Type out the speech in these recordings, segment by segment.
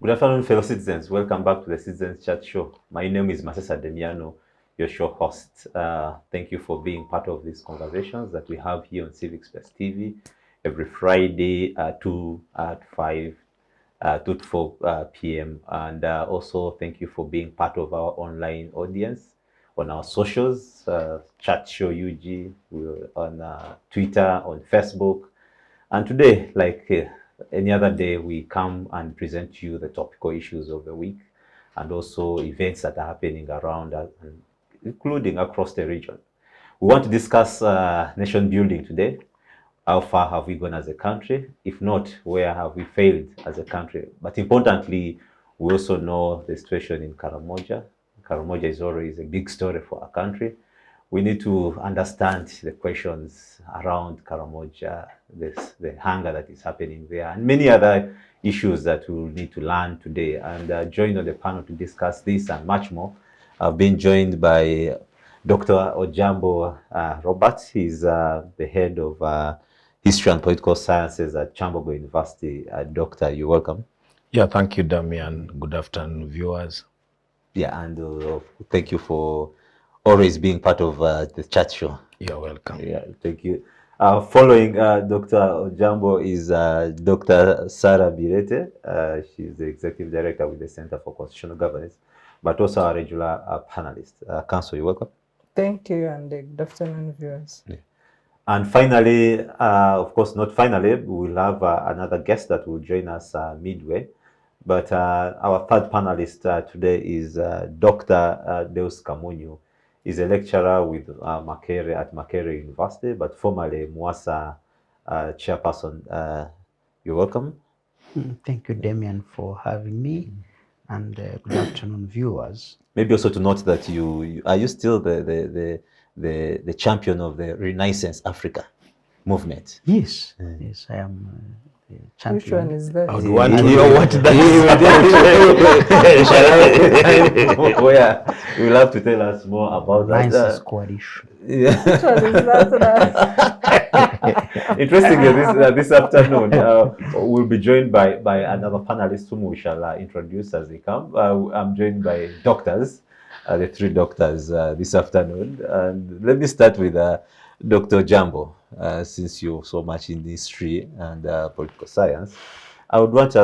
Good afternoon, fellow citizens. Welcome back to the Citizens Chat Show. My name is Masesa Demiano, your show host. Thank you for being part of these conversations that we have here on Civic Space TV every Friday 2 to 4 p.m. And also thank you for being part of our online audience on our socials, Chat Show UG, we're on Twitter, on Facebook. And today, like any other day, we come and present to you the topical issues of the week and also events that are happening around us, including across the region. We want to discuss nation building today. How far have we gone as a country? If not, where have we failed as a country? But importantly, we also know the situation in Karamoja. Karamoja is always a big story for our country. We need to understand the questions around Karamoja, the hunger that is happening there, and many other issues that we will need to learn today. And joined on the panel to discuss this and much more, I've been joined by Dr. Ojambo Robert. He's the head of History and Political Sciences at Kyambogo University. Doctor, you're welcome. Yeah, thank you, Damian. Good afternoon, viewers. Yeah, and thank you for always being part of the chat show. You're welcome. Yeah, thank you. Following Dr. Ojambo is Dr. Sarah Bireete. She's the Executive Director with the Center for Constitutional Governance, but also a regular panelist. Council, you're welcome. Thank you, and good afternoon, viewers. Yeah. And finally, of course, not finally, we'll have another guest that will join us midway. But our third panelist today is Dr. Deus Kamunyu. He's a lecturer with Makerere at Makerere University, but formerly Mwasa chairperson. You're welcome. Thank you, Damian, for having me, and good afternoon, viewers. Maybe also to note that you are you still the champion of the Renaissance Africa movement? Yes, yes, I am the champion. Which one is that? I would want to know what that is. Where you'll have to tell us more about that. Coalition. Yeah. Which one is that? Interestingly, this afternoon we'll be joined by another panelist whom we shall introduce as they come. I'm joined by doctors. The three doctors this afternoon. And let me start with Dr. Ojambo, since you're so much in history and political science. I would want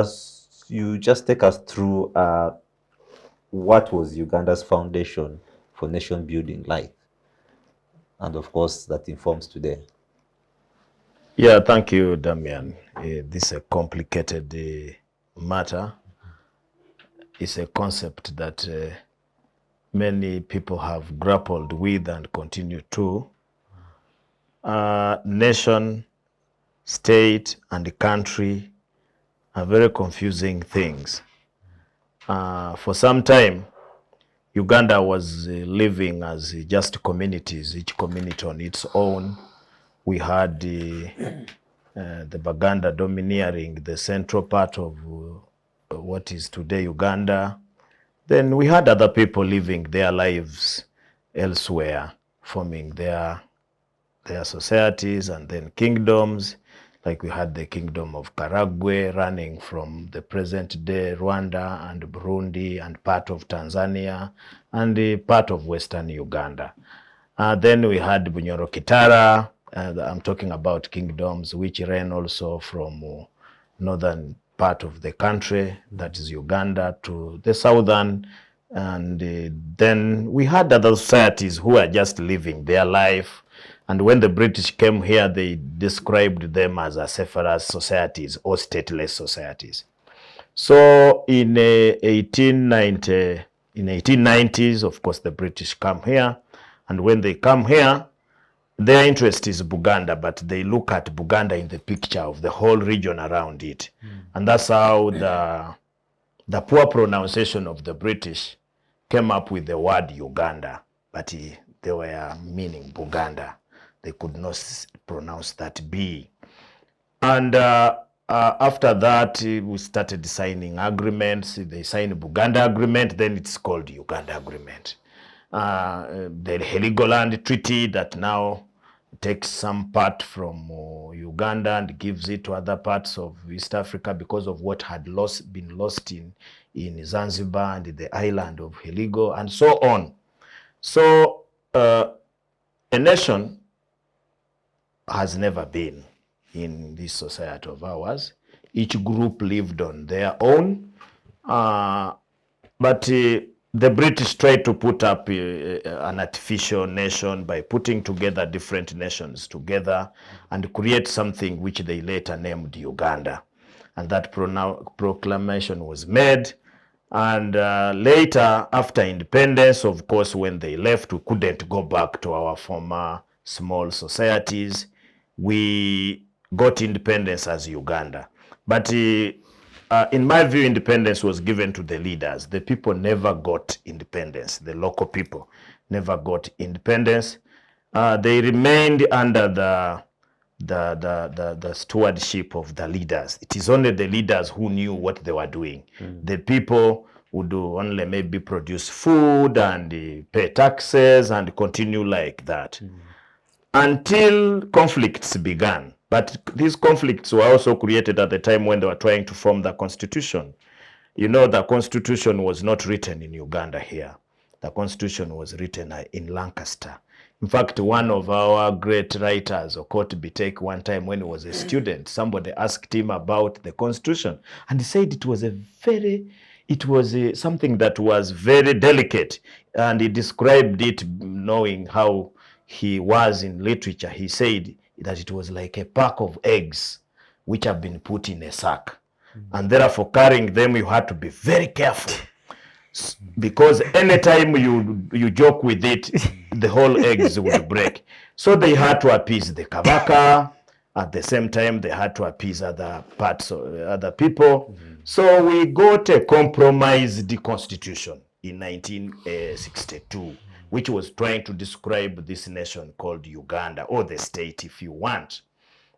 you just take us through what was Uganda's foundation for nation building like? And of course, that informs today. Yeah, thank you, Damian. This is a complicated matter. It's a concept that many people have grappled with and continue to. Nation, state, and country are very confusing things. For some time, Uganda was living as just communities, each community on its own. We had the Baganda domineering the central part of what is today Uganda. Then we had other people living their lives elsewhere, forming their societies and then kingdoms. Like we had the kingdom of Karagwe running from the present day Rwanda and Burundi and part of Tanzania and part of Western Uganda. Then we had Bunyoro Kitara. I'm talking about kingdoms which ran also from northern part of the country, that is Uganda, to the southern. And then we had other societies who are just living their life. And when the British came here, they described them as acephalous societies or stateless societies. So in 1890s, of course, the British come here. And when they come here, their interest is Buganda, but they look at Buganda in the picture of the whole region around it. And that's how the poor pronunciation of the British came up with the word Uganda, but they were meaning Buganda. They could not pronounce that B. And after that, we started signing agreements. They signed Buganda Agreement, then it's called Uganda Agreement. The Heligoland Treaty that now takes some part from Uganda and gives it to other parts of East Africa because of what had been lost in Zanzibar and the island of Heligo and so on. So a nation has never been in this society of ours. Each group lived on their own. But the British tried to put up an artificial nation by putting together different nations together and create something which they later named Uganda. And that proclamation was made. And later, after independence, of course, when they left, we couldn't go back to our former small societies. We got independence as Uganda. But in my view, independence was given to the leaders. The people never got independence. The local people never got independence. They remained under the stewardship of the leaders. It is only the leaders who knew what they were doing. The people would only maybe produce food and pay taxes and continue like that until conflicts began. But these conflicts were also created at the time when they were trying to form the constitution. You know, the constitution was not written in Uganda here. The constitution was written in Lancaster. In fact, one of our great writers, Okot Bitek, one time when he was a student, somebody asked him about the constitution, and he said it was something that was very delicate, and he described it, knowing how he was in literature. He said that it was like a pack of eggs which have been put in a sack, and therefore carrying them you had to be very careful, because anytime you joke with it, the whole eggs would break. So they had to appease the Kabaka. At the same time, they had to appease other parts of other people. So we got a compromised constitution in 1962, which was trying to describe this nation called Uganda, or the state if you want.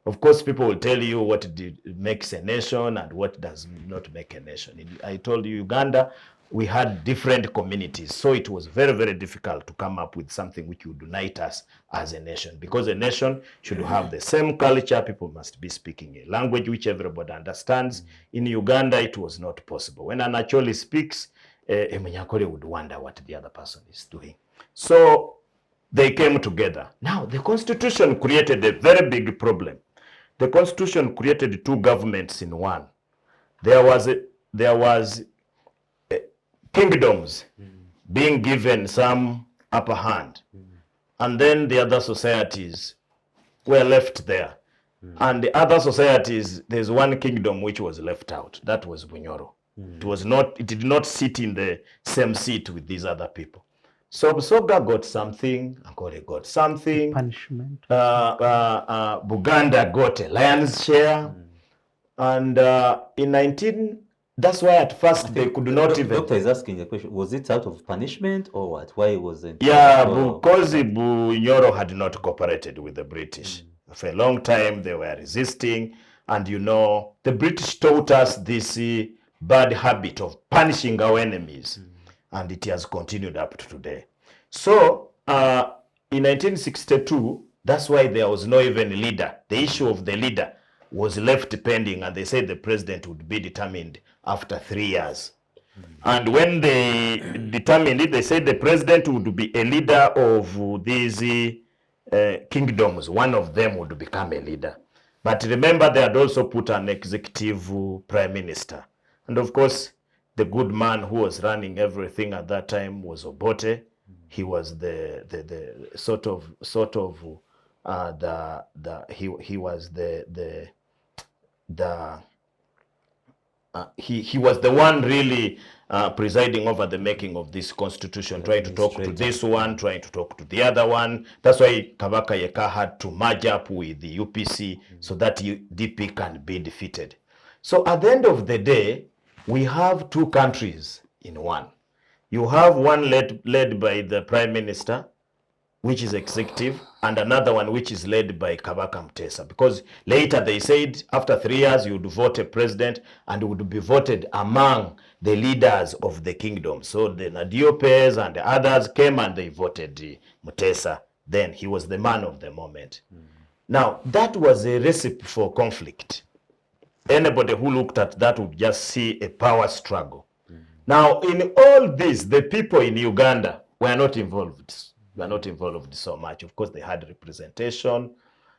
Of course, people will tell you what makes a nation and what does not make a nation. I told you, Uganda, we had different communities, so it was very, very difficult to come up with something which would unite us as a nation, because a nation should have the same culture. People must be speaking a language which everybody understands. In Uganda, it was not possible. When an Acholi speaks, a Munyakoli would wonder what the other person is doing. So they came together. Now, the constitution created a very big problem. The constitution created two governments in one. There was kingdoms being given some upper hand, and then the other societies were left there. And the other societies, there's one kingdom which was left out. That was Bunyoro. It did not sit in the same seat with these other people. So Busoga got something, Ankole got something. Punishment. Buganda got a lion's share. And that's why at first they could not even... Doctor is asking a question. Was it out of punishment or what? Why wasn't it? Yeah, because Bunyoro had not cooperated with the British. For a long time, they were resisting. And you know, the British taught us this bad habit of punishing our enemies. And it has continued up to today. So, in 1962, that's why there was no even leader. The issue of the leader was left pending, and they said the president would be determined after 3 years. And when they determined it, they said the president would be a leader of these kingdoms. One of them would become a leader. But remember, they had also put an executive prime minister. And of course, the good man who was running everything at that time was Obote. He was he was the one really presiding over the making of this constitution, trying to talk to this one, trying to talk to the other one. That's why Kabaka Yeka had to merge up with the UPC so that DP can be defeated. So at the end of the day, we have two countries in one. You have one led by the prime minister, which is executive, and another one which is led by Kabaka Mutesa. Because later they said after 3 years you would vote a president and it would be voted among the leaders of the kingdom. So the Nadiopes and the others came and they voted Mutesa. Then he was the man of the moment. Now, that was a recipe for conflict. Anybody who looked at that would just see a power struggle. Now, in all this, the people in Uganda were not involved. Were not involved so much. Of course, they had representation.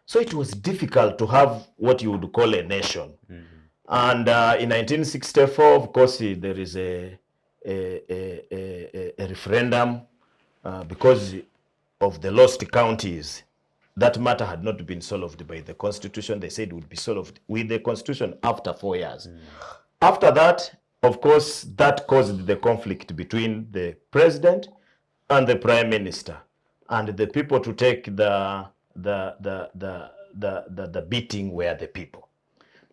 So it was difficult to have what you would call a nation. And in 1964, of course, there is a referendum because of the lost counties. That matter had not been solved by the constitution. They said it would be solved with the constitution after 4 years. After that, of course, that caused the conflict between the president and the prime minister, and the people to take the beating were the people.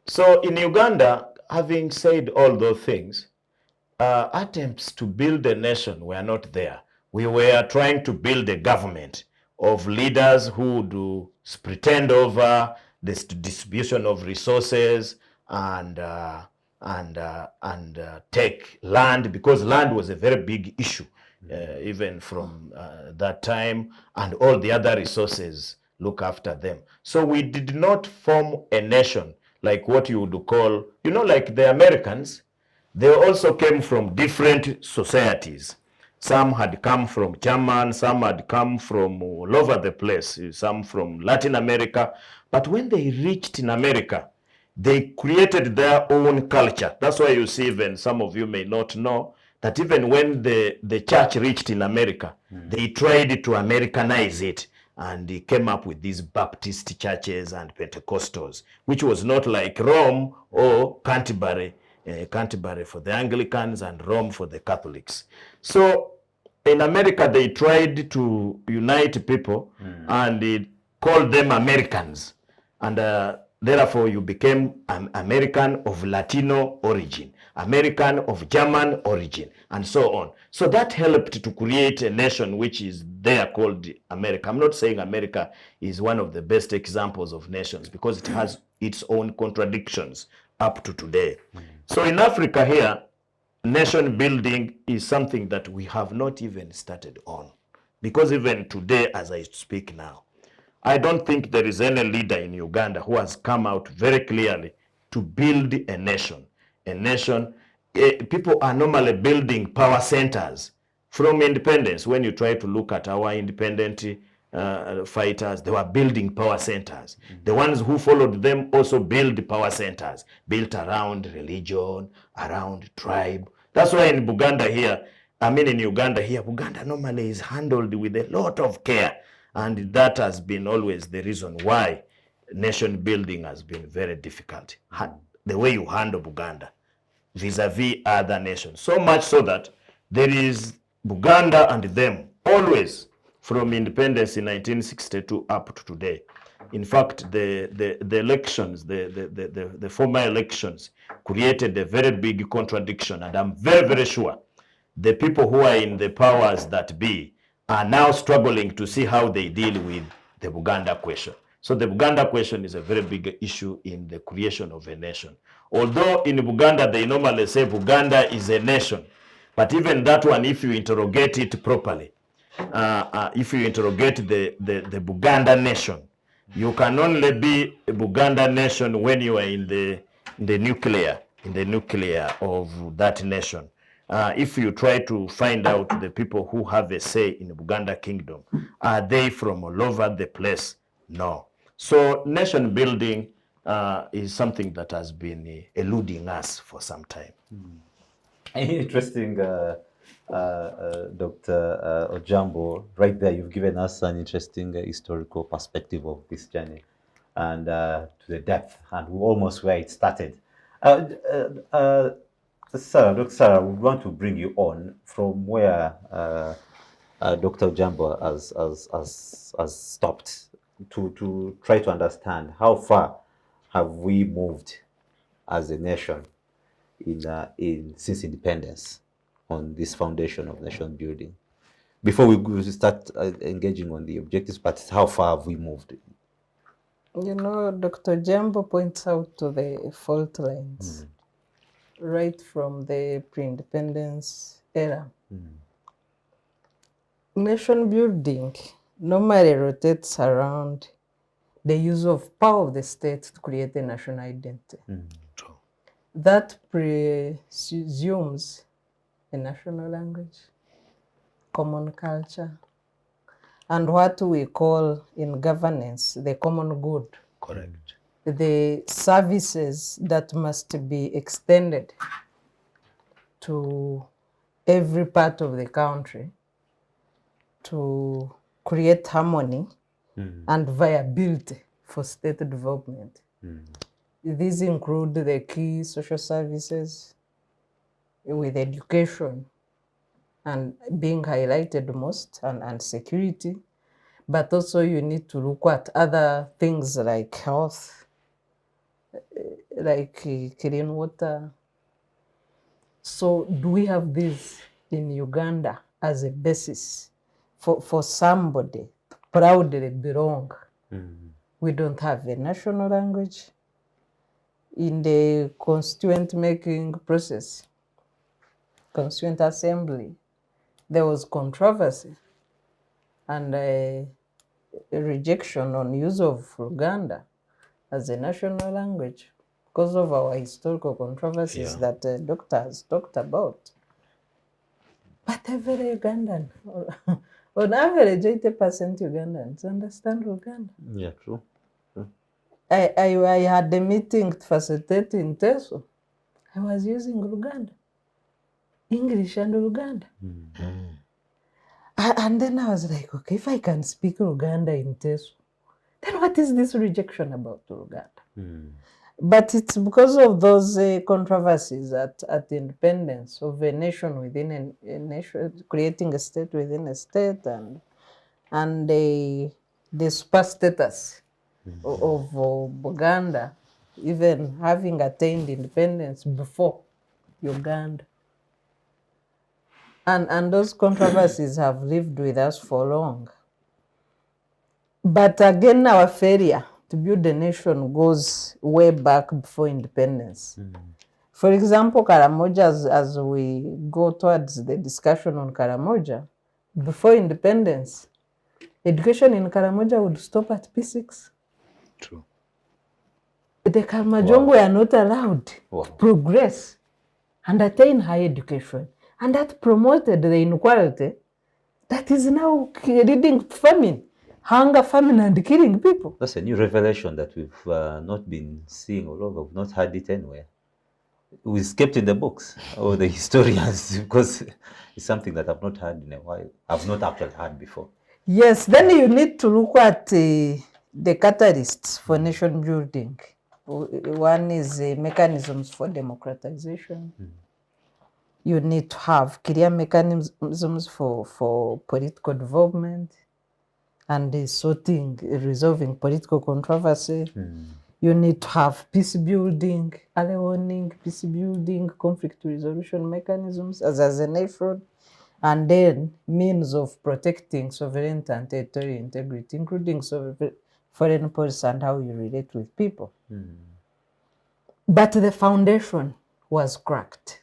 So in Uganda, having said all those things, attempts to build a nation were not there. We were trying to build a government of leaders who would pretend over the distribution of resources and take land, because land was a very big issue, even from that time, and all the other resources look after them. So we did not form a nation like what you would call, like the Americans. They also came from different societies. Some had come from German, some had come from all over the place, some from Latin America. But when they reached in America, they created their own culture. That's why you see, even some of you may not know, that even when the church reached in America, they tried to Americanize it, and they came up with these Baptist churches and Pentecostals, which was not like Rome or Canterbury for the Anglicans and Rome for the Catholics. So in America, they tried to unite people and they called them Americans. And therefore, you became an American of Latino origin, American of German origin, and so on. So that helped to create a nation which is there called America. I'm not saying America is one of the best examples of nations, because it has its own contradictions up to today. So in Africa here, nation building is something that we have not even started on. Because even today, as I speak now, I don't think there is any leader in Uganda who has come out very clearly to build a nation. A nation, people are normally building power centers from independence. When you try to look at our independent fighters, they were building power centers. The ones who followed them also built power centers, built around religion, around tribe. That's why in Uganda here, Uganda normally is handled with a lot of care. And that has been always the reason why nation building has been very difficult. The way you handle Buganda vis-a-vis other nations. So much so that there is Buganda and them always from independence in 1962 up to today. In fact, the elections, the former elections created a very big contradiction. And I'm very, very sure the people who are in the powers that be are now struggling to see how they deal with the Buganda question. So the Buganda question is a very big issue in the creation of a nation. Although in Buganda, they normally say Buganda is a nation. But even that one, if you interrogate it properly, if you interrogate the Buganda nation, you can only be a Buganda nation when you are in the nuclear of that nation. If you try to find out the people who have a say in the Buganda kingdom, are they from all over the place? No. So nation building is something that has been eluding us for some time. Interesting, Dr. Ojambo. Right there, you've given us an interesting historical perspective of this journey, and to the depth and almost where it started. Sarah, Dr. Sarah, we want to bring you on from where Dr. Ojambo has stopped to try to understand how far have we moved as a nation since independence on this foundation of nation building. Before we start engaging on the objectives, but how far have we moved? Dr. Ojambo points out to the fault lines right from the pre-independence era. Nation building normally rotates around the use of power of the state to create a national identity. True. That presumes a national language, common culture, and what we call in governance the common good. Correct. The services that must be extended to every part of the country to create harmony and viability for state development. These include the key social services with education and being highlighted most, and security, but also you need to look at other things like health, like clean water. So do we have this in Uganda as a basis for somebody to proudly belong? We don't have a national language. In the constituent making process, constituent assembly, there was controversy and a rejection on use of Luganda as a national language because of our historical controversies that doctors talked about. But every Ugandan, on average, 80% Ugandans understand Luganda. Yeah, true. I had a meeting to facilitate in Teso. I was using Luganda, English and Luganda. And then I was like, okay, if I can speak Luganda in Teso, then what is this rejection about Luganda? But it's because of those controversies at the independence of a nation within a nation, creating a state within a state, and the super status of Buganda, even having attained independence before Uganda. And those controversies have lived with us for long. But again, our failure to build a nation goes way back before independence. For example, Karamoja, as we go towards the discussion on Karamoja, before independence, education in Karamoja would stop at P6. True. The Karamojong were not allowed to progress and attain higher education. And that promoted the inequality that is now leading to famine, hunger, famine, and killing people. That's a new revelation that we've not been seeing all over. We've not heard it anywhere. It's kept in the books or the historians because it's something that I've not heard in a while. I've not actually heard before. Yes, then you need to look at the catalysts for nation building. One is mechanisms for democratization. You need to have clear mechanisms for political development and resolving political controversy. You need to have peace building, early warning, peace building, conflict resolution mechanisms as a nation, and then means of protecting sovereignty and territorial integrity, including foreign policy and how you relate with people. But the foundation was cracked.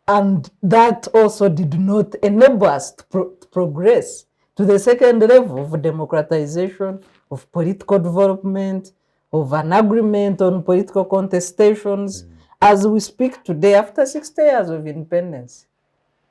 And that also did not enable us to progress to the second level of democratization, of political development, of an agreement on political contestations. As we speak today, after 60 years of independence,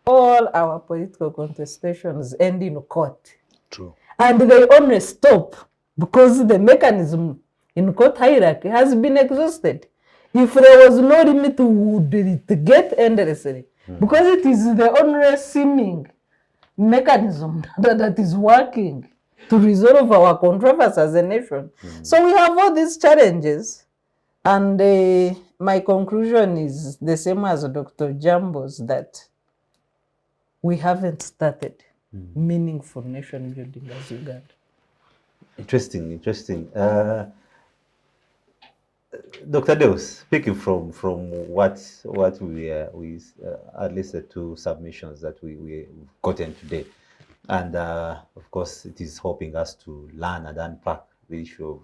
all our political contestations end in court. True. And they only stop because the mechanism in court hierarchy has been exhausted. If there was no limit, would it get endlessly? Because it is the only seeming mechanism that is working to resolve our controversy as a nation. So we have all these challenges, and my conclusion is the same as Dr. Ojambo's, that we haven't started meaningful nation building as Uganda. Interesting. Dr. Deus, speaking from what we at least the two submissions that we gotten today, and of course it is helping us to learn and unpack the issue of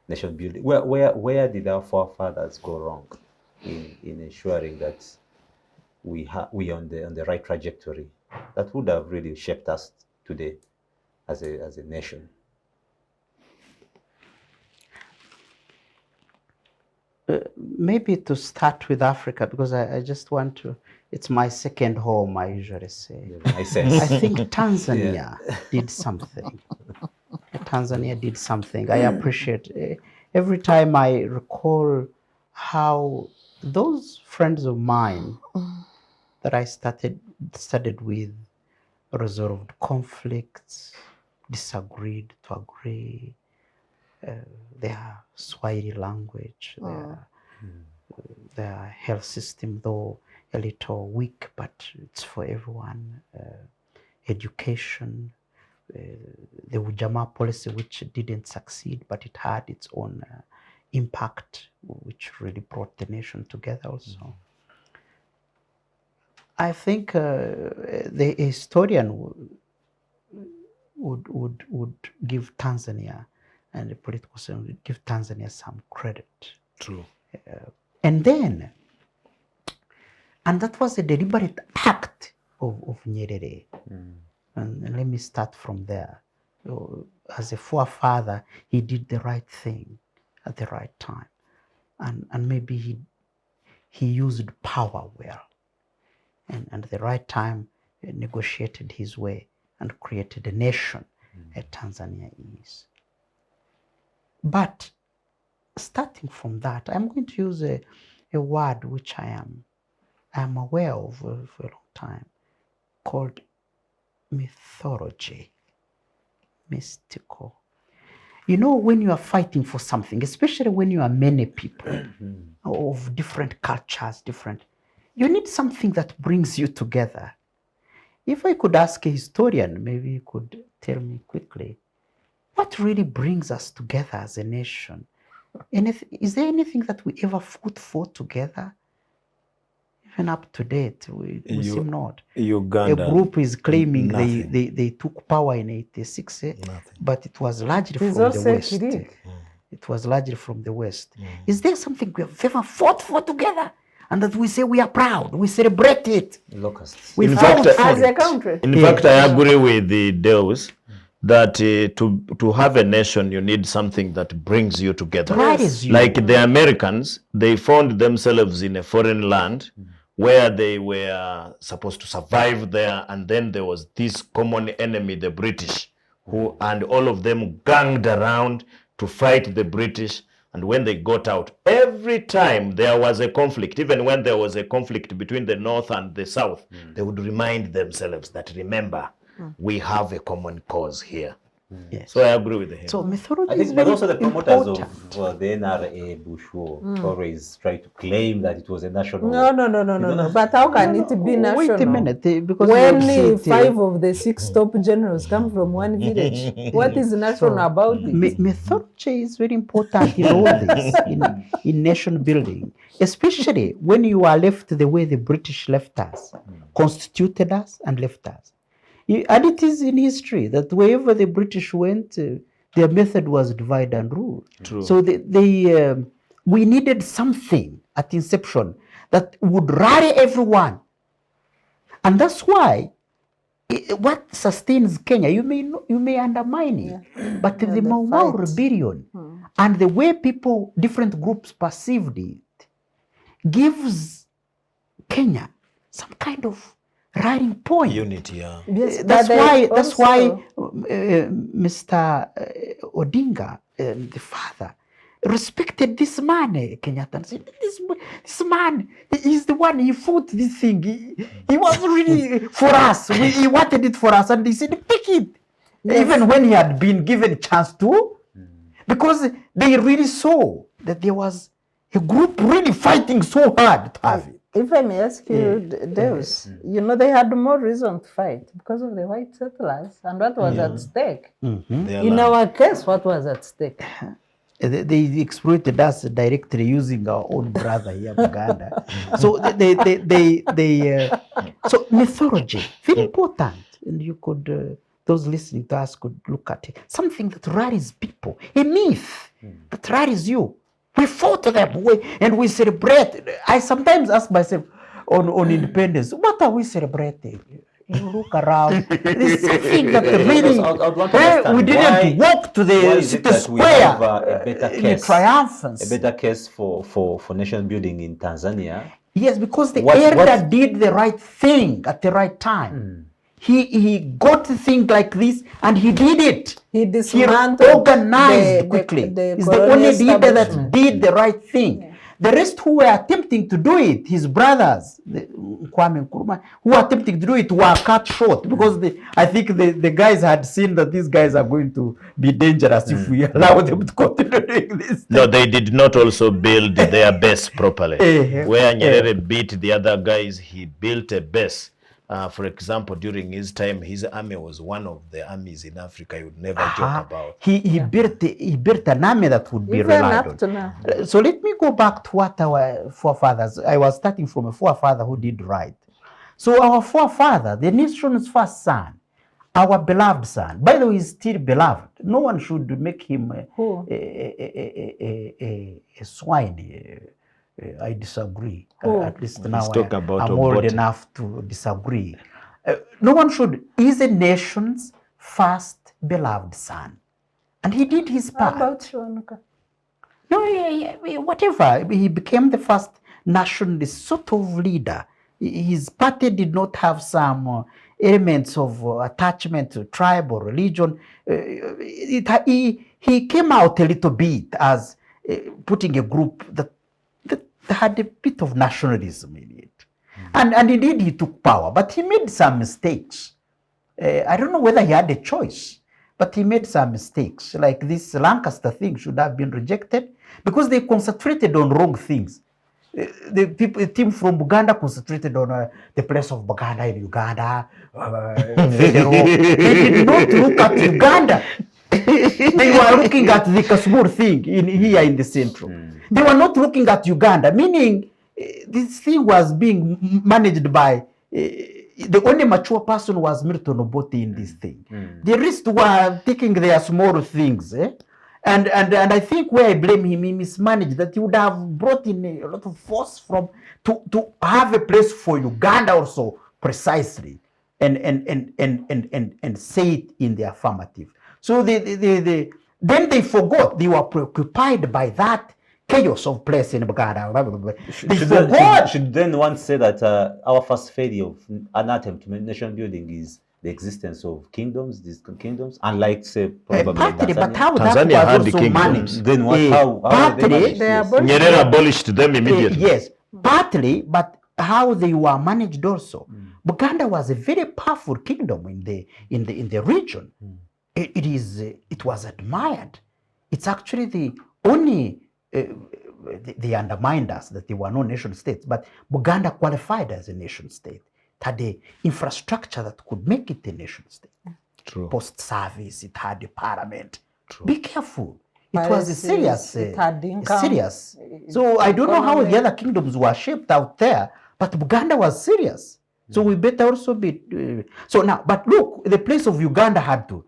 nation building. Where did our forefathers go wrong in ensuring that we on the right trajectory that would have really shaped us today as a nation? Maybe to start with Africa, because I just want to, it's my second home, I usually say. I sense. I think Tanzania did something. Tanzania did something. I appreciate every time I recall how those friends of mine that I studied with resolved conflicts, disagreed to agree. Their Swahili language, their health system, though a little weak, but it's for everyone. Education, the Ojambo policy, which didn't succeed, but it had its own impact, which really brought the nation together also. I think the historian would give Tanzania, and the political system would give Tanzania some credit. True. And that was a deliberate act of Nyerere. And let me start from there. As a forefather, he did the right thing at the right time. And maybe he used power well. And at the right time, negotiated his way and created a nation as Tanzania is. But starting from that, I'm going to use a word which I am aware of for a long time, called mythology, mystical. You know, when you are fighting for something, especially when you are many people of different cultures, you need something that brings you together. If I could ask a historian, maybe he could tell me quickly, what really brings us together as a nation? Is there anything that we ever fought for together? Even up to date, we seem not. Uganda. A group is claiming Nothing. they took power in 86, but it was largely It's from the also West. Greek. It was largely from the West. Is there something we have ever fought for together? And that we say we are proud, we celebrate it. Locusts. We In fought fact, for As a it. country. In fact, I agree with the Deus that to have a nation, you need something that brings you together. That is you. Like the Americans, they found themselves in a foreign land where they were supposed to survive there, and then there was this common enemy, the British, and all of them ganged around to fight the British. And when they got out, every time there was a conflict, even when there was a conflict between the North and the South, they would remind themselves that, remember, we have a common cause here. Yes. So I agree with him. So mythology I is think, but very also the promoters important. of the NRA Bush War always try to claim that it was a national No. But how can it be national? Wait a minute, because When you see 5 of the 6 top generals come from one village, what is national about it? mythology is very important in all this, in nation building, especially when you are left the way the British left us, constituted us and left us. And it is in history that wherever the British went, their method was divide and rule. True. So we needed something at inception that would rally everyone. And that's why what sustains Kenya, you may undermine it, but the Mau Mau rebellion and the way different groups perceived it, gives Kenya some kind of rallying point. Unity, yeah. Yes, That's but why Mr. Odinga, the father, respected this man, Kenyatta, and said, this man, he's the one, he fought this thing. He was really for us. He wanted it for us, and he said, pick it. Yes. Even when he had been given a chance to, because they really saw that there was a group really fighting so hard to have it. If I may ask you, Deus, you know, they had more reason to fight because of the white settlers and what was at stake. In our case, what was at stake? They exploited us directly using our own brother here, Uganda. So so mythology, very important. And you could, those listening to us could look at it. Something that rallies people, a myth that rallies you. We fought them and we celebrate. I sometimes ask myself on independence, what are we celebrating? You look around. There's something that really. Because I would want to understand We didn't walk to why the is it city that we have square a better in case, triumphance. a better case for nation building in Tanzania? Yes, because the What- elder did the right thing at the right time. He got the thing like this and he did it. He He dismantled organized quickly. He's the colonial only leader that establishment. did the right thing. The rest who were attempting to do it, his brothers, Kwame Nkrumah, who were attempting to do it were cut short because I think the guys had seen that these guys are going to be dangerous if we allow them to continue doing this. No, they did not also build their base properly. Where Nyerere beat the other guys, he built a base. For example, during his time, his army was one of the armies in Africa you would never joke about. He built an army that would be Even relied up to on. now. So let me go back to what our forefathers. I was starting from a forefather who did right. So our forefather, the nation's first son, our beloved son. By the way, he's still beloved. No one should make him a swine. I disagree. At least now talk about I'm old Obote. enough to disagree. No one should. He's a nation's first beloved son. And he did his How part. about Shwanuka? No, whatever. He became the first nationalist sort of leader. His party did not have some elements of attachment to tribe or religion. He came out a little bit as putting a group that had a bit of nationalism in it. And indeed he took power, but he made some mistakes. I don't know whether he had a choice, but he made some mistakes. Like this Lancaster thing should have been rejected because they concentrated on wrong things. The team from Uganda concentrated on the place of Buganda in Uganda. Federal. They did not look at Uganda. They were looking at the Kashmir thing here in the central. They were not looking at Uganda, meaning this thing was being managed by the only mature person was Milton Obote in this thing. The rest were taking their small things. And I think where I blame him, he mismanaged that. He would have brought in a lot of force to have a place for Uganda also precisely and say it in the affirmative. So then they forgot. They were preoccupied by that chaos of place in Uganda. They forgot. Should then one say that our first failure of an attempt to nation building is the existence of kingdoms, unlike say probably Partly, but Tanzania? how Tanzania that had was the also kingdoms. managed. Then what? How Partly, they managed They are this? both- Nyerere abolished them immediately. Yes, partly, but how they were managed also. Buganda was a very powerful kingdom in the region. It was admired. It's actually the only they undermined us that they were no nation states, but Buganda qualified as a nation state. It had the infrastructure that could make it a nation state. True. Post service, it had a parliament. True. Be careful. It was a Palaces, serious. it had income, serious. So I don't know how economy. the other kingdoms were shaped out there, but Buganda was serious. So we better also be. So now, but look, the place of Uganda had to.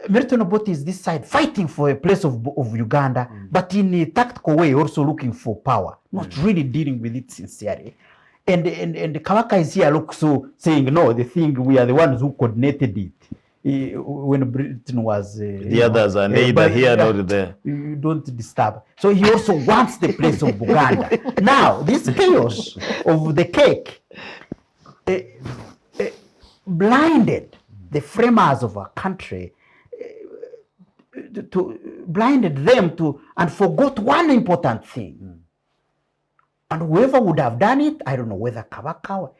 Milton Obote is this side fighting for a place of Uganda, but in a tactical way also looking for power, not really dealing with it sincerely. And Kawaka is here, look, so saying no, the thing we are the ones who coordinated it when Britain was. The others are neither here nor there. You don't disturb. So he also wants the place of Buganda. Now this chaos of the cake blinded the framers of our country. Blinded them to and forgot one important thing. And whoever would have done it, I don't know whether Kabaka,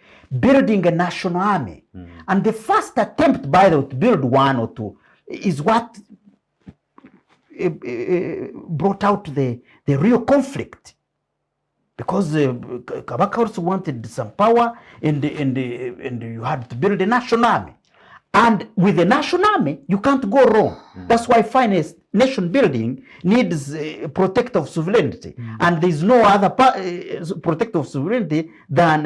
building a national army. And the first attempt, by the way, to build one or two is what brought out the real conflict. Because Kabaka also wanted some power and you had to build a national army. And with the national army, you can't go wrong. That's why finest nation building needs protector of sovereignty. And there's no other protector of sovereignty than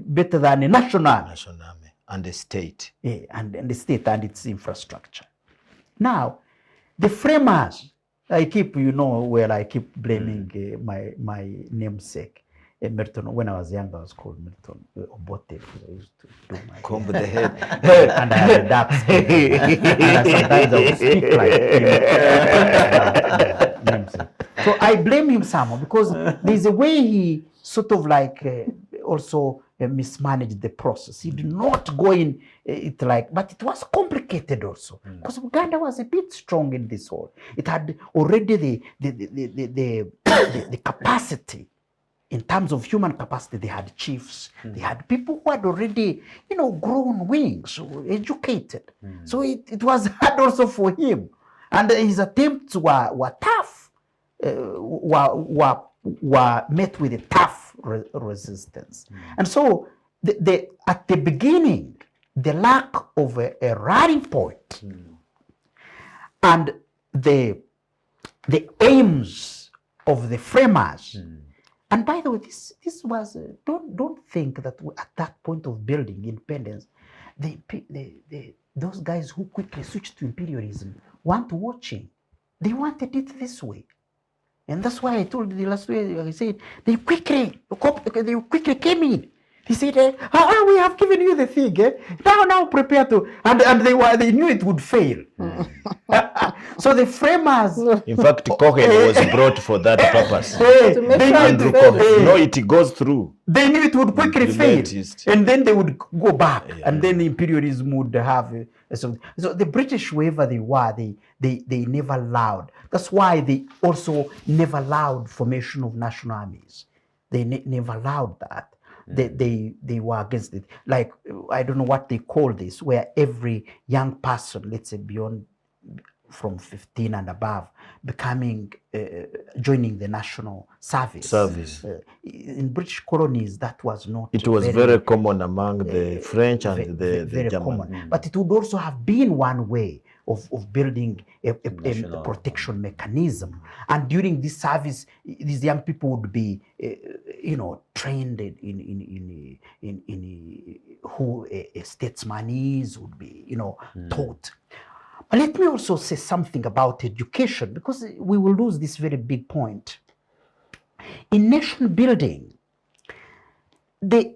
better than a national army. National army and the state. Yeah, and the state and its infrastructure. Now, the framers, I keep blaming my namesake. Milton. When I was young, I was called Milton Obote because I used to do my Comb the head. and I had a dark skin. And sometimes I would speak like him. Namesake. So I blame him somehow because there's a way he sort of like also mismanaged the process. He did not go in it like, but it was complicated also because Uganda was a bit strong in this whole. It had already the capacity. In terms of human capacity, they had chiefs, they had people who had already, grown wings, so educated. So it was hard also for him. And his attempts were tough, were met with a tough resistance. And so at the beginning, the lack of a rallying point and the aims of the framers. And by the way, this was don't think that at that point of building independence, those guys who quickly switched to imperialism weren't watching. They wanted it this way, and that's why I told you the last way. I said they quickly came in. He said, "We have given you the thing. Now prepare to." And they knew it would fail. So the framers, in fact, Cohen was brought for that purpose. To make sure Andrew it fails. Cohen. No, it goes through. they knew it would quickly The fail, latest. and then they would go back, and then imperialism would have. So the British, wherever they were, they never allowed. That's why they also never allowed formation of national armies. They never allowed that. They were against it. Like, I don't know what they call this, where every young person, let's say beyond from 15 and above, joining the national service. In British colonies, that was not. It was very common among the French and the very German. common. But it would also have been one way of building a protection mechanism. And during this service, these young people would be, trained in who a statesman is, would be, taught. But let me also say something about education, because we will lose this very big point. In nation building, the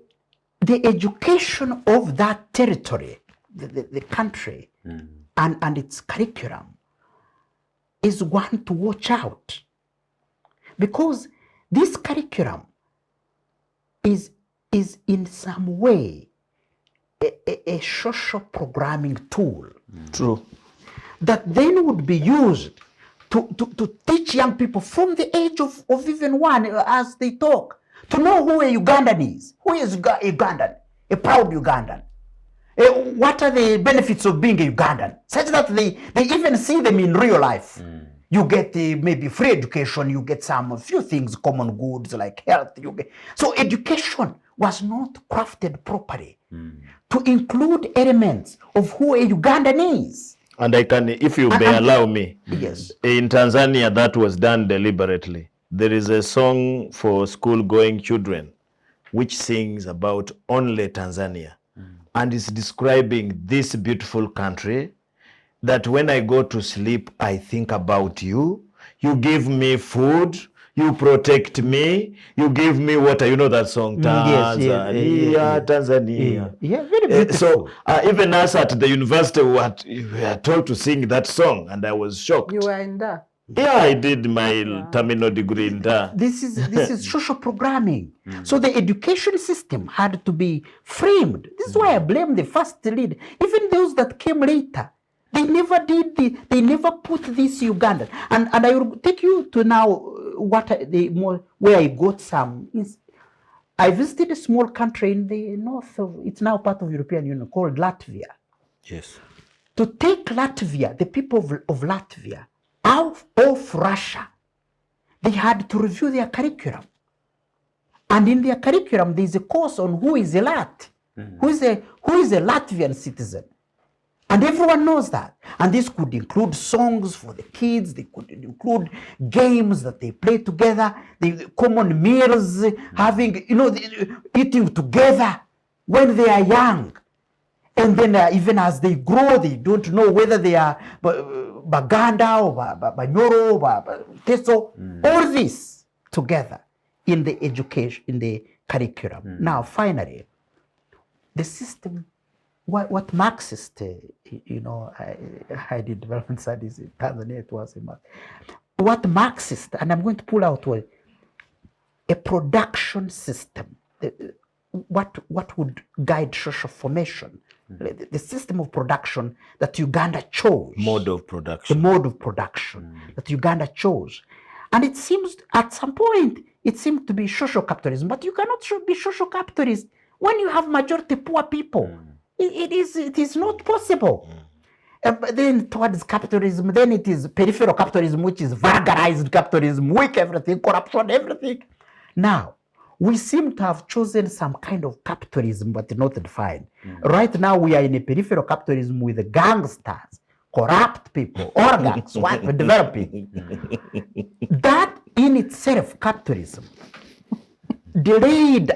education of that territory, the country, and its curriculum is one to watch out. Because this curriculum is in some way a social programming tool. True. That then would be used to teach young people from the age of even one, as they talk, to know who a Ugandan is. Who is Ugandan? A proud Ugandan. What are the benefits of being a Ugandan? Such that they even see them in real life. You get maybe free education, you get a few things, common goods like health. So education was not crafted properly to include elements of who a Ugandan is. And I can, if you may allow me, yes, in Tanzania that was done deliberately. There is a song for school-going children which sings about only Tanzania and is describing this beautiful country that when I go to sleep, I think about you. You give me food, you protect me, you give me water. You know that song, Tanzania, Tanzania. Yeah, very beautiful. So even us at the university, we were told to sing that song, and I was shocked. You were in that. Yeah, I did my terminal degree in that. This is social programming. So the education system had to be framed. This is why I blame the first leader. Even those that came later, they never did they never put this Ugandan. And I will take you to now where I got some. I visited a small country in the north of, it's now part of European Union, called Latvia. Yes. To take Latvia, the people of Latvia, out of Russia, they had to review their curriculum. And in their curriculum, there is a course on who is a Lat, who is a Latvian citizen. And everyone knows that. And this could include songs for the kids, they could include games that they play together, the common meals, having, eating together when they are young. And then even as they grow, they don't know whether they are Baganda or Banyoro or Teso. All this together in the education, in the curriculum. Now, finally, the system, what Marxist, I did development studies in Tanzania, it was in what Marxist, and I'm going to pull out a production system, what would guide social formation, the system of production that Uganda chose. Mode of production. The mode of production that Uganda chose. And it seems at some point, it seemed to be social capitalism, but you cannot be social capitalist when you have majority poor people. It is not possible. But then towards capitalism, then it is peripheral capitalism, which is vulgarized capitalism, weak everything, corruption, everything. Now, we seem to have chosen some kind of capitalism, but not defined. Right now, we are in a peripheral capitalism with the gangsters, corrupt people, organs, developing. That in itself, capitalism, delayed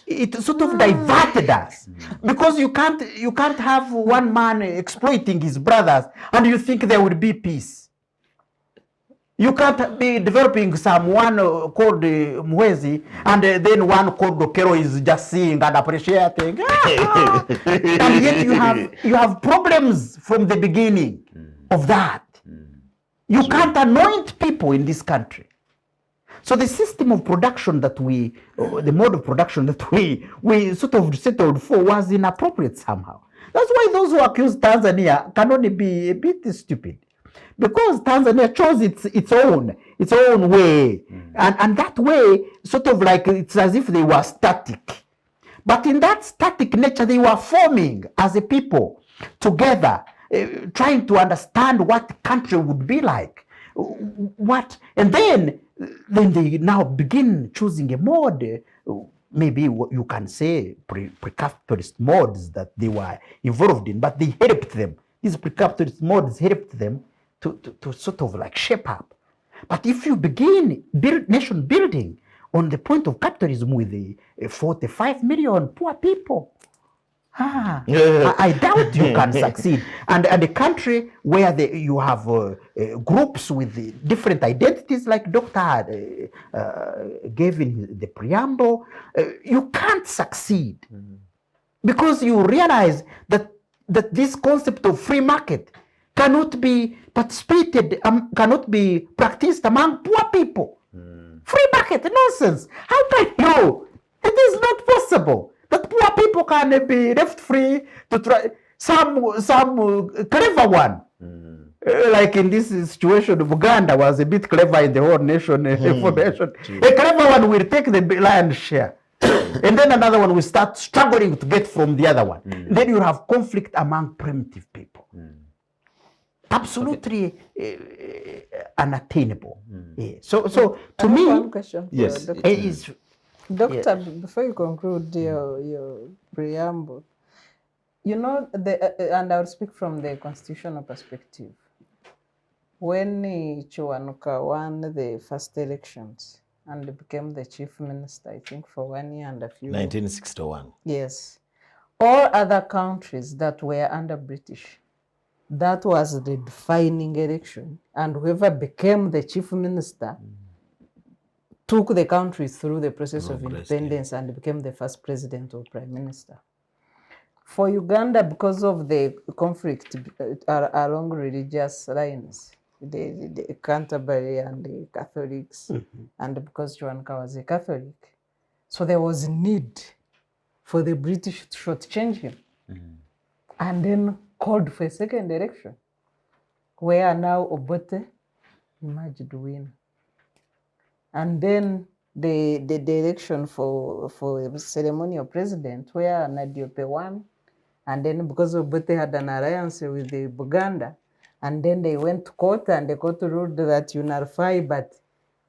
it sort of diverted us, because you can't have one man exploiting his brothers and you think there will be peace. You can't be developing someone called Mwezi and then one called Dokero is just seeing and appreciating. And yet you have problems from the beginning of that. You can't anoint people in this country. So the system of production that the mode of production that we sort of settled for was inappropriate somehow. That's why those who accuse Tanzania can only be a bit stupid. Because Tanzania chose its own way. And that way, sort of like it's as if they were static. But in that static nature, they were forming as a people together, trying to understand what the country would be like. And then they now begin choosing a mode, maybe you can say pre-capitalist modes that they were involved in, but they helped them. These pre-capitalist modes helped them to sort of like shape up. But if you begin nation building on the point of capitalism with the 45 million poor people, I doubt you can succeed. And a country where you have groups with different identities, like Dr. gave in the preamble, you can't succeed. Because you realize that this concept of free market cannot be participated, cannot be practiced among poor people. Free market, nonsense. How can you? It is not possible that poor people can be left free to try. Some clever one, like in this situation, Uganda was a bit clever in the whole nation formation. A clever one will take the lion's share. And then another one will start struggling to get from the other one. Then you have conflict among primitive people. Absolutely unattainable. So to me, one question for yes, Dr. Doctor, before you conclude your preamble, and I'll speak from the constitutional perspective. When Chiwanuka won the first elections and became the chief minister, I think for 1 year and a few. 1961. Yes. All other countries that were under British, that was the defining election. And whoever became the chief minister took the country through the process of independence and became the first president or prime minister. For Uganda, because of the conflict along religious lines, the Canterbury and the Catholics, and because Chiwanuka was a Catholic, so there was a need for the British to shortchange him, and then called for a second election, where now Obote emerged winner. And then the election for a ceremonial president, where Nadiope won, and then because Obote had an alliance with the Buganda, and then they went to court, and the court ruled that you nullify, but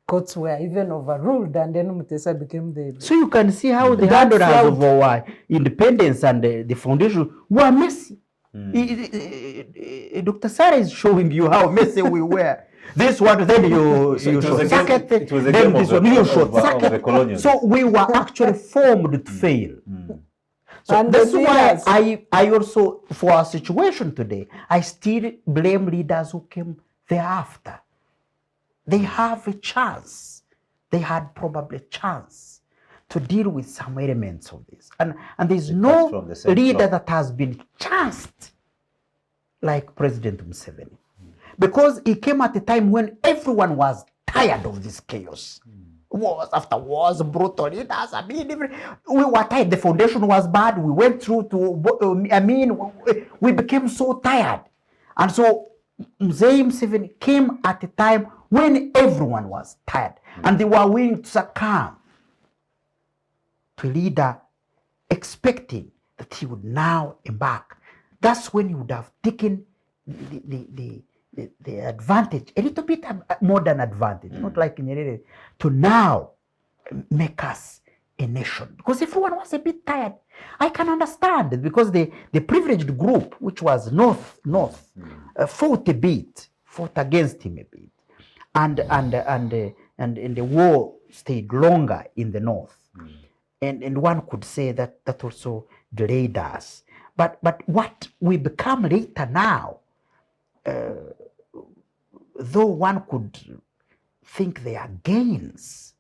courts were even overruled, and then Mutesa became the... So you can see how the handlers of our independence and the foundation were messy. Dr. Sarah is showing you how messy we were. This one, then you short circuit, then this one, you short circuit. So we were actually formed to fail. So and that's why I also, for our situation today, I still blame leaders who came thereafter. They have a chance they had probably a chance to deal with some elements of this. And there's no from the same leader cloth. that has been chanced like President Museveni. Because he came at a time when everyone was tired of this chaos. Wars after wars, brutal leaders. I mean, we were tired. The foundation was bad. We went through we became so tired. And so Mzee Museveni came at a time when everyone was tired. And they were willing to succumb to a leader expecting that he would now embark. That's when he would have taken the advantage, a little bit more than advantage, not like Nyerere, to now make us a nation. Because everyone was a bit tired. I can understand it because the privileged group, which was North, fought against him a bit. And the war stayed longer in the North. And one could say that also delayed us. But what we become later now, though one could think they are gains,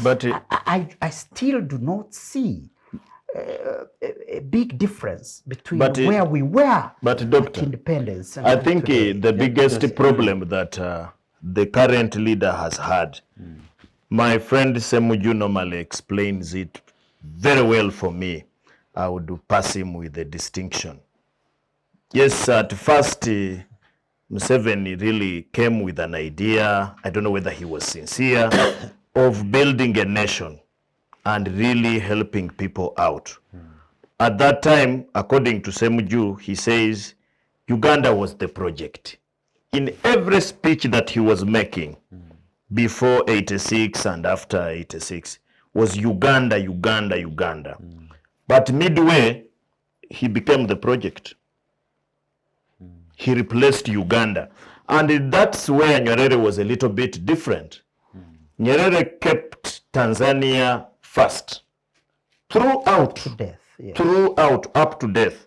But I still do not see a big difference between where we were but at Doctor, independence and I think today. the biggest problem that the current leader has had, my friend Semuju normally explains it very well for me. I would pass him with a distinction. Yes, at first, Museveni really came with an idea, I don't know whether he was sincere, of building a nation and really helping people out. At that time, according to Semuju, he says Uganda was the project. In every speech that he was making before 86 and after 86 was Uganda, Uganda, Uganda. But midway, he became the project. He replaced Uganda. And that's where Nyerere was a little bit different. Nyerere kept Tanzania first. Throughout. To death, yeah. Throughout, up to death.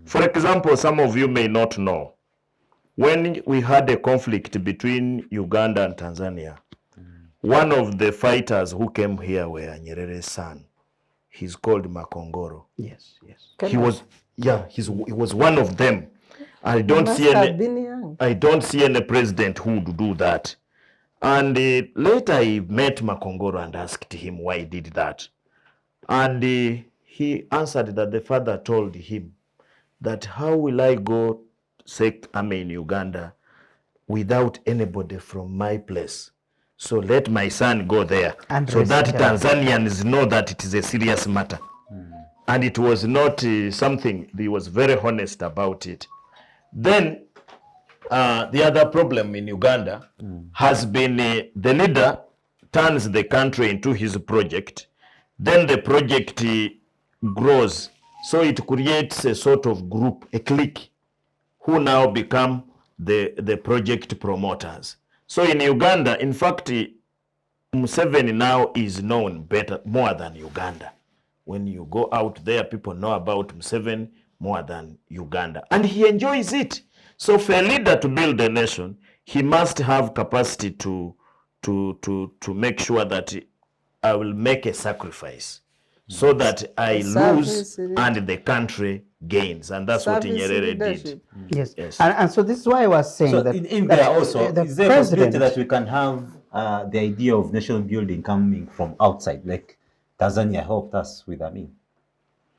For example, some of you may not know, when we had a conflict between Uganda and Tanzania, one of the fighters who came here were Nyerere's son. He's called Makongoro. Yes. He was one of them. I don't must see have been young. I don't see any president who would do that. And later I met Makongoro and asked him why he did that. And he answered that the father told him that how will I go in Uganda without anybody from my place? So let my son go there, And so that respect. Tanzanians know that it is a serious matter. And it was not something, he was very honest about it. Then the other problem in Uganda has been the leader turns the country into his project. Then the project grows. So it creates a sort of group, a clique, who now become the project promoters. So in Uganda, in fact, Museveni now is known more than Uganda. When you go out there, people know about Museveni more than Uganda. And he enjoys it. So for a leader to build a nation, he must have capacity to make sure that I will make a sacrifice so that I lose and the country gains. And that's what Nyerere did. Yes. Yes. And so this is why I was saying So that in there also, the is there a possibility president, that we can have the idea of nation building coming from outside, like Tanzania helped us with Amin,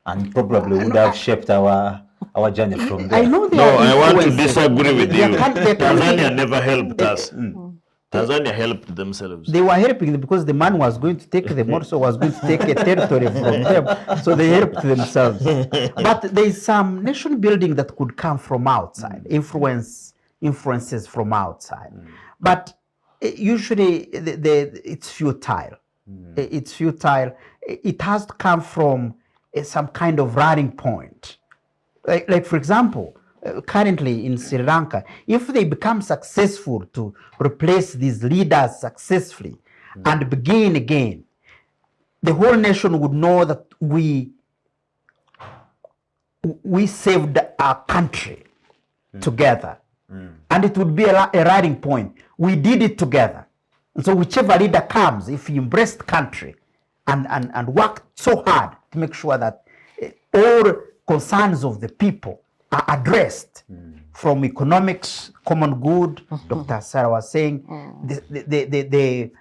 and probably would have shaped our journey from there. I know there No, are I want to influences. disagree with you. There can't be- Tanzania never helped us. Tanzania helped themselves. They were helping them because the man was going to take them, also was going to take a territory from them. So they helped themselves. But there is some nation building that could come from outside, influences from outside. But usually it's futile. It's futile. It has to come from some kind of rallying point. Like for example, currently in Sri Lanka, if they become successful to replace these leaders successfully and begin again, the whole nation would know that we saved our country together. And it would be a rallying point. We did it together. And so whichever leader comes, if he embraced country and worked so hard to make sure that all concerns of the people are addressed, from economics, common good, Dr. Sarah was saying, the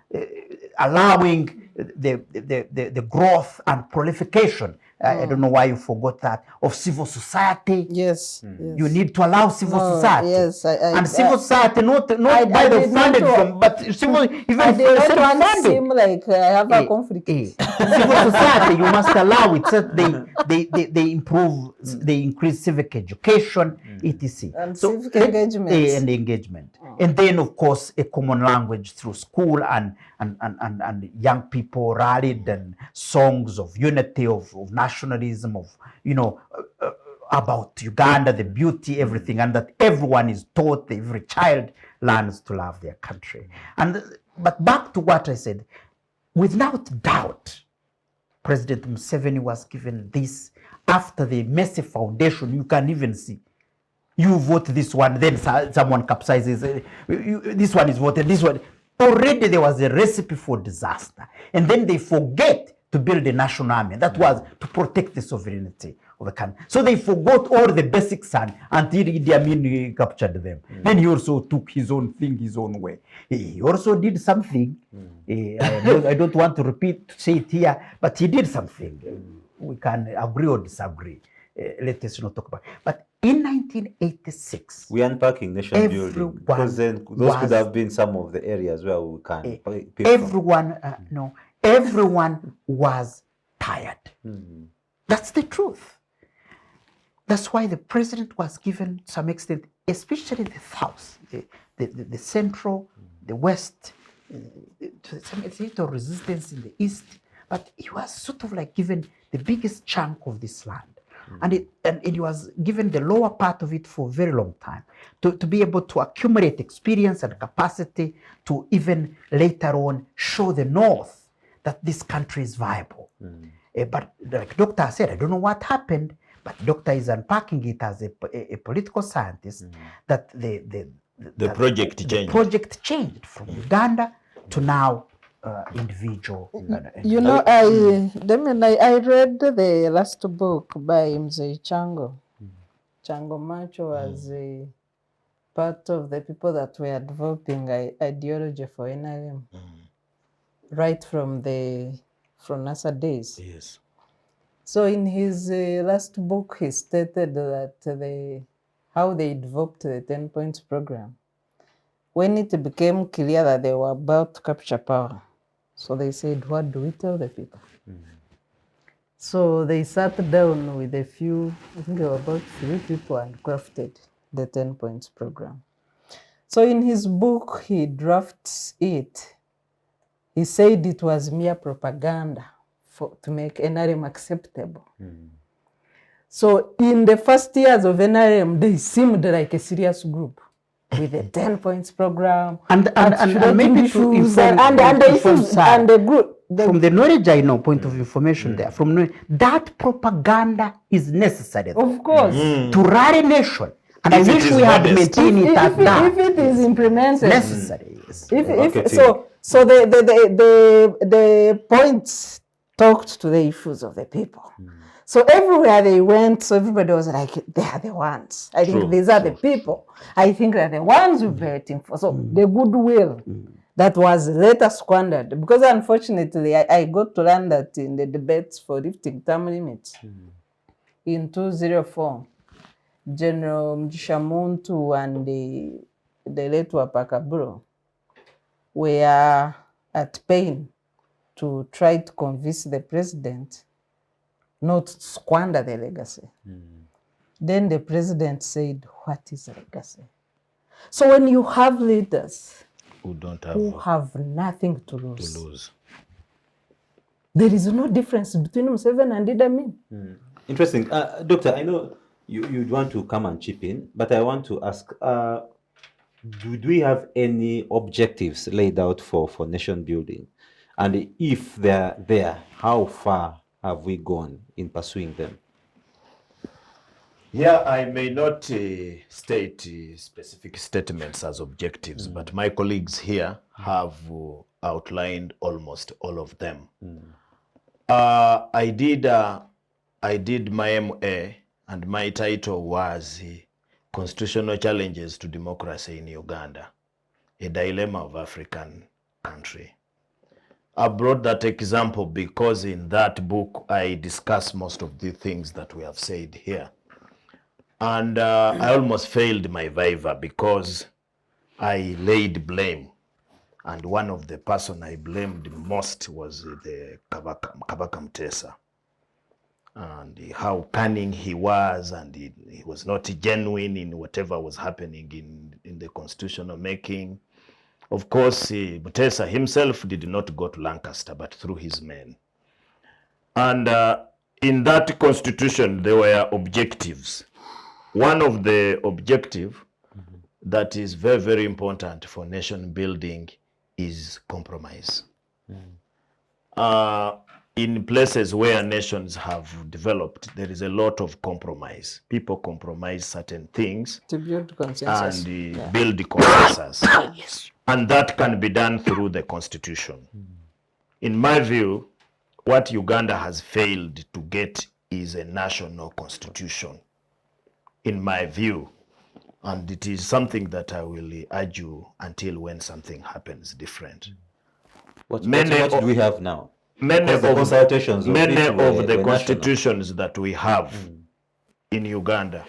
allowing the growth and proliferation. I don't know why you forgot that, of civil society. Yes, You need to allow civil society. Yes, civil society, not by the funded from, but civil, even I did not want to self-funded. seem like I have a conflict. Civil society, you must allow it so they improve, they increase civic education, etc. And civic engagement. And engagement. And then, of course, a common language through school and young people rallied, and songs of unity, of nationalism, of, about Uganda, the beauty, everything, and that everyone is taught, every child learns to love their country. But back to what I said, without doubt, President Museveni was given this after the Mercy Foundation. You can even see, you vote this one, then someone capsizes, this one is voted, this one. Already there was a recipe for disaster. And then they forget to build a national army. That was to protect the sovereignty of the country. So they forgot all the basics until Idi Amin captured them. Then he also took his own thing his own way. He also did something. I don't want to say it here, but he did something. We can agree or disagree. Let us not talk about it. But in 1986, we unpacking nation building, because then those could have been some of the areas where we can pick everyone everyone was tired. That's the truth. That's why the president was given some extent, especially the south, the central, the west, some extent of resistance in the east, but he was sort of like given the biggest chunk of this land. And it was given the lower part of it for a very long time to be able to accumulate experience and capacity to even later on show the North that this country is viable. But like Doctor said, I don't know what happened, but Doctor is unpacking it as a political scientist, that the project changed from Uganda to now individual. I read the last book by Mzee Chango. Chango Macho was a part of the people that were developing ideology for NRM, right from NASA days. Yes. So in his last book, he stated that how they developed the 10 points program, when it became clear that they were about to capture power, so they said, what do we tell the people? So they sat down with a few, I think there were about 3 people, and crafted the 10 points program. So in his book, he drafts it. He said it was mere propaganda to make NRM acceptable. So in the first years of NRM, they seemed like a serious group with a 10 points program and maybe to inform and the group. From the knowledge I know, point of information there, from knowledge, that propaganda is necessary. Of course. To rally nation. And I wish we had maintained it at that. If it is implemented. Necessary, yes. So the points talked to the issues of the people. So everywhere they went, so everybody was like, they are the ones. I think these are the people. I think they're the ones we're waiting for. So the goodwill that was later squandered. Because unfortunately, I got to learn that in the debates for lifting term limits in 2004, General Mjishamuntu and the late Wapakaburo were at pain to try to convince the president not to squander the legacy. Then the president said, what is legacy? So when you have leaders who have nothing to lose, there is no difference between Museveni and Idi Amin. Interesting. Doctor, I know you'd want to come and chip in, but I want to ask, do we have any objectives laid out for nation building? And if they're there, how far have we gone in pursuing them? Yeah, I may not state specific statements as objectives, but my colleagues here have outlined almost all of them. I did my MA, and my title was Constitutional Challenges to Democracy in Uganda, a Dilemma of African Country. I brought that example because in that book I discuss most of the things that we have said here. And I almost failed my viva because I laid blame. And one of the person I blamed most was the Kabaka Mutesa. And how cunning he was, and he was not genuine in whatever was happening in the constitutional making. Of course, Mutesa himself did not go to Lancaster, but through his men. And in that constitution, there were objectives. One of the objective that is very, very important for nation building is compromise. In places where nations have developed, there is a lot of compromise. People compromise certain things To build consensus. and build the consensus. Yes. And that can be done through the constitution. In my view, what Uganda has failed to get is a national constitution, in my view. And it is something that I will argue until when something happens different. What do we have now? Many Because the of consultations many it of were the national. constitutions that we have in Uganda,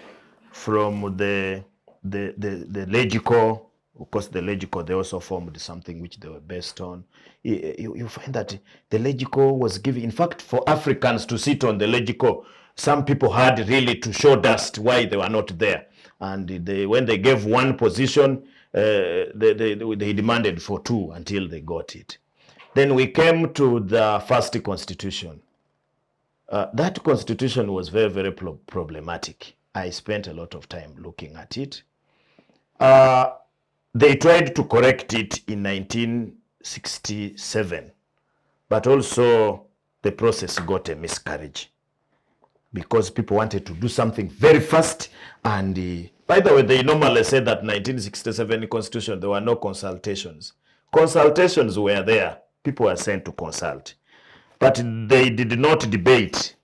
from the legical, of course the legical, they also formed something which they were based on. You find that the legical was given, in fact, for Africans to sit on the legical, some people had really to show dust why they were not there. And when they gave one position, they demanded for two until they got it. Then we came to the first constitution. That constitution was very, very problematic. I spent a lot of time looking at it. They tried to correct it in 1967, but also the process got a miscarriage because people wanted to do something very fast. And by the way, they normally say that 1967 constitution, there were no consultations. Consultations were there. People were sent to consult, but they did not debate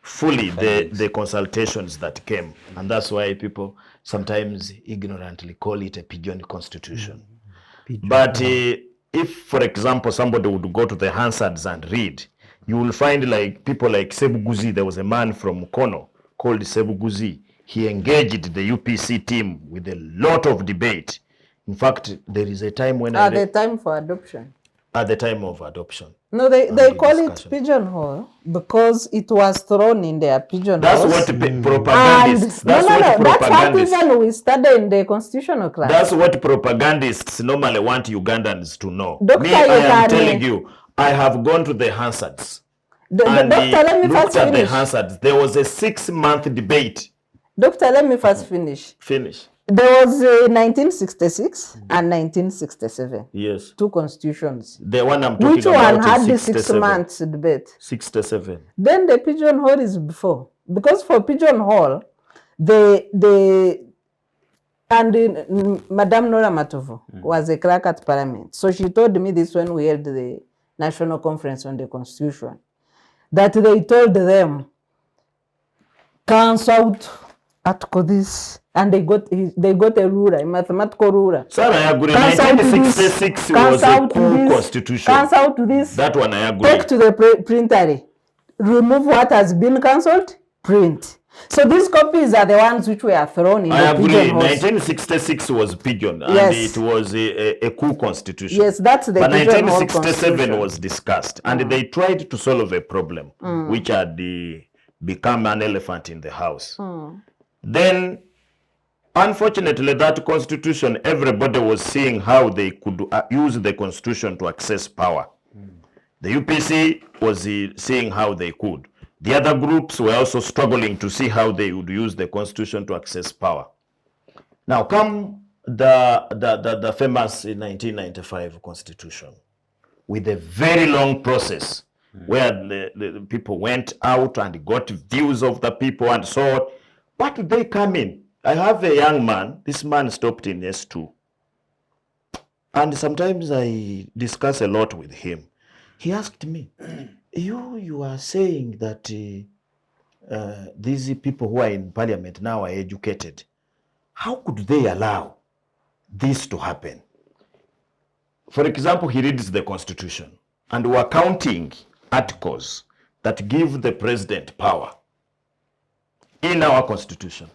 fully the consultations that came. And that's why people sometimes ignorantly call it a pigeon constitution. But if, for example, somebody would go to the Hansards and read, you will find like people like Sebuguzi. There was a man from Kono called Sebuguzi. He engaged the UPC team with a lot of debate. In fact, there is a time when At the time for adoption. At the time of adoption. No, they call it discussion. pigeonhole because it was thrown in their pigeonhole. That's what propagandists. That's what even we study in the constitutional class. That's what propagandists normally want Ugandans to know. Dr. Me, I am telling you, I have gone to the Hansards and Doctor, let me looked first at the finish. Hansards. There was a 6-month debate. Doctor, let me first finish. Finish. There was 1966 and 1967. Yes. Two constitutions. The one I'm talking Which about one had is the 67. 6 months debate? 67. Then the pigeonhole is before. Because for pigeonhole, Madame Nora Matovu was a clerk at Parliament. So she told me this when we held the National Conference on the Constitution, that they told them, consult article this, and they got a ruler, a mathematical ruler. Sir, I agree. 1966 was a cool constitution. Consult this. That one I agree. Take to the printer. Remove what has been cancelled. Print. So these copies are the ones which were thrown in I the agree. pigeonholes. 1966 was pigeon, and Yes. it was a coup constitution. Yes, that's the But pigeonhole 1967 constitution. was discussed, and they tried to solve a problem which had become an elephant in the house. Then, unfortunately, that constitution, everybody was seeing how they could use the constitution to access power. The UPC was seeing how they could. The other groups were also struggling to see how they would use the constitution to access power. Now come the famous 1995 constitution with a very long process where the people went out and got views of the people and so on. What do they come in? I have a young man. This man stopped in S2. And sometimes I discuss a lot with him. He asked me, you are saying that these people who are in parliament now are educated. How could they allow this to happen? For example, he reads the Constitution, and we are counting articles that give the president power in our Constitution.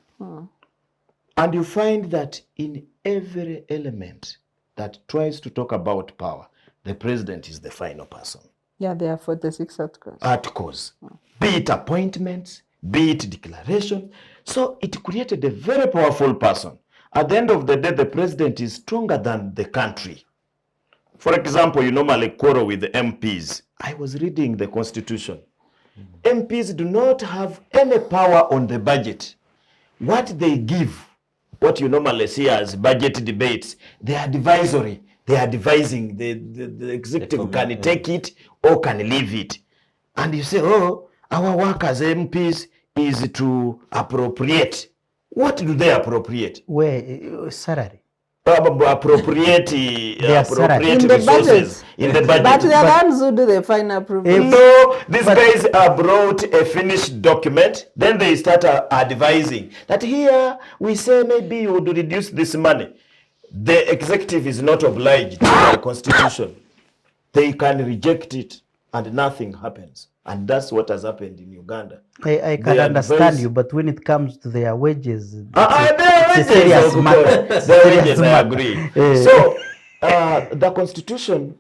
And you find that in every element that tries to talk about power, the president is the final person. Yeah, there are 46 Articles, be it appointments, be it declaration. So it created a very powerful person. At the end of the day, the president is stronger than the country. For example, you normally quarrel with the MPs. I was reading the Constitution. MPs do not have any power on the budget. What they give, what you normally see as budget debates, they are advisory. They are devising. The executive can take it or can leave it. And you say, oh, our work as MPs is to appropriate. What do they appropriate? Where salary? Appropriate salary. In the resources in the budget. But the ones who do the final approval. No, these guys brought a finished document. Then they start advising that here we say maybe you would reduce this money. The executive is not obliged by the Constitution. They can reject it and nothing happens. And that's what has happened in Uganda. I can understand you, but when it comes to their wages, Their wages, I agree. So, the Constitution,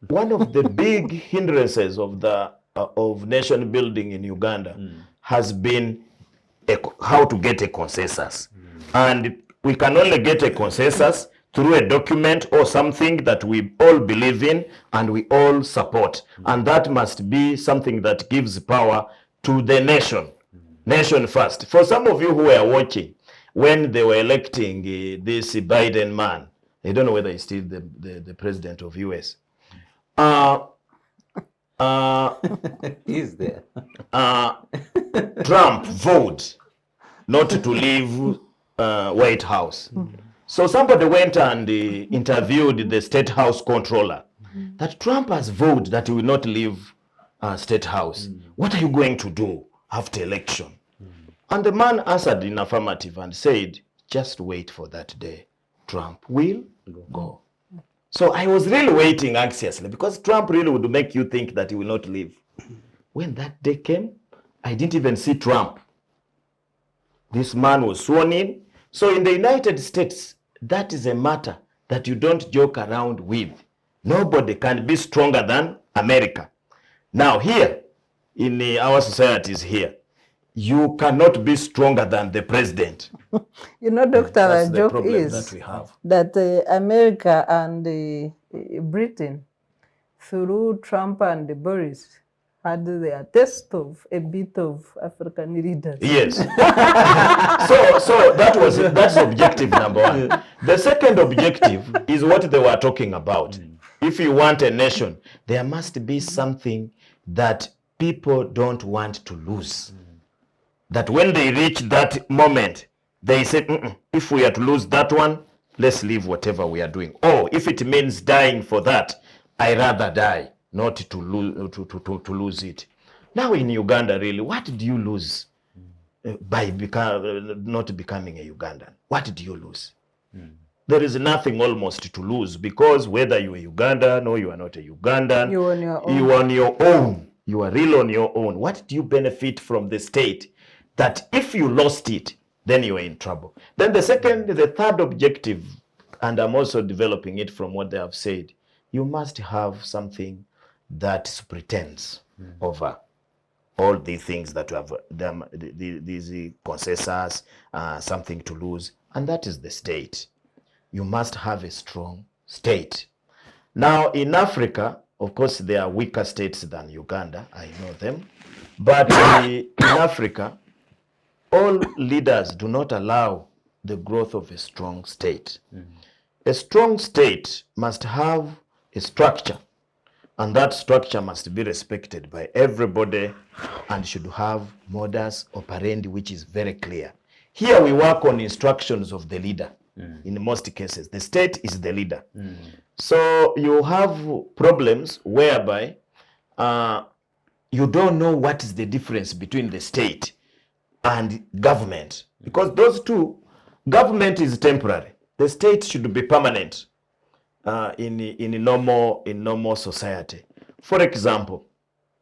one of the big hindrances of the of nation building in Uganda has been how to get a consensus. And we can only get a consensus through a document or something that we all believe in and we all support. And that must be something that gives power to the nation. Nation first. For some of you who were watching, when they were electing this Biden man, I don't know whether he's still the president of US. He's there. Trump voted not to leave White House. So somebody went and interviewed the State House controller that Trump has vowed that he will not leave State House. What are you going to do after election? And the man answered in affirmative and said, just wait for that day. Trump will go. So I was really waiting anxiously because Trump really would make you think that he will not leave. When that day came, I didn't even see Trump. This man was sworn in. So in the United States, that is a matter that you don't joke around with. Nobody can be stronger than America. Now here, in our societies here, you cannot be stronger than the president. You know, Doctor, That's the the joke problem is that we have. that America and Britain, through Trump and Boris, had their taste of a bit of African leaders. Yes. so that's objective number one. The second objective is what they were talking about. If you want a nation, there must be something that people don't want to lose. That when they reach that moment, they say, if we are to lose that one, let's leave whatever we are doing. Or if it means dying for that, I rather die, not to lose it. Now in Uganda, really, what do you lose by not becoming a Ugandan? What do you lose? There is nothing almost to lose because whether you are Ugandan or you are not a Ugandan, You're on your own. you are on your own. You are real on your own. What do you benefit from the state? That if you lost it, then you are in trouble. Then the third objective, and I'm also developing it from what they have said, you must have something that pretends over all the things that you have, these consensus, something to lose, and that is the state. You must have a strong state. Now in Africa, of course, there are weaker states than Uganda, I know them, but in Africa, all leaders do not allow the growth of a strong state. A strong state must have a structure, and that structure must be respected by everybody and should have modus operandi which is very clear. Here we work on instructions of the leader. In most cases, the state is the leader. So you have problems whereby you don't know what is the difference between the state and government, because those two, government is temporary, the state should be permanent in normal society. For example,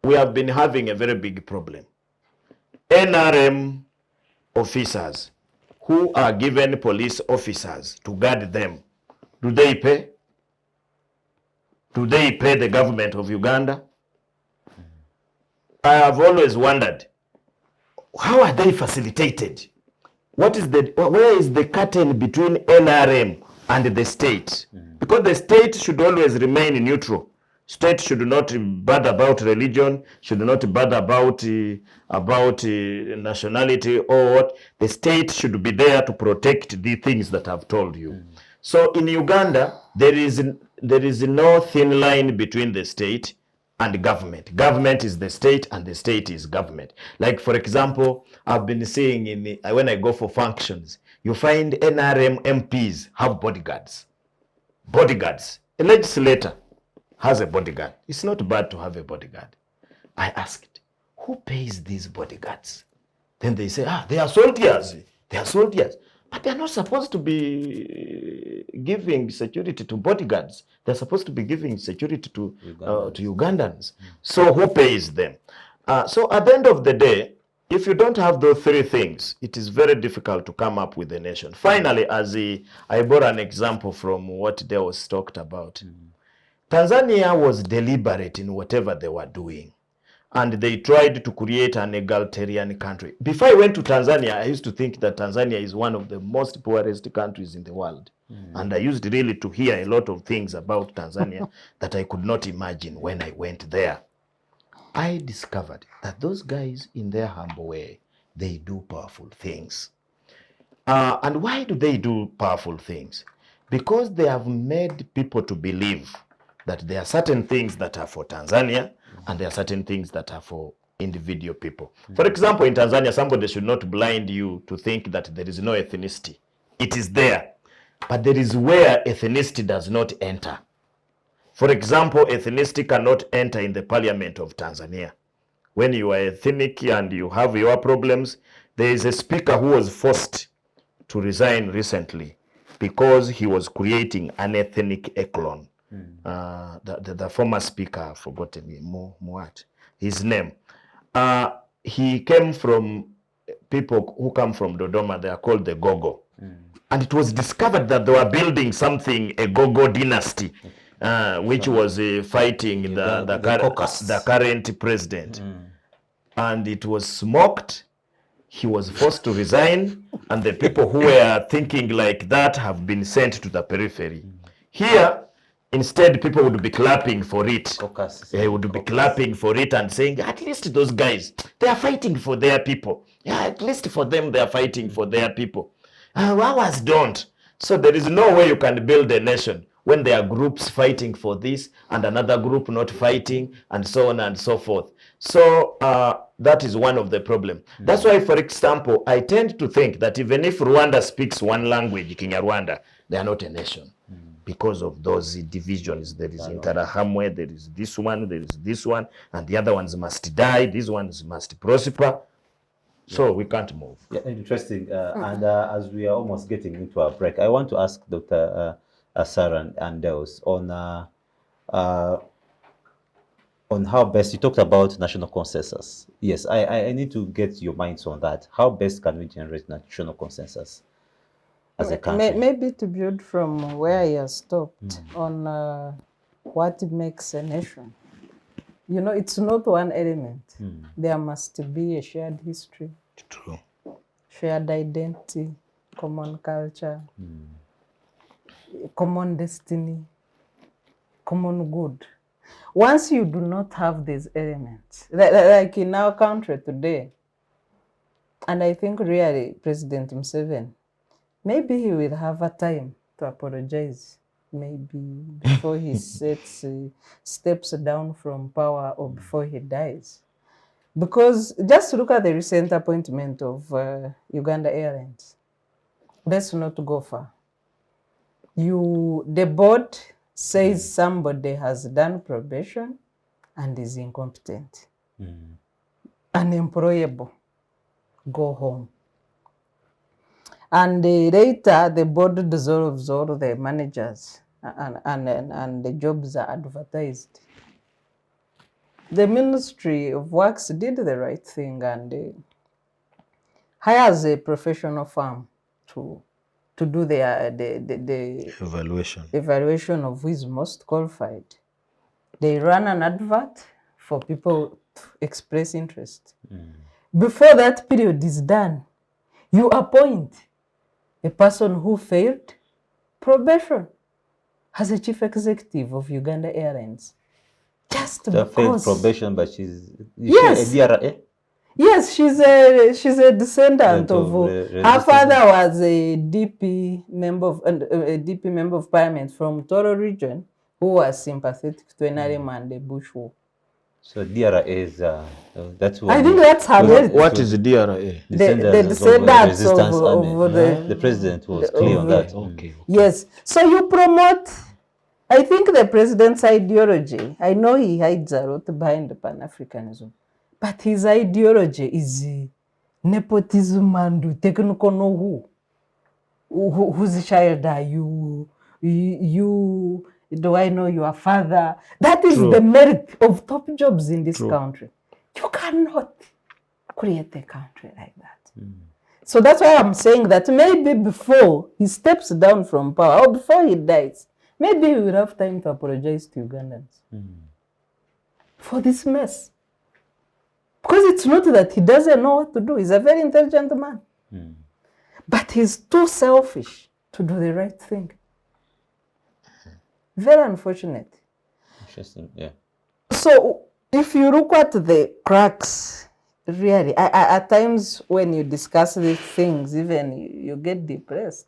we have been having a very big problem. NRM officers who are given police officers to guard them, do they pay? Do they pay the government of Uganda? I have always wondered, how are they facilitated? Where is the curtain between NRM and the state? Because the state should always remain neutral. State should not bother about religion, should not bother about nationality or what. The state should be there to protect the things that I've told you. So in Uganda, there is no thin line between the state and government. Government is the state and the state is government. Like, for example, I've been seeing when I go for functions, you find NRM MPs have bodyguards. Bodyguards. A legislator has a bodyguard. It's not bad to have a bodyguard. I asked, who pays these bodyguards? Then they say, they are soldiers. They are soldiers. But they are not supposed to be giving security to bodyguards. They're supposed to be giving security to Ugandans. So who pays them? So at the end of the day, if you don't have those three things, it is very difficult to come up with a nation. Finally, I brought an example from what Deus talked about. Tanzania was deliberate in whatever they were doing, and they tried to create an egalitarian country. Before I went to Tanzania, I used to think that Tanzania is one of the most poorest countries in the world. And I used really to hear a lot of things about Tanzania that I could not imagine when I went there. I discovered that those guys, in their humble way, they do powerful things. And why do they do powerful things? Because they have made people to believe that there are certain things that are for Tanzania and there are certain things that are for individual people. For example, in Tanzania, somebody should not blind you to think that there is no ethnicity. It is there, but there is where ethnicity does not enter. For example, ethnicity cannot enter in the parliament of Tanzania. When you are ethnic and you have your problems, there is a speaker who was forced to resign recently because he was creating an ethnic echelon. The former speaker, I've forgotten his name. He came from people who come from Dodoma. They are called the Gogo. And it was discovered that they were building something, a Gogo dynasty, which was fighting the current president. And it was smoked. He was forced to resign. And the people who were thinking like that have been sent to the periphery. Here, instead, people would be clapping for it. They would be clapping for it and saying, at least those guys, they are fighting for their people. Yeah, at least for them, they are fighting for their people. Ours don't. So there is no way you can build a nation when there are groups fighting for this and another group not fighting and so on and so forth. So that is one of the problems. That's why, for example, I tend to think that even if Rwanda speaks one language, Kinyarwanda, they are not a nation. Because of those divisions, there is Interahamwe, there is this one, and the other ones must die, these ones must prosper. So we can't move. Yeah, interesting. And as we are almost getting into our break, I want to ask Dr. Sarah and Deus on how best, you talked about national consensus. Yes, I need to get your minds on that. How best can we generate national consensus as a country? Maybe to build from where you stopped on what makes a nation. You know, it's not one element. There must be a shared history, True. shared identity, common culture, common destiny, common good. Once you do not have these elements, like in our country today, and I think really President Museveni, maybe he will have a time to apologize, maybe before he steps down from power or before he dies. Because just look at the recent appointment of Uganda Airlines. Let's not go far. The board says somebody has done probation and is incompetent, unemployable, go home. And later, the board dissolves all the managers and the jobs are advertised. The Ministry of Works did the right thing and hires a professional firm to do the evaluation of who is most qualified. They run an advert for people to express interest. Before that period is done, you appoint a person who failed probation as a chief executive of Uganda Airlines. Just because. Failed probation, but she's Yes. she a DRA? Yes, she's a descendant of. Her father was a DP member of Parliament from Toro region, who was sympathetic to NRM and the Bush War. So DRA is that's what I think that's her merit. What is the DRA? The descendants of the president was clear on that. Okay. Yes. So you promote, I think, the president's ideology. I know he hides a lot behind the Pan-Africanism, but his ideology is nepotism and technical know whose child are you? Do I know your father? That is the merit of top jobs in this country. You cannot create a country like that. So that's why I'm saying that maybe before he steps down from power or before he dies, maybe he will have time to apologize to Ugandans for this mess. Because it's not that he doesn't know what to do. He's a very intelligent man. But he's too selfish to do the right thing. Very unfortunate. Interesting, yeah. So if you look at the cracks, really, at times when you discuss these things, even you get depressed.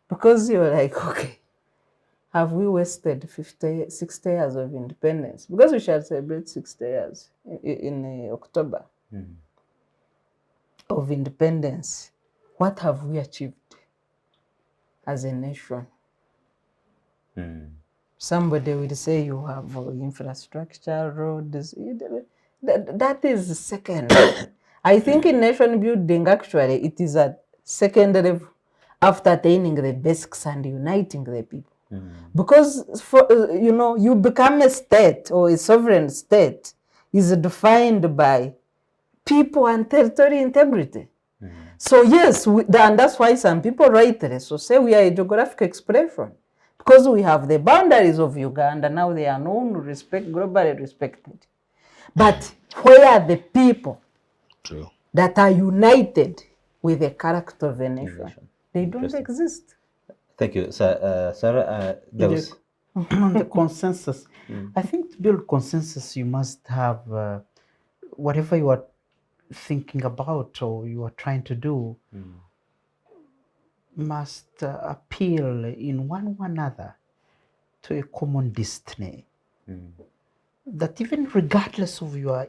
Because you're like, okay, have we wasted 60 years of independence? Because we shall celebrate 60 years in October of independence. What have we achieved as a nation? Somebody will say you have infrastructure, roads. That is second. I think in nation building, actually, it is at second level after attaining the basics and uniting the people. Because, you become a state or a sovereign state is defined by people and territory integrity. So yes, and that's why some people rightly so say we are a geographic expression. Because we have the boundaries of Uganda, now they are known, globally respected. But where are the people that are united with the character of a nation? They don't exist. Thank you. Sarah, Deus. On the consensus, I think to build consensus, you must have whatever you are thinking about or you are trying to do must appeal in one way or another to a common destiny. That even regardless of your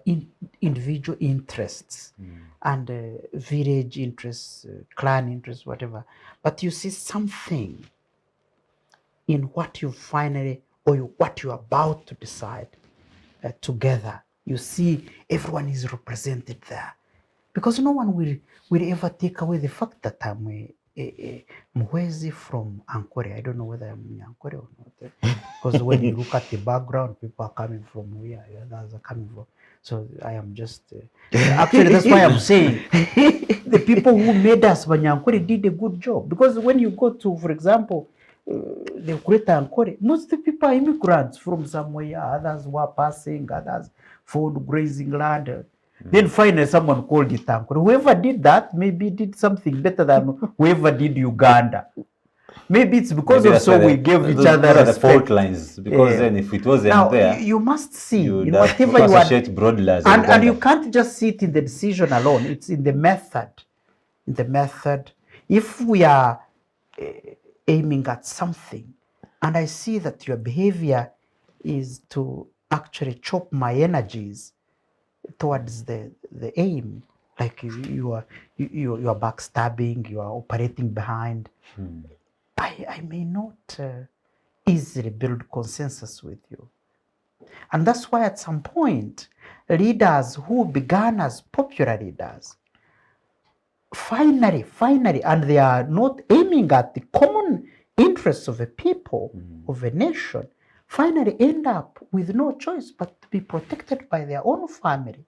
individual interests and village interests, clan interests, whatever, but you see something in what you finally, or what you're about to decide together. You see everyone is represented there. Because no one will ever take away the fact that I'm a Mwezi from Ankore. I don't know whether I'm Ankore or not. Because when you look at the background, people are coming from where others are coming from. So I am just... actually, that's why I'm saying the people who made us Banyankore did a good job. Because when you go to, for example, the Greater Ankore, most of the people are immigrants from somewhere. Others were passing, others found grazing land. Then finally someone called it Ankore. Whoever did that maybe did something better than whoever did Uganda. Maybe it's because of so we gave each other respect. The fault lines, because then if it wasn't now, there, you must see in whatever you associate broadly as and you can't just see it in the decision alone. It's in the method. In the method, if we are aiming at something, and I see that your behavior is to actually chop my energies, towards the aim, like you are backstabbing, you are operating behind. I may not easily build consensus with you. And that's why at some point, leaders who began as popular leaders, finally, and they are not aiming at the common interests of a people, of a nation, finally end up with no choice but to be protected by their own family.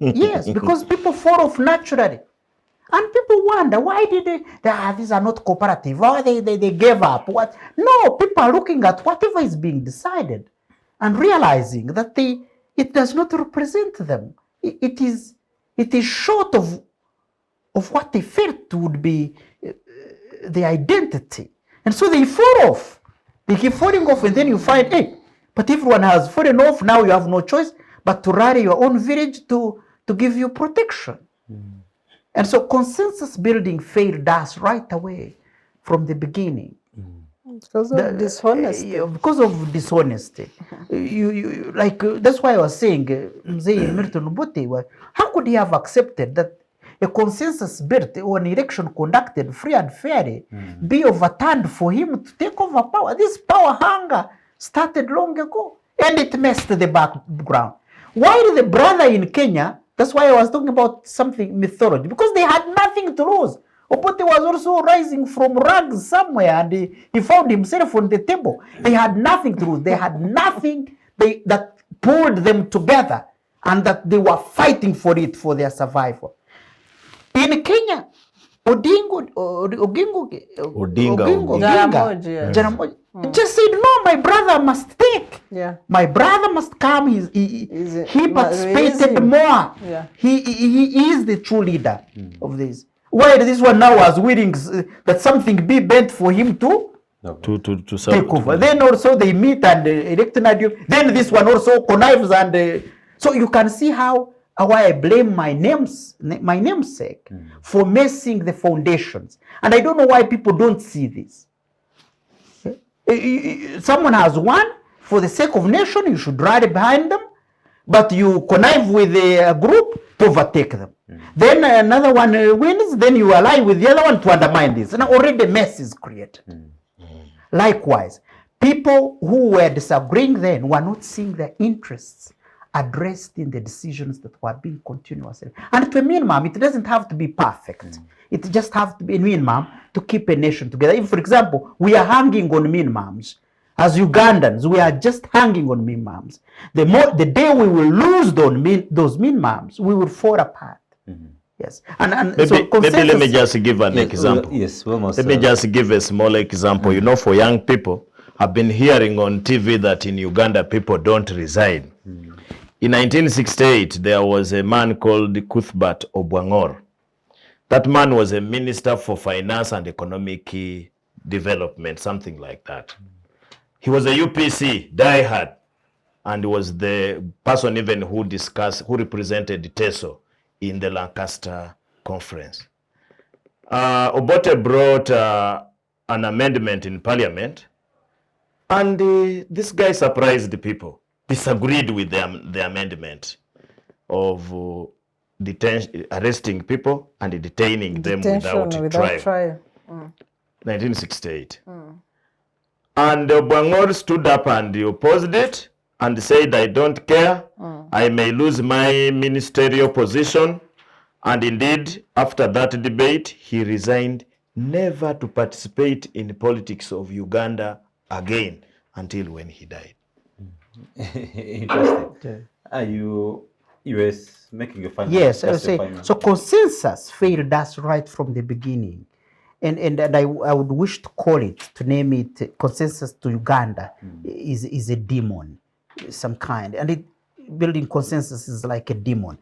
Yes, because people fall off naturally. And people wonder, why did these are not cooperative, or they gave up. What? No, people are looking at whatever is being decided and realizing that it does not represent them. It is short of what they felt would be the identity. And so they fall off. They keep falling off, and then you find, hey, but everyone has fallen off, now you have no choice but to rally your own village to give you protection. And so consensus building failed us right away from the beginning. Because of dishonesty. Because of dishonesty. That's why I was saying, Mzee Milton Obote, how could he have accepted that a consensus built or an election conducted free and fairly be overturned for him to take over power? This power hunger started long ago, and it messed the background. While the brother in Kenya, that's why I was talking about something mythology, because they had nothing to lose. Obote was also rising from rags somewhere, and he found himself on the table. They had nothing to lose. They had nothing that pulled them together, and that they were fighting for it, for their survival. In Kenya, Jaramogi just said, no, my brother must take. Yeah. My brother must come. He participated more. Yeah. He is the true leader of this. While this one now was willing that something be bent for him to take over. Then also they meet and elect an. Then this one also connives, and so you can see how I blame my namesake for messing the foundations. And I don't know why people don't see this. Someone has won for the sake of nation, you should rally behind them, but you connive with a group to overtake them. Then another one wins, then you ally with the other one to undermine this. And already a mess is created. Likewise, people who were disagreeing then were not seeing their interests addressed in the decisions that were being continuously. And to a minimum, it doesn't have to be perfect. It just has to be a minimum to keep a nation together. If, for example, we are hanging on minimums, as Ugandans, we are just hanging on minimums. The day we will lose those minimums, we will fall apart. Yes. And maybe, so maybe let me just give an example. Almost, let me just give a small example. You know, for young people, I've been hearing on TV that in Uganda people don't resign. In 1968, there was a man called Cuthbert Obwangor. That man was a minister for finance and economic development, something like that. He was a UPC diehard, and was the person even who represented TESO in the Lancaster conference. Obote brought an amendment in parliament, and this guy surprised the people, disagreed with the amendment of arresting people and detaining them without trial. 1968. And Bangor stood up and opposed it and said, I don't care. I may lose my ministerial position. And indeed, after that debate, he resigned, never to participate in politics of Uganda again until when he died. Interesting. Are you were making a final? Yes, I say, so consensus failed us right from the beginning. And I would wish to call it, to name it, consensus to Uganda is a demon, some kind. And building consensus is like a demon.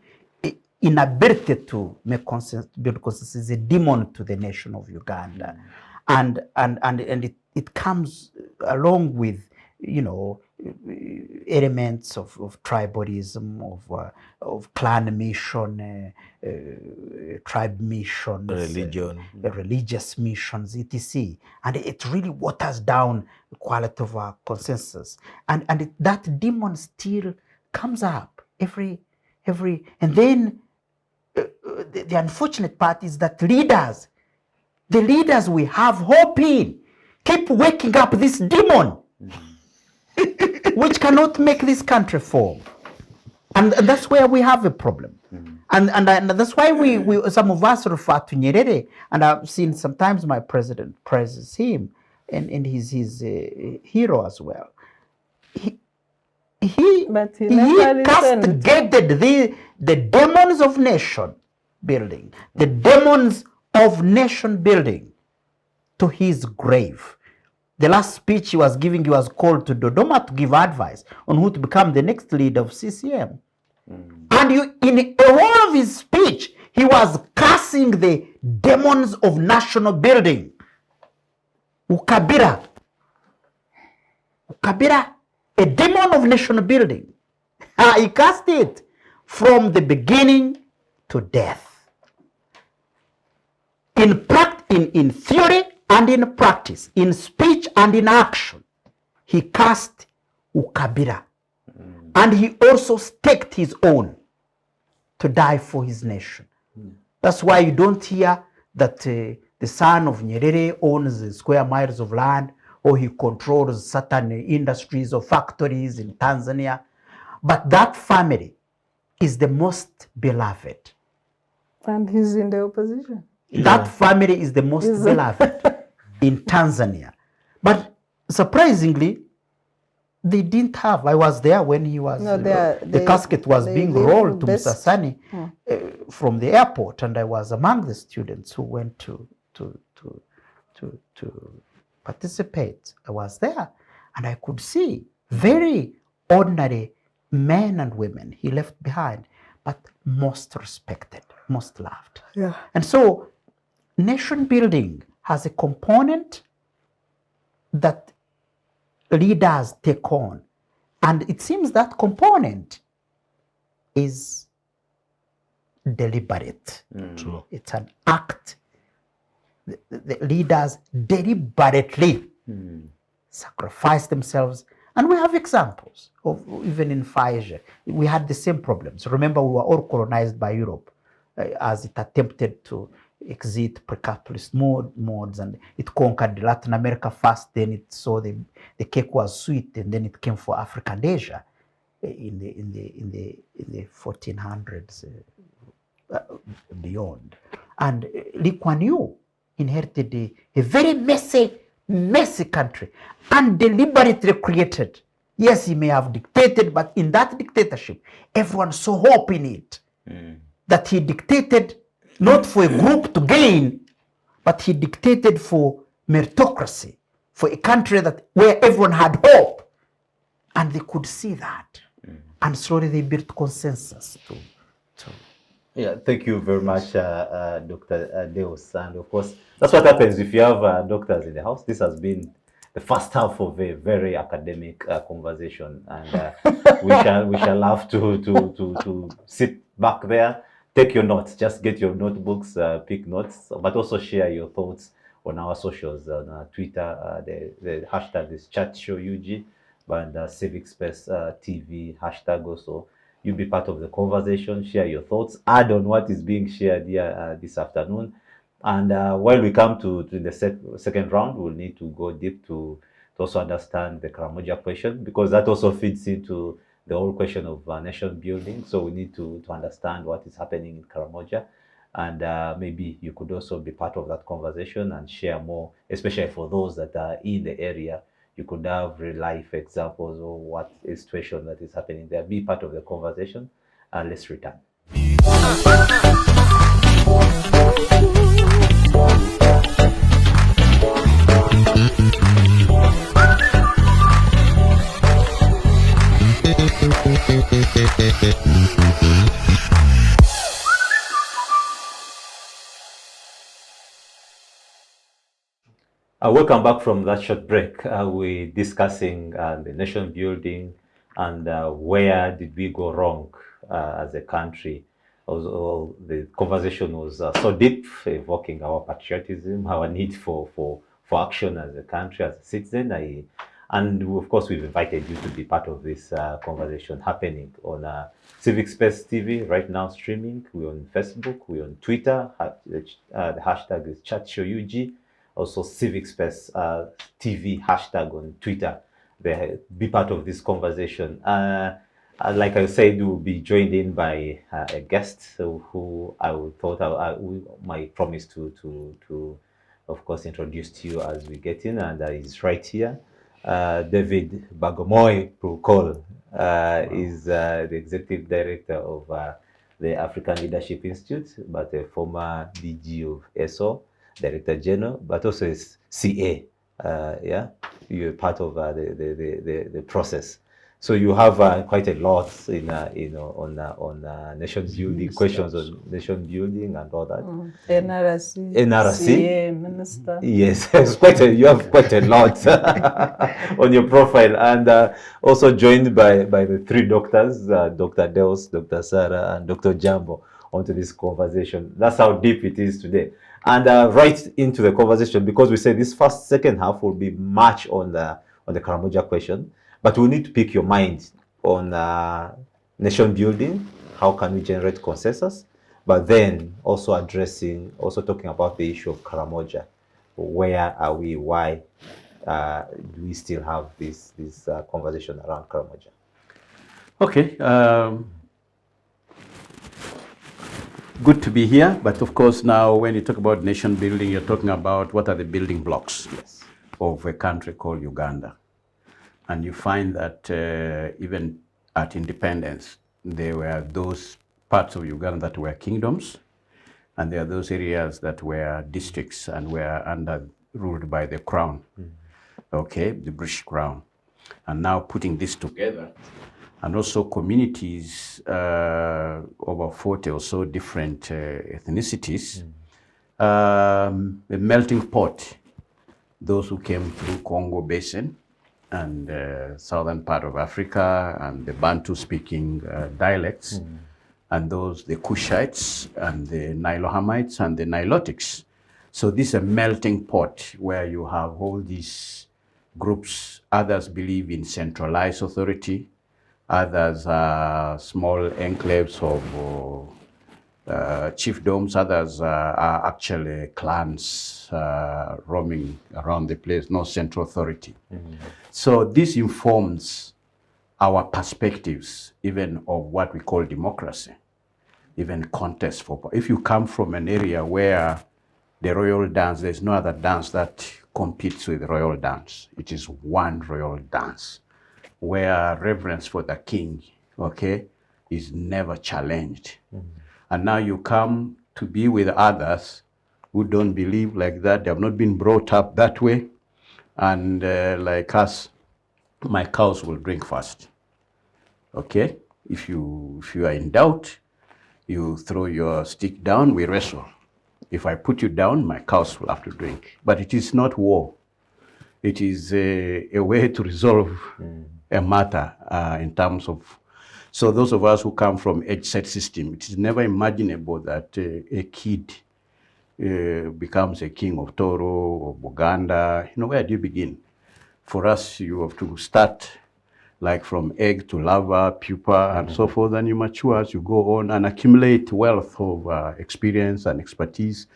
Inability to build consensus is a demon to the nation of Uganda. And it comes along with, you know, elements of tribalism, of clan mission, tribe missions, religious missions, etc. And it really waters down the quality of our consensus. And that demon still comes up And then the unfortunate part is that the leaders we have hope in, keep waking up this demon, which cannot make this country fall. And that's where we have a problem. And that's why we some of us refer to Nyerere, and I've seen sometimes my president praises him, and he's his hero as well. But he never listened. Castigated the demons of nation building, the demons of nation building to his grave. The last speech he was giving, he was called to Dodoma to give advice on who to become the next leader of CCM. And in the whole of his speech, he was cursing the demons of national building. Ukabira, a demon of national building. He cursed it from the beginning to death. In theory and in practice, in speech and in action, he cursed Ukabira. And he also staked his own to die for his nation. That's why you don't hear that the son of Nyerere owns square miles of land, or he controls certain industries or factories in Tanzania. But that family is the most beloved. And he's in the opposition. That family is the most beloved in Tanzania. But surprisingly, they didn't have. I was there when he was. No, the casket was being rolled to Musasani from the airport, and I was among the students who went to participate. I was there, and I could see very ordinary men and women he left behind, but most respected, most loved. Yeah. And so, nation building has a component that leaders take on, and it seems that component is deliberate. True. It's an act. The leaders deliberately sacrifice themselves, and we have examples of even in Faiger. We had the same problems. Remember, we were all colonized by Europe as it attempted to exit pre-capitalist modes, and it conquered Latin America first, then it saw the cake was sweet, and then it came for Africa and Asia in the 1400s beyond. And Lee Kuan Yew inherited a very messy country, and deliberately created. Yes, he may have dictated, but in that dictatorship, everyone saw hope in it. That he dictated not for a group to gain, but he dictated for meritocracy, for a country where everyone had hope. And they could see that. And slowly they built consensus to Yeah, thank you very much, Dr. Deus. And of course, that's what happens if you have doctors in the house. This has been the first half of a very academic conversation, and we shall have to sit back there, take your notes, just get your notebooks, pick notes, but also share your thoughts on our socials, on Twitter. The hashtag is ChatShowUG, and Civic Space TV hashtag also. You be part of the conversation, share your thoughts, add on what is being shared here this afternoon. And while we come to the second round, we'll need to go deep to also understand the Karamoja question, because that also feeds into the whole question of nation building. So we need to understand what is happening in Karamoja. And maybe you could also be part of that conversation and share more, especially for those that are in the area. You could have real life examples of what is situation that is happening there. Be part of the conversation, and let's return. Welcome back from that short break. We're discussing the nation building and where did we go wrong as a country. Also, the conversation was so deep, evoking our patriotism, our need for action as a country, as a citizen. And of course, we've invited you to be part of this conversation happening on Civic Space TV right now streaming. We're on Facebook, we're on Twitter. The hashtag is ChatShowUG. Also Civic Space TV hashtag on Twitter. Be part of this conversation. Like I said, we'll be joined in by a guest who my promise to of course introduce to you as we get in, and he's right here. David Bagomoy Pulkol is the executive director of the African Leadership Institute, but a former DG of ESO, Director General, but also is CA. Yeah, you're part of the process. So you have quite a lot in on nation building, questions on nation building and all that. NRC, CA, Minister. Yes, you have quite a lot on your profile, and also joined by the three doctors, Dr. Deus, Dr. Sarah, and Dr. Ojambo, onto this conversation. That's how deep it is today. And right into the conversation, because we say this second half will be much on the Karamoja question, but we need to pick your mind on nation building. How can we generate consensus? But then also talking about the issue of Karamoja. Where are we? Why do we still have this conversation around Karamoja? Okay. Good to be here, but of course now when you talk about nation building, you're talking about what are the building blocks of a country called Uganda. And you find that even at independence, there were those parts of Uganda that were kingdoms, and there are those areas that were districts and were ruled by the crown, okay, the British crown. And now putting this together, and also communities, over 40 or so different ethnicities, a melting pot, those who came through Congo Basin, and southern part of Africa, and the Bantu-speaking dialects, and the Kushites, and the Nilohamites, and the Nilotics. So this is a melting pot where you have all these groups. Others believe in centralized authority. Others are small enclaves of chiefdoms. Others are actually clans roaming around the place, no central authority. So this informs our perspectives, even of what we call democracy, even contest for. If you come from an area where the royal dance, there's no other dance that competes with the royal dance. It is one royal dance, where reverence for the king, okay, is never challenged. And now you come to be with others who don't believe like that. They have not been brought up that way. And like us, my cows will drink first. Okay? If you are in doubt, you throw your stick down, we wrestle. If I put you down, my cows will have to drink. But it is not war. It is a way to resolve a matter in terms of. So those of us who come from age-set system, it is never imaginable that a kid becomes a king of Toro or Buganda. You know, where do you begin? For us, you have to start like from egg to larva, pupa, and so forth, and you mature as you go on and accumulate wealth of experience and expertise.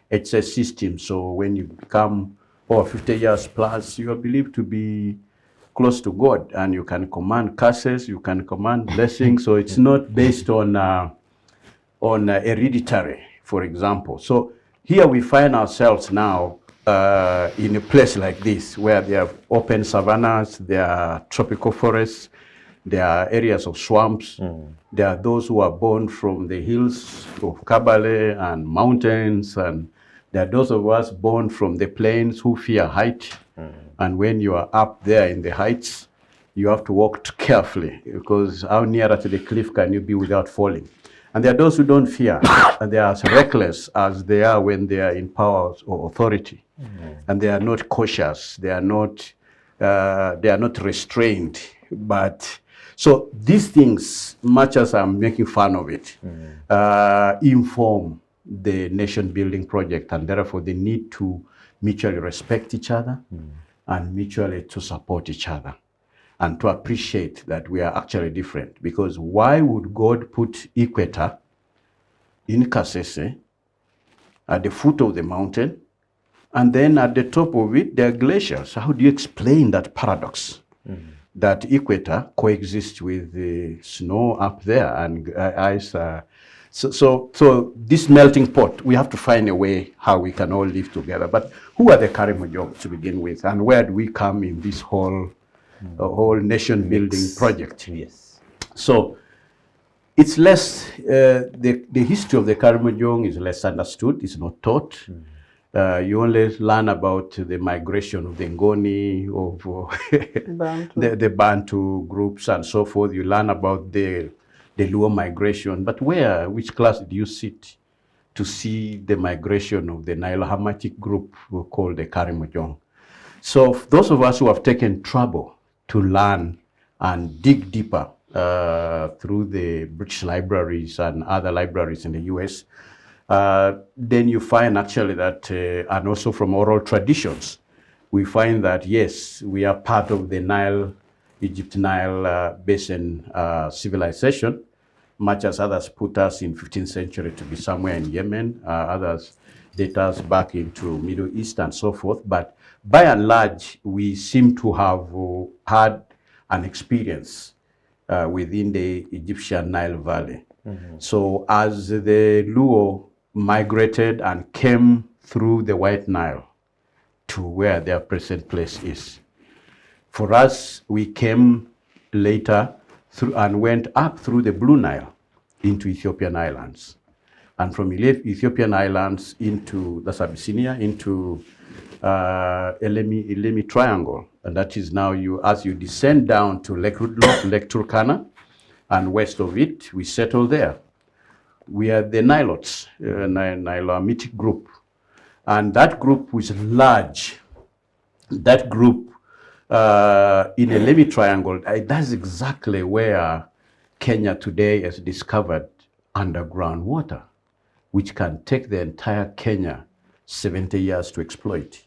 It's a system, so when you become over 50 years plus, you are believed to be close to God, and you can command curses, you can command blessings, so it's not based on hereditary, for example. So here we find ourselves now in a place like this, where there are open savannas, there are tropical forests, there are areas of swamps, there are those who are born from the hills of Kabale and mountains, and there are those of us born from the plains who fear height. And when you are up there in the heights, you have to walk carefully, because how near to the cliff can you be without falling? And there are those who don't fear, and they are as reckless as they are when they are in power or authority. And they are not cautious, they are not restrained. But so these things, much as I'm making fun of it, inform the nation building project, and therefore the need to mutually respect each other, and mutually to support each other and to appreciate that we are actually different. Because why would God put equator in Kasese at the foot of the mountain, and then at the top of it, there are glaciers? How do you explain that paradox? That equator coexists with the snow up there and ice. So this melting pot, we have to find a way how we can all live together. But who are the Karamoja to begin with, and where do we come in this whole nation building project? Yes. So it's less, the history of the Karamoja is less understood, it's not taught. You only learn about the migration of the Ngoni, of Bantu. the Bantu groups and so forth. You learn about the Luo migration. But which class did you sit to see the migration of the Nilo-Hamatic group called the Karamoja? So those of us who have taken trouble to learn and dig deeper through the British libraries and other libraries in the US, then you find actually that, and also from oral traditions, we find that, yes, we are part of the Egypt-Nile basin civilization, much as others put us in 15th century to be somewhere in Yemen, others date us back into Middle East and so forth. But by and large, we seem to have had an experience within the Egyptian Nile Valley. So as the Luo migrated and came through the White Nile to where their present place is, for us, we came later through and went up through the Blue Nile into Ethiopian islands. And from Ethiopian islands into the Abyssinia, into Elemi Triangle. And that is now, as you descend down to Lake Turkana, and west of it, we settle there. We are the Nilotes, Nilo-Hamitic group. And that group was large. That group in a Elemi Triangle, that's exactly where Kenya today has discovered underground water, which can take the entire Kenya 70 years to exploit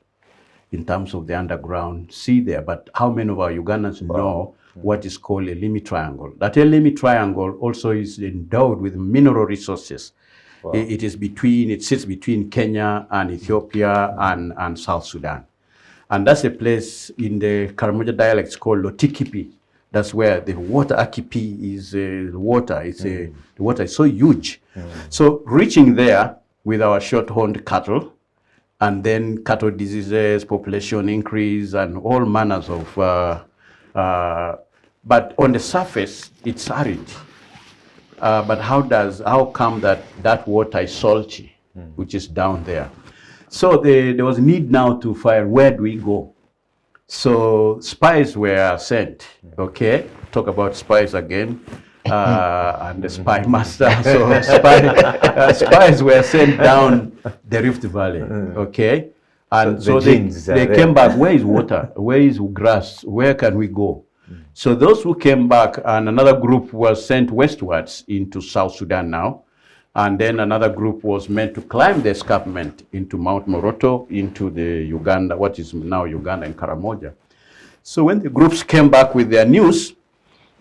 in terms of the underground sea there. But how many of our Ugandans know what is called a Elemi Triangle? That Elemi Triangle also is endowed with mineral resources. Wow. It sits between Kenya and Ethiopia and South Sudan. And that's a place in the Karamoja dialects called Lotikipi. That's where the water akipi is water. The water is so huge. So reaching there with our short-horned cattle, and then cattle diseases, population increase, and all manners of, but on the surface, it's arid. But how come that water is salty, which is down there? So there was need now to find, where do we go? So spies were sent, okay? Talk about spies again, and the spy master. So spies were sent down the Rift Valley, okay? And so they came back, where is water? Where is grass? Where can we go? So those who came back, and another group was sent westwards into South Sudan now. And then another group was meant to climb the escarpment into Mount Moroto, into the Uganda, what is now Uganda and Karamoja. So when the groups came back with their news,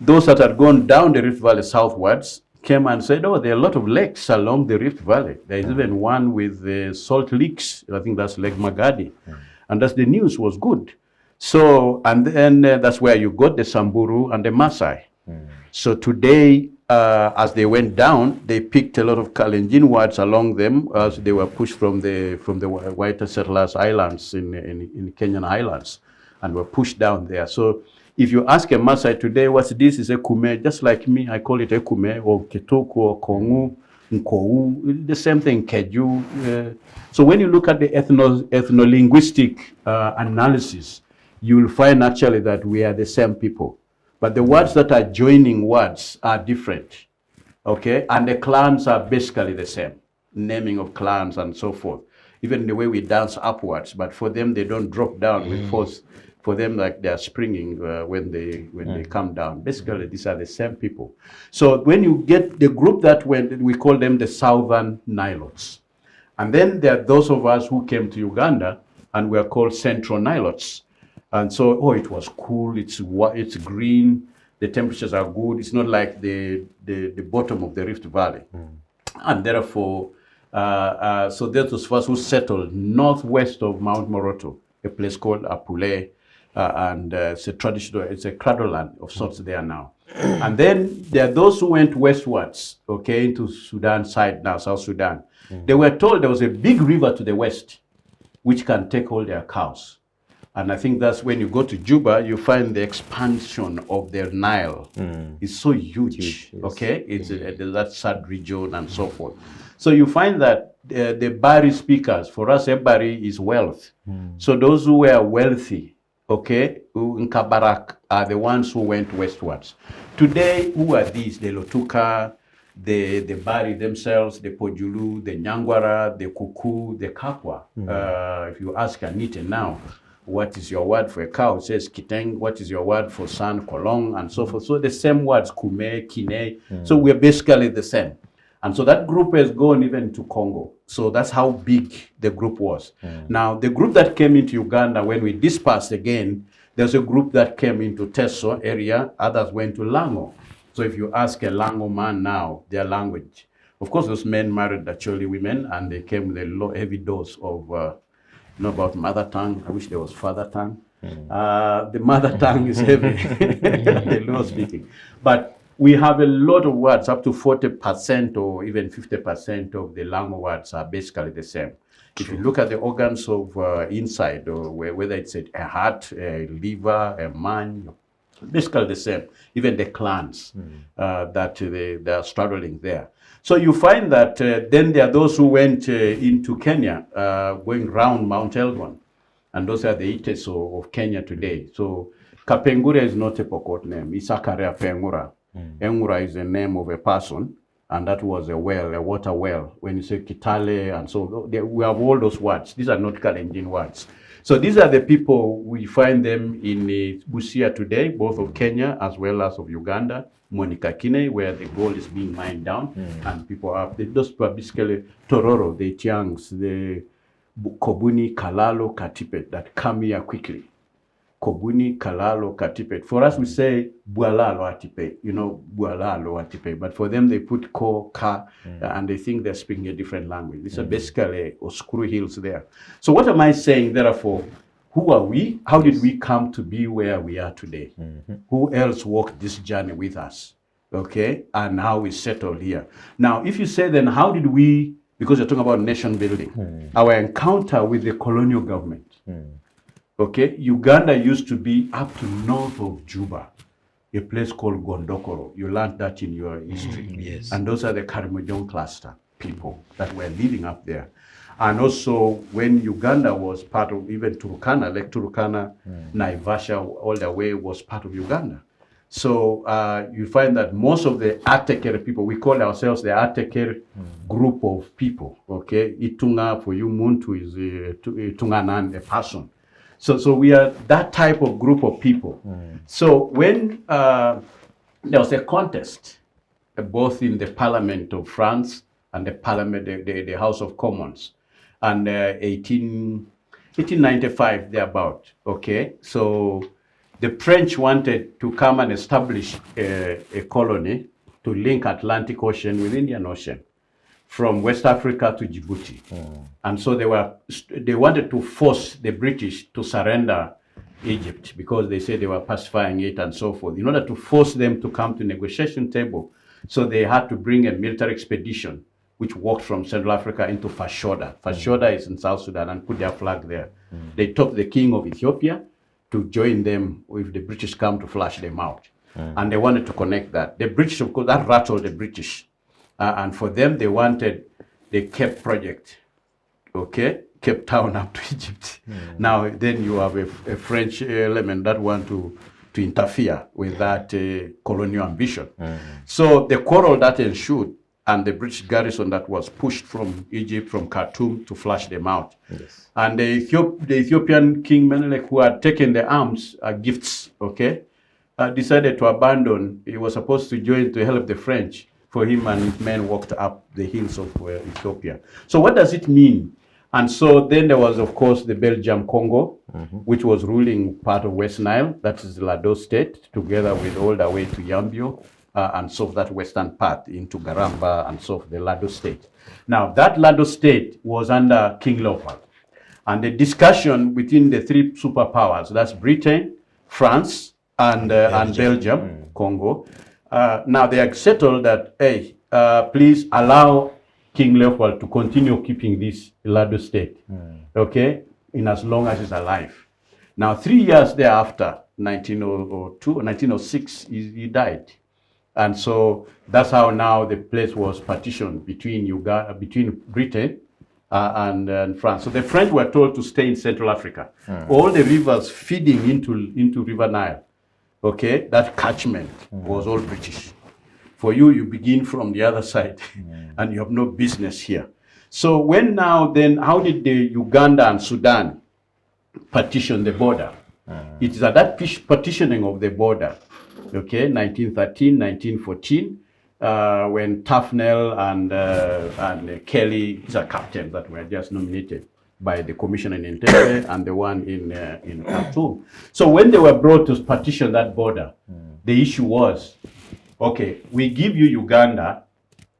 those that had gone down the Rift Valley southwards came and said, oh, there are a lot of lakes along the Rift Valley. There is even one with salt leaks. I think that's Lake Magadi. And that's the news was good. So, and then that's where you got the Samburu and the Maasai. So today, as they went down, they picked a lot of Kalenjin words along them as they were pushed from the white settlers islands in Kenyan highlands, and were pushed down there. So if you ask a Maasai today, what's this? Is a kume, just like me, I call it a kume, or ketoko, or kongu, nkou, the same thing, keju. So when you look at the ethno-linguistic analysis, you will find actually that we are the same people. But the words that are joining words are different, okay? And the clans are basically the same, naming of clans and so forth. Even the way we dance upwards, but for them, they don't drop down with force. For them, like they're springing when they come down. Basically, these are the same people. So when you get the group that went, we call them the Southern Nilotes. And then there are those of us who came to Uganda, and we are called Central Nilotes. And so, oh, it was cool, it's green, the temperatures are good. It's not like the bottom of the Rift Valley. And therefore, so that was first who settled northwest of Mount Moroto, a place called Apule, and it's a traditional, it's a cradle land of sorts there now. And then there are those who went westwards, okay, into Sudan side now, South Sudan. They were told there was a big river to the west, which can take all their cows. And I think that's when you go to Juba, you find the expansion of the Nile. It's so huge, yes. okay? It's that sad region and so forth. So you find that the Bari speakers, for us, Bari is wealth. So those who were wealthy, okay, in Kabarak are the ones who went westwards. Today, who are these? The Lotuka, the Bari themselves, the Pojulu, the Nyangwara, the Kuku, the Kakwa. If you ask Anita now, what is your word for a cow? It says kiteng. What is your word for son? Kolong, and so forth. So the same words, kume, kine. So we're basically the same. And so that group has gone even to Congo. So that's how big the group was. Now, the group that came into Uganda, when we dispersed again, there's a group that came into Teso area. Others went to Lango. So if you ask a Lango man now, their language, of course, those men married actually women, and they came with a heavy dose of about mother tongue. I wish there was father tongue. The mother tongue is heavy, the Luo speaking. But we have a lot of words, up to 40% or even 50% of the Lango words are basically the same. If you look at the organs of inside, or whether it's a heart, a liver, a mind, basically the same. Even the clans that they are struggling there. So you find that then there are those who went into Kenya, going round Mount Elgon, and those are the Ites of Kenya today. So Kapengura is not a Pokot name, it's Akarea Pengura. Engura is the name of a person, and that was a well, a water well. When you say Kitale, and so we have all those words. These are not Kalenjin words. So these are the people, we find them in Busia today, both of Kenya as well as of Uganda. Monica Kine, where the gold is being mined down, and people are, those people are basically Tororo, the Tiangs, the Kobuni, Kalalo, Katipet, that come here quickly. Kobuni, Kalalo, Katipet. For us, we say Bualalo Atipe, Bualalo Atipe, but for them, they put Ko, Ka, and they think they're speaking a different language. These are basically Oskuru hills there. So what am I saying, therefore? Who are we? How did we come to be where we are today? Who else walked this journey with us? Okay, and how we settled here. Now, if you say then, how did we, because you're talking about nation building, our encounter with the colonial government. Okay, Uganda used to be up to north of Juba, a place called Gondokoro. You learned that in your history. Yes. And those are the Karamoja cluster people that were living up there. And also, when Uganda was part of even Turkana, like Turkana, Naivasha, all the way was part of Uganda. So you find that most of the Atekere people, we call ourselves the Atekere group of people, okay? Itunga, for you, Muntu is Tunganan, a person. So we are that type of group of people. So when there was a contest, both in the Parliament of France and the Parliament, the House of Commons, and 1895 thereabout, okay? So the French wanted to come and establish a colony to link Atlantic Ocean with Indian Ocean from West Africa to Djibouti. And so they wanted to force the British to surrender Egypt because they said they were pacifying it and so forth. In order to force them to come to negotiation table, so they had to bring a military expedition which walked from Central Africa into Fashoda. Fashoda is in South Sudan, and put their flag there. They took the king of Ethiopia to join them if the British come to flush them out. And they wanted to connect that. The British, of course, that rattled the British. And for them, they wanted the Cape project, okay? Cape Town up to Egypt. Now, then you have a French element that want to interfere with that colonial ambition. So the quarrel that ensued, and the British garrison that was pushed from Egypt, from Khartoum, to flush them out. Yes. And the Ethiopian King Menelik, who had taken the arms, gifts, okay, decided to abandon. He was supposed to join to help the French. For him and his men walked up the hills of Ethiopia. So what does it mean? And so then there was, of course, the Belgium Congo, which was ruling part of West Nile, that is the Lado state, together with all the way to Yambio, and so that western part into Garamba and so the Lado state. Now, that Lado state was under King Leopold. And the discussion between the three superpowers, that's Britain, France, and Belgium, Congo. Now, they have settled that, hey, please allow King Leopold to continue keeping this Lado state, okay, in as long as he's alive. Now, 3 years thereafter, 1902, 1906, he died. And so that's how now the place was partitioned between between Britain and France. So the French were told to stay in Central Africa. All the rivers feeding into River Nile, okay, that catchment was all British. For you, you begin from the other side and you have no business here. So when now then, how did the Uganda and Sudan partition the border? It is at that partitioning of the border, okay, 1913, 1914, when Tufnell and Kelly, is a captain that were just nominated by the commission in Entebbe and the one in Khartoum. So when they were brought to partition that border, the issue was, okay, we give you Uganda,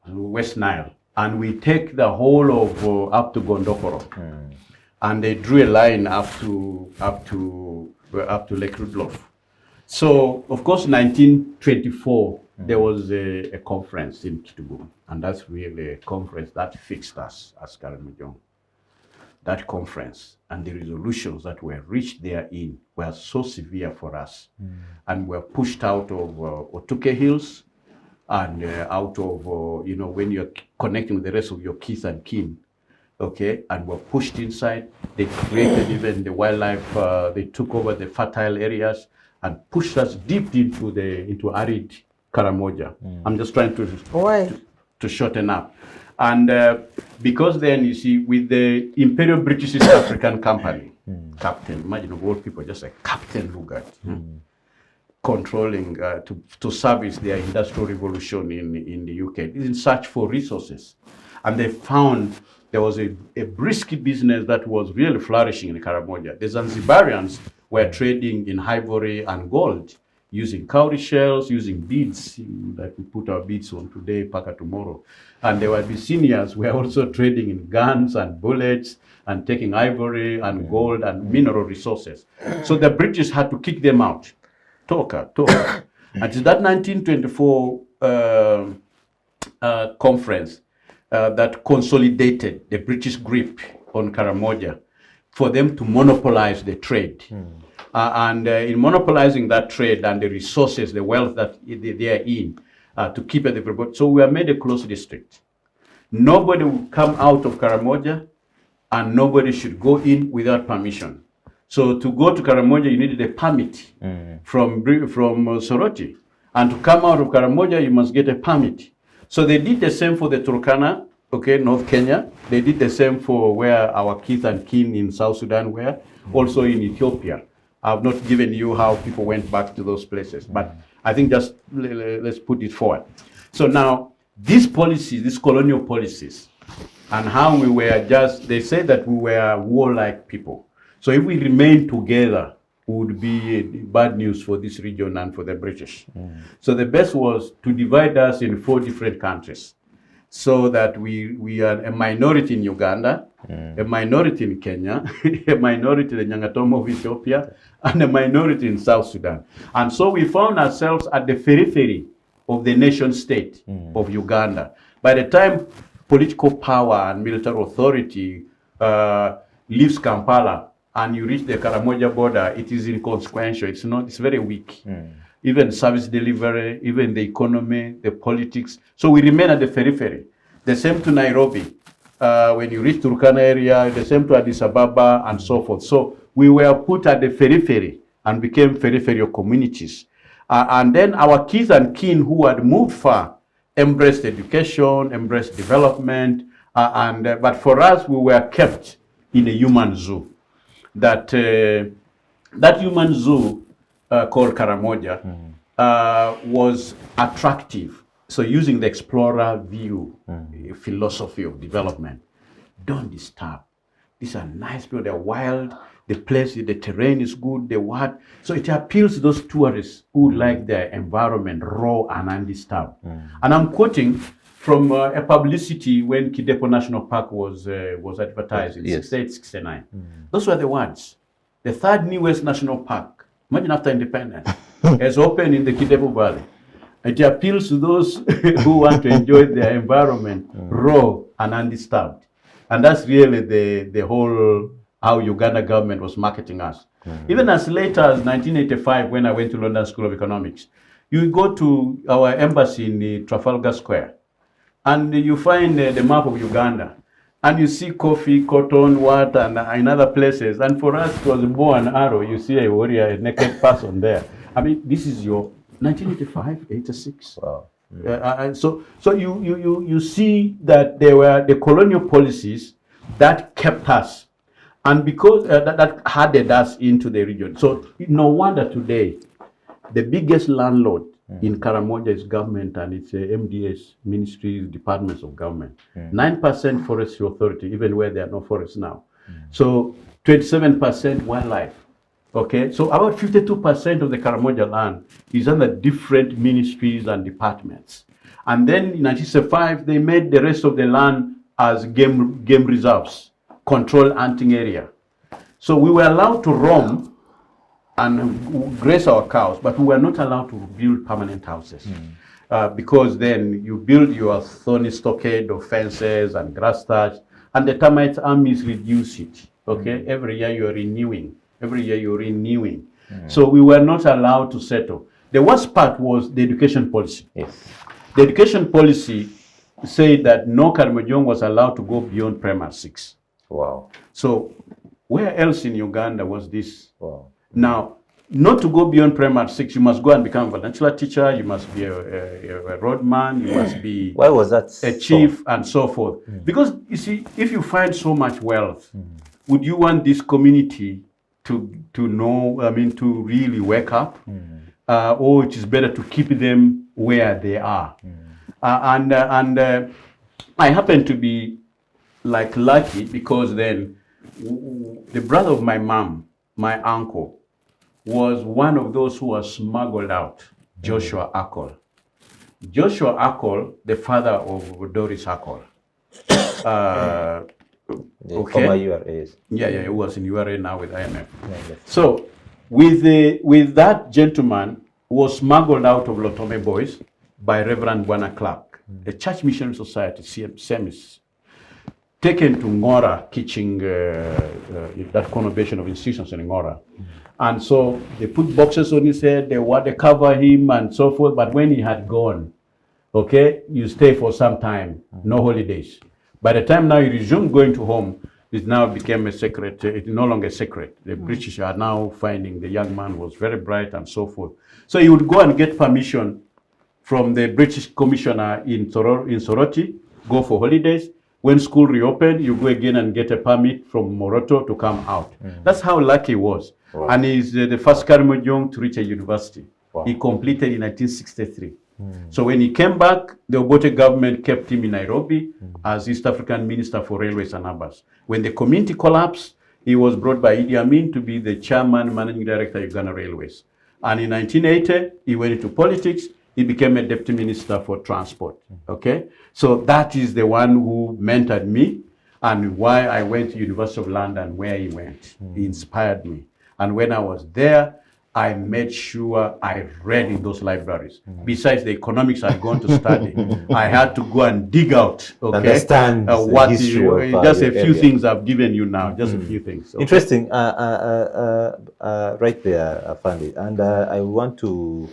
West Nile, and we take the whole of up to Gondokoro, and they drew a line up to Lake Rudolph. So, of course, 1924 there was a conference in Kitugu, and that's really a conference that fixed us as Karamoja. That conference and the resolutions that were reached therein were so severe for us, and were pushed out of Otuke Hills and out of, when you're connecting with the rest of your kith and kin, okay, and were pushed inside. They created even the wildlife, they took over the fertile areas and pushed us deep into arid Karamoja. I'm just trying to shorten up. And because then, you see, with the Imperial British East African Company, Captain, imagine of all people, just like Captain Lugard, controlling, to service their industrial revolution in the UK, in search for resources. And they found there was a brisk business that was really flourishing in Karamoja. The Zanzibarians were trading in ivory and gold, using cowrie shells, using beads, like we put our beads on today, paka tomorrow. And the Abyssinians were also trading in guns and bullets and taking ivory and gold and mineral resources. So the British had to kick them out. Talk. And to that 1924 conference that consolidated the British grip on Karamoja for them to monopolize the trade. And in monopolizing that trade and the resources, the wealth that they are in, to keep it everybody. So we are made a closed district. Nobody will come out of Karamoja, and nobody should go in without permission. So to go to Karamoja, you needed a permit from Soroti. And to come out of Karamoja, you must get a permit. So they did the same for the Turkana, okay, North Kenya. They did the same for where our kith and kin in South Sudan were, also in Ethiopia. I've not given you how people went back to those places, but I think just let's put it forward. So now, these policies, these colonial policies, and how we were they say that we were warlike people. So if we remain together, it would be bad news for this region and for the British. So the best was to divide us in 4 different countries, so that we are a minority in Uganda, a minority in Kenya, a minority in the Nyangatomo of Ethiopia, and a minority in South Sudan. And so we found ourselves at the periphery of the nation state of Uganda. By the time political power and military authority leaves Kampala and you reach the Karamoja border, it is inconsequential. It's very weak. Even service delivery, even the economy, the politics. So we remain at the periphery. The same to Nairobi. When you reach Turkana area, the same to Addis Ababa and so forth. So we were put at the periphery and became peripheral communities. And then our kith and kin who had moved far embraced education, embraced development. But for us, we were kept in a human zoo. That human zoo called Karamoja was attractive. So using the explorer view, philosophy of development, don't disturb. These are nice people. They're wild. The place, the terrain is good. The what? So it appeals to those tourists who like their environment raw and undisturbed. And I'm quoting from a publicity when Kidepo National Park was advertised in 68, 69. Those were the words. The third newest national park, imagine after independence, has opened in the Kidepo Valley. It appeals to those who want to enjoy their environment raw and undisturbed. And that's really the whole how Uganda government was marketing us. Even as late as 1985, when I went to London School of Economics, you go to our embassy in the Trafalgar Square, and you find the map of Uganda, and you see coffee, cotton, what, and in other places. And for us, it was a bow and arrow. You see a warrior, a naked person there. I mean, this is your 1985, 86. Wow. So you see that there were the colonial policies that kept us, and because that hardened us into the region. So no wonder today, the biggest landlord in Karamoja is government, and it's MDS, ministries, departments of government. 9% forestry authority, even where there are no forests now. So 27% wildlife. Okay, so about 52% of the Karamoja land is under different ministries and departments. And then in 1975, they made the rest of the land as game reserves, controlled hunting area. So we were allowed to roam and graze our cows, but we were not allowed to build permanent houses. Because then you build your thorny stockade of fences and grass thatch, and the termite armies reduce it. Okay, every year you're renewing. Every year you're renewing. So we were not allowed to settle. The worst part was the education policy. Yes. The education policy said that no Karamojong was allowed to go beyond primary 6. Wow. So where else in Uganda was this? Wow. Now, not to go beyond primary 6, you must go and become a vernacular teacher, you must be a roadman, you must be Why was that a chief, and so forth. Because you see, if you find so much wealth, would you want this community to know, I mean, to really wake up? Or it is better to keep them where they are? And I happen to be like lucky, because then the brother of my mom, my uncle, was one of those who was smuggled out, Joshua Akol. Joshua Akol, the father of Doris Akol. Former URAs. Yeah, he was in URA now with IMF. So with that gentleman who was smuggled out of Lotome Boys by Reverend Bwana Clark, the Church Missionary Society, SEMIS, taken to Ngora, Kitching, that conurbation of institutions in Ngora. And so they put boxes on his head, they cover him and so forth, but when he had gone, okay, you stay for some time, no holidays. By the time now you resume going to home, it now became a secret. It's no longer a secret. The British are now finding the young man was very bright and so forth. So he would go and get permission from the British commissioner in Soroti, go for holidays. When school reopened, you go again and get a permit from Moroto to come out. That's how lucky he was. Wow. And he's the first Karamojong to reach a university. Wow. He completed in 1963. So when he came back, the Obote government kept him in Nairobi as East African Minister for Railways and Harbors. When the community collapsed, he was brought by Idi Amin to be the chairman, managing director of Uganda Railways. And in 1980, he went into politics. He became a deputy minister for transport. Okay, so that is the one who mentored me, and why I went to University of London, where he went. He inspired me. And when I was there, I made sure I read in those libraries. Besides the economics I'd gone to study, I had to go and dig out, understand what history of, just a few things I've given you now, just a few things. Okay? Interesting, right there, Afandi. And I want to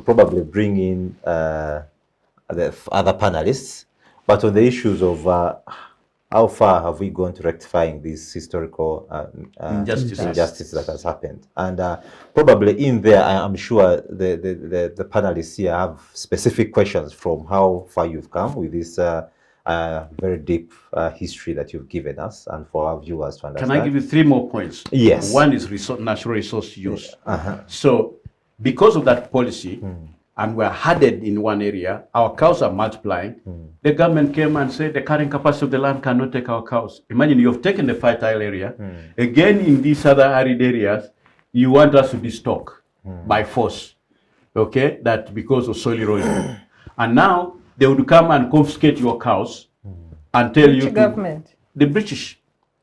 probably bring in the other panelists, but on the issues of how far have we gone to rectifying these historical injustices that has happened? And probably in there, I'm sure the panelists here have specific questions from how far you've come with this very deep history that you've given us, and for our viewers to understand. Can I give you 3 more points? Yes. One is natural resource use. So because of that policy, and were herded in one area, our cows are multiplying. The government came and said the carrying capacity of the land cannot take our cows. Imagine you've taken the fertile area. Again, in these other arid areas, you want us to destock by force. Okay, that because of soil erosion. And now they would come and confiscate your cows and tell you Which government? the British.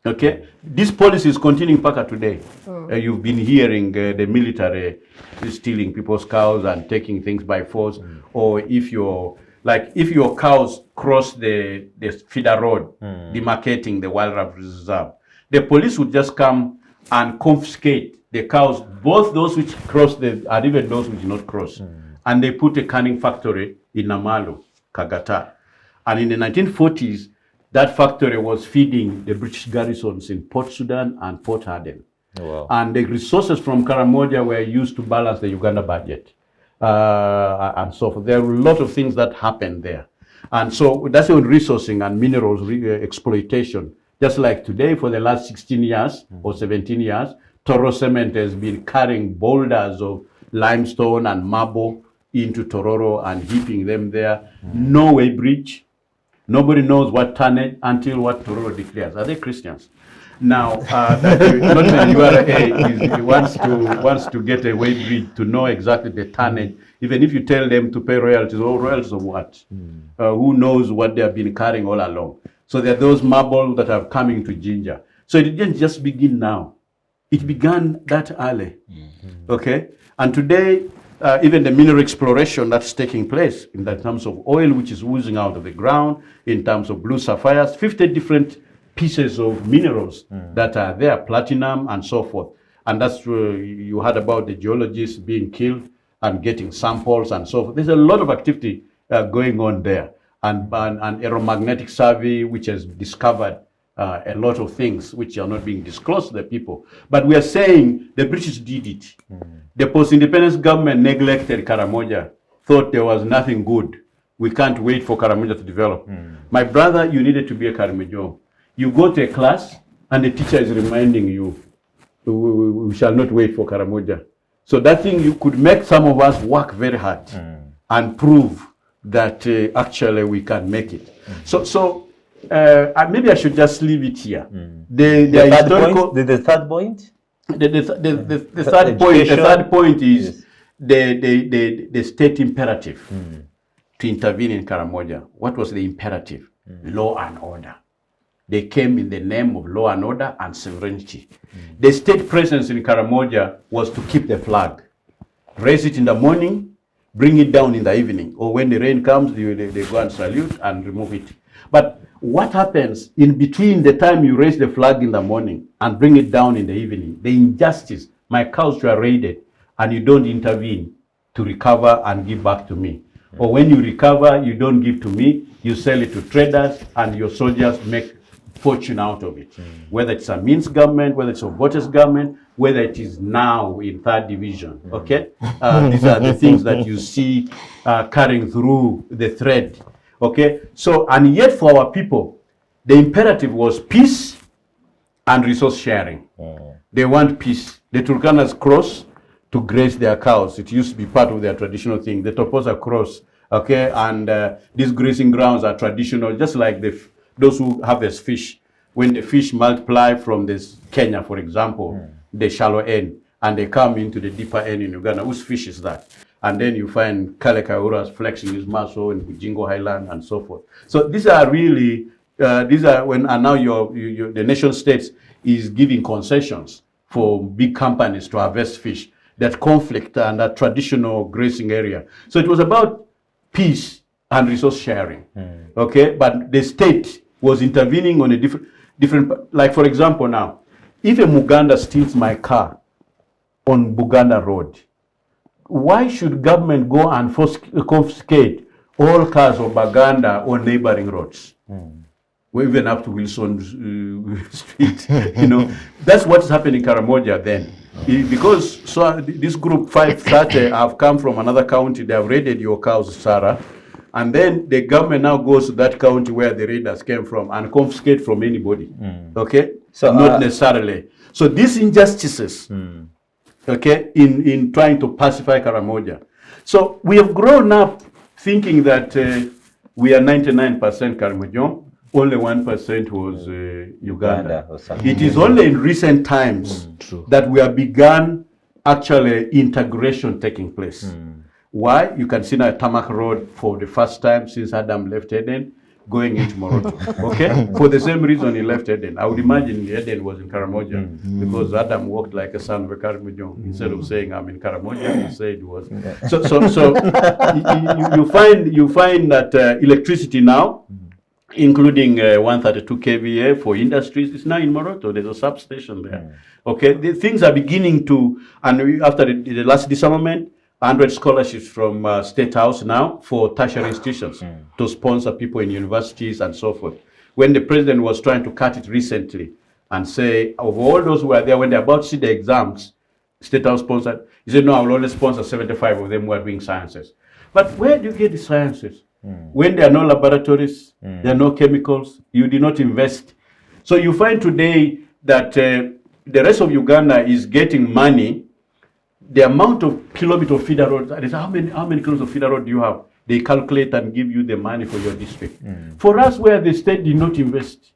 Okay, this policy is continuing back today. You've been hearing the military stealing people's cows and taking things by force, or if your cows cross the feeder road, demarcating the wildlife reserve, the police would just come and confiscate the cows, both those which cross and even those which did not cross, and they put a canning factory in Namalu, Kagata, and in the 1940s. That factory was feeding the British garrisons in Port Sudan and Port Aden. Wow. And the resources from Karamoja were used to balance the Uganda budget. And so forth. There were a lot of things that happened there. And so that's on resourcing and minerals exploitation. Just like today, for the last 16 years or 17 years, Toro Cement has been carrying boulders of limestone and marble into Tororo and heaping them there. No way bridge. Nobody knows what tonnage until what Tororo declares. Are they Christians? Now, not the URA wants to get a way bridge to know exactly the tonnage. Even if you tell them to pay royalties, royalties of what? Who knows what they have been carrying all along? So there are those marble that are coming to Jinja. So it didn't just begin now. It began that early. Okay? And today, even the mineral exploration that's taking place in the terms of oil which is oozing out of the ground, in terms of blue sapphires, 50 different pieces of minerals that are there, platinum and so forth. And that's you heard about the geologists being killed and getting samples and so forth. There's a lot of activity going on there. And aeromagnetic survey which has discovered a lot of things which are not being disclosed to the people. But we are saying the British did it. The post-independence government neglected Karamoja, thought there was nothing good. We can't wait for Karamoja to develop. My brother, you needed to be a Karamoja. You go to a class and the teacher is reminding you, we shall not wait for Karamoja. So that thing, you could make some of us work very hard and prove that actually we can make it. So maybe I should just leave it here. The third point? The third point is the state imperative to intervene in Karamoja. What was the imperative? Law and order. They came in the name of law and order and sovereignty. The state presence in Karamoja was to keep the flag. Raise it in the morning, bring it down in the evening. Or when the rain comes, they go and salute and remove it. But what happens in between the time you raise the flag in the morning and bring it down in the evening? The injustice, my cows were raided and you don't intervene to recover and give back to me. Or when you recover, you don't give to me, you sell it to traders and your soldiers make fortune out of it. Whether it's a means government, whether it's a voters government, whether it is now in third division, okay? These are the things that you see carrying through the thread. Okay, so, and yet for our people, the imperative was peace and resource sharing. They want peace. The Turkanas cross to graze their cows. It used to be part of their traditional thing. The Toposa cross, okay, and these grazing grounds are traditional, just like those who harvest fish. When the fish multiply from this Kenya, for example, the shallow end, and they come into the deeper end in Uganda, whose fish is that? And then you find Kale Kauras flexing his muscle in Ujingo Highland and so forth. So these are really, and now the nation states is giving concessions for big companies to harvest fish, that conflict and that traditional grazing area. So it was about peace and resource sharing, okay? But the state was intervening on a different, like for example now, if a Muganda steals my car on Buganda Road, why should government go and confiscate all cars of Baganda on neighboring roads? We're even up to Wilson Street, you know. That's what's happening in Karamoja then. Because this group 530 have come from another county, they have raided your cows, Sarah, and then the government now goes to that county where the raiders came from and confiscate from anybody, okay? So not necessarily. So these injustices, okay, in trying to pacify Karamoja. So we have grown up thinking that we are 99% Karamoja, only 1% was Uganda. or something. It is only in recent times that we have begun actually integration taking place. Why? You can see now Tarmac Road for the first time since Adam left Eden, going into Morocco. Okay? For the same reason he left Eden. I would imagine Eden was in Karamoja because Adam walked like a son of a Karamoja. Instead of saying I'm in Karamoja, he said it was. So you find that electricity now, including 132 kVA for industries, is now in Morocco. There's a substation there. Okay, the things are beginning to, and after the last disarmament, 100 scholarships from State House now for tertiary institutions to sponsor people in universities and so forth. When the president was trying to cut it recently and say, of all those who are there, when they're about to see the exams, State House sponsored, he said, no, I will only sponsor 75 of them who are doing sciences. But where do you get the sciences? When there are no laboratories, there are no chemicals, you did not invest. So you find today that the rest of Uganda is getting money. The amount of kilometers of feeder roads, how many kilometers of feeder road do you have? They calculate and give you the money for your district. For us, where the state did not invest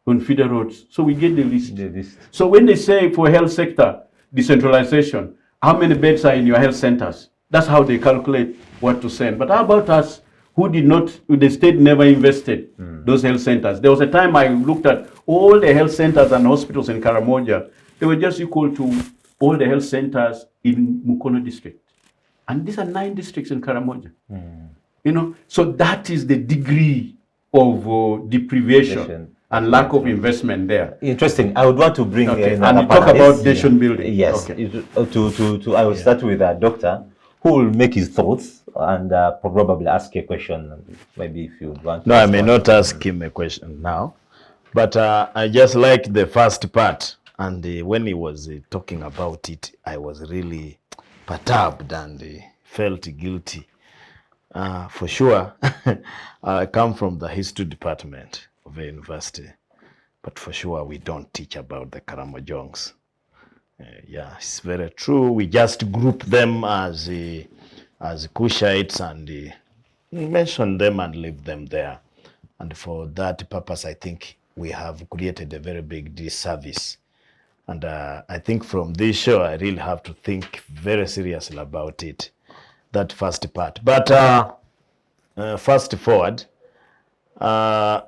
on feeder roads, so we get the list. So when they say for health sector, decentralization, how many beds are in your health centers? That's how they calculate what to send. But how about us who did not, the state never invested those health centers? There was a time I looked at all the health centers and hospitals in Karamoja. They were just equal to all the health centers in Mukono district. And these are 9 districts in Karamoja. You know, so that is the degree of deprivation and lack of investment there. Interesting. I would want to bring And you another talk part. about nation building. Yes. Okay. I will start with a doctor who will make his thoughts and probably ask a question. Maybe if you want. No, I may not ask him a question now, but I just like the first part. And when he was talking about it, I was really perturbed and felt guilty. For sure, I come from the history department of the university, but for sure we don't teach about the Karamojongs. Yeah, it's very true. We just group them as Kushites and mention them and leave them there. And for that purpose, I think we have created a very big disservice. And I think from this show, I really have to think very seriously about it, that first part. But fast forward, now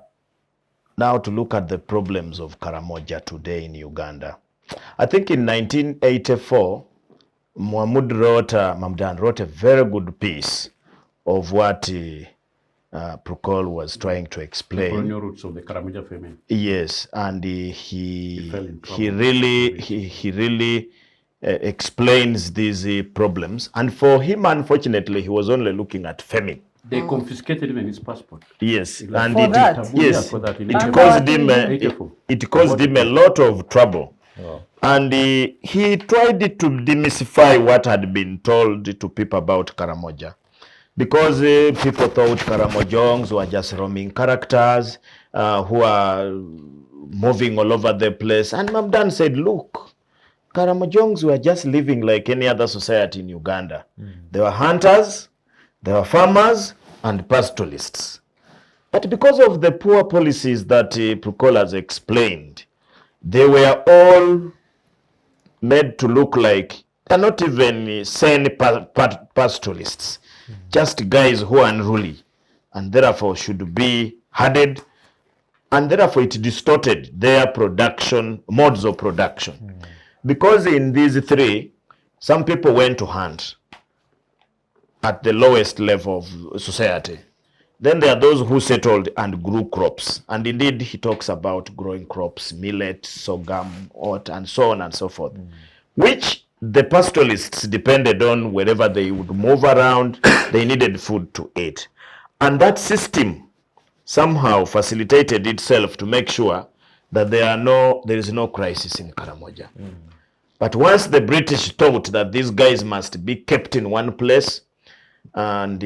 to look at the problems of Karamoja today in Uganda. I think in 1984, Mamdan wrote a very good piece of what Pulkol was trying to explain. The colonial roots of the Karamoja family. Yes, and he really explains these problems. And for him, unfortunately, he was only looking at famine. They confiscated even his passport. Yes, Like and For that? it caused him a lot of trouble. And he tried to demystify what had been told to people about Karamoja. Because people thought Karamojongs were just roaming characters who are moving all over the place. And Mamdan said, look, Karamojongs were just living like any other society in Uganda. They were hunters, they were farmers, and pastoralists. But because of the poor policies that Pulkol has explained, they were all made to look like they're not even sane pastoralists. Just guys who are unruly and therefore should be hardened, and therefore it distorted their production, modes of production. Because in these 3, some people went to hunt at the lowest level of society. Then there are those who settled and grew crops. And indeed, he talks about growing crops, millet, sorghum, oat, and so on and so forth, which the pastoralists depended on. Wherever they would move around, they needed food to eat. And that system somehow facilitated itself to make sure that there is no crisis in Karamoja. But once the British thought that these guys must be kept in one place and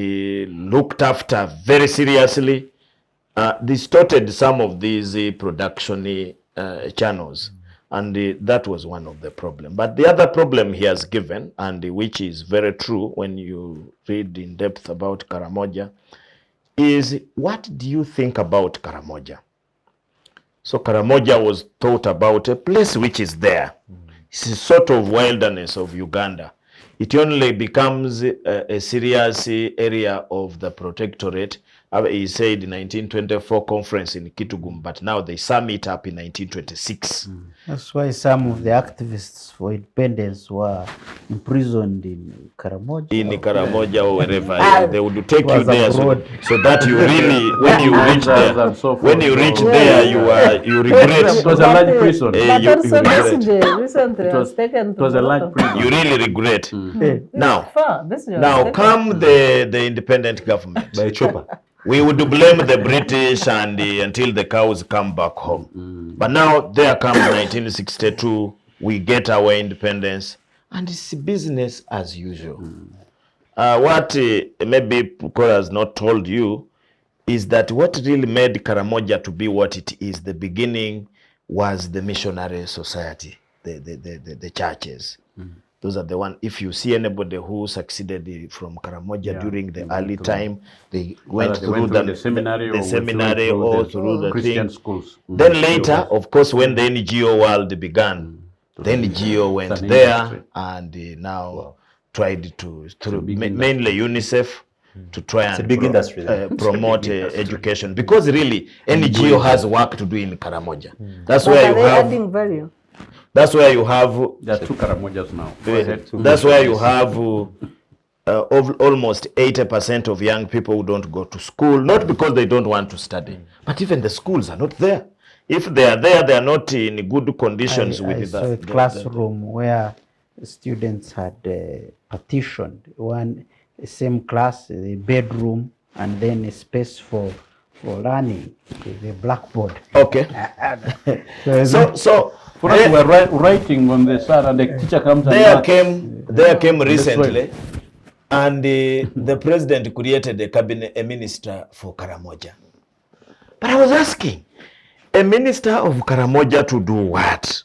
looked after very seriously, distorted some of these production channels. And that was one of the problem. But the other problem he has given, and which is very true when you read in depth about Karamoja, is what do you think about Karamoja? So Karamoja was thought about a place which is there. It's a sort of wilderness of Uganda. It only becomes a serious area of the protectorate. He said in 1924 conference in Kitgum, but now they sum it up in 1926. That's why some of the activists for independence were imprisoned in Karamoja. In Karamoja or wherever, they would take you was there abroad. so that you really, when you reach there, And so forth. when you reach Yeah. there, you regret. It was a large prison. But you also regret. this recently It was- was taken It to was a large Morocco. prison. You really regret. Eh, Now, Far. This was now taken. come the independent government. By chopper. We would blame the British and until the cows come back home. But now there comes 1962, we get our independence, and it's business as usual. What maybe Pulkol has not told you is that what really made Karamoja to be what it is, the beginning was the missionary society, the churches. Those are the one. If you see anybody who succeeded from Karamoja during the early time, they went through the seminary, the or seminary or through the Christian thing. schools. Then later, of course, when the NGO world began, the NGO went It's an there industry. and now tried to through big mainly UNICEF to try It's a and big industry then. promote education, because really NGO has work to do in Karamoja. That's But where are you they have. adding value? That's where you have. There are two Karamojas now. Go ahead. That's where you have almost 80% of young people who don't go to school, not because they don't want to study, but even the schools are not there. If they are there, they are not in good conditions I with saw a classroom where students had partitioned one same class, the bedroom, and then a space for learning, the blackboard. Okay. So For us, we're writing on the side, and the teacher comes and there came this recently, and the president created a minister for Karamoja. But I was asking, a minister of Karamoja to do what?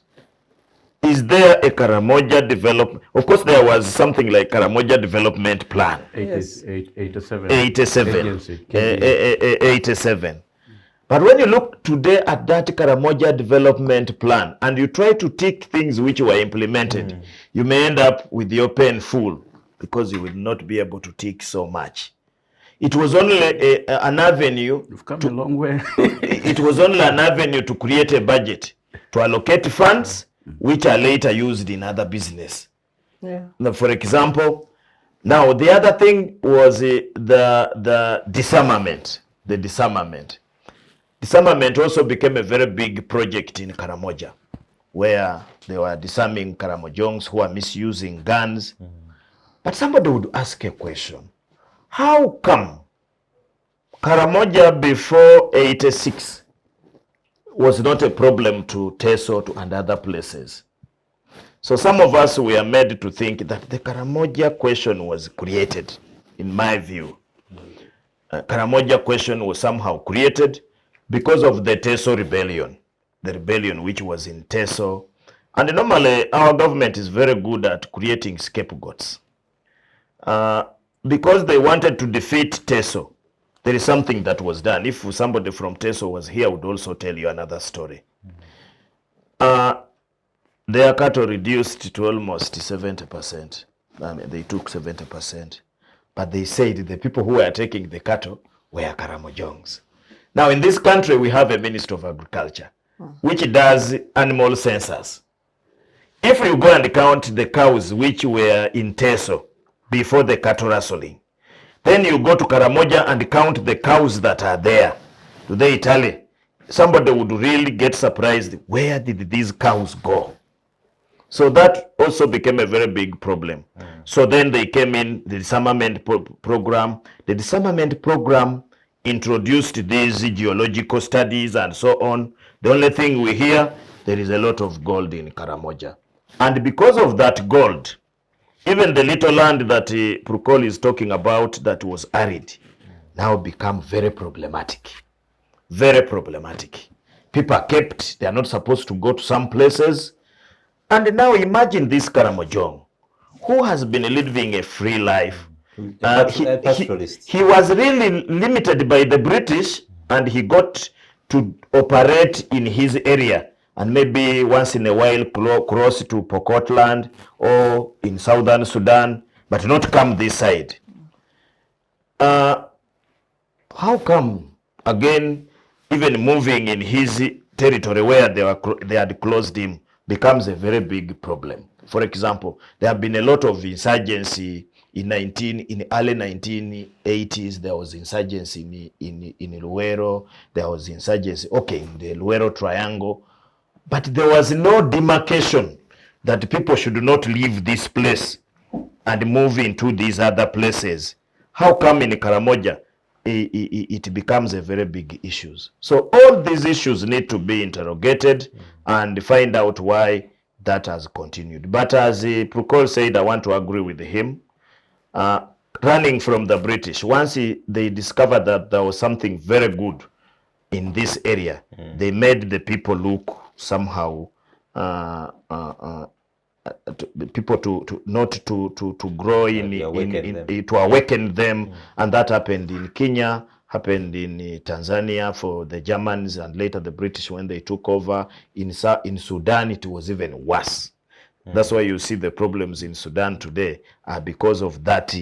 Is there a Karamoja development? Of course, there was something like Karamoja development plan. 87. 87. Agency, KDA. 87. But when you look today at that Karamoja development plan and you try to tick things which were implemented, you may end up with your pen full because you will not be able to tick so much. It was only an avenue. You've come a long way. It was only an avenue to create a budget, to allocate funds which are later used in other business. Yeah. Now, for example, now the other thing was the disarmament. The disarmament. Disarmament also became a very big project in Karamoja, where they were disarming Karamojongs who are misusing guns. But somebody would ask a question. How come Karamoja before 86 was not a problem to Teso and other places? So some of us were made to think that the Karamoja question was created, in my view. Karamoja question was somehow created because of the Teso rebellion, the rebellion which was in Teso. And normally our government is very good at creating scapegoats. Because they wanted to defeat Teso, there is something that was done. If somebody from Teso was here, I would also tell you another story. Their cattle reduced to almost 70%. I mean, they took 70%. But they said the people who were taking the cattle were Karamojongs. Now, in this country, we have a Minister of Agriculture, which does animal census. If you go and count the cows which were in Teso before the cattle rustling, then you go to Karamoja and count the cows that are there. Do they tally? Somebody would really get surprised. Where did these cows go? So that also became a very big problem. So then they came in, the disarmament program. The disarmament program introduced these geological studies and so on. The only thing we hear, there is a lot of gold in Karamoja. And because of that gold, even the little land that Pulkol is talking about that was arid, now become very problematic. Very problematic. people are kept. They are not supposed to go to some places. And now imagine this Karamojong, who has been living a free life. A pastoralist. He was really limited by the British, and he got to operate in his area, and maybe once in a while cross to Pokotland or in southern Sudan, but not come this side. How come, again, even moving in his territory where they had closed him becomes a very big problem? For example, there have been a lot of insurgency in early 1980s. There was insurgency in Luero. There was insurgency, in the Luero Triangle. But there was no demarcation that people should not leave this place and move into these other places. How come in Karamoja it becomes a very big issue? So all these issues need to be interrogated and find out why that has continued. But as Pulkol said, I want to agree with him. Running from the British, once they discovered that there was something very good in this area, they made the people look somehow people to not to grow to awaken them, and that happened in Kenya, happened in Tanzania for the Germans, and later the British when they took over. In Sudan it was even worse. That's why you see the problems in Sudan today are because of that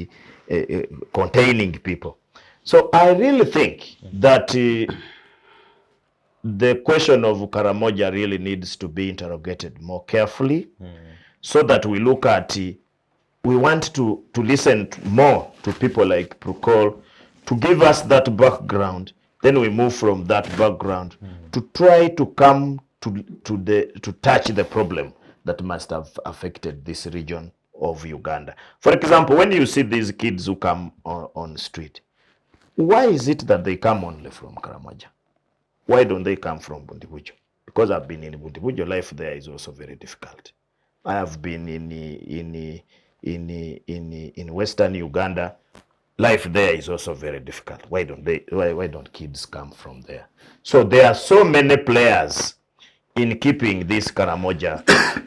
containing people. So I really think that the question of Karamoja really needs to be interrogated more carefully, so that we look at, we want to listen more to people like Pulkol to give us that background. Then we move from that background to try to come to touch the problem that must have affected this region of Uganda. For example, when you see these kids who come on the street, why is it that they come only from Karamoja? Why don't they come from Bundibujo? Because I've been in Bundibujo. Life there is also very difficult. I have been in Western Uganda. Life there is also very difficult. Why don't kids come from there? So there are so many players in keeping this Karamoja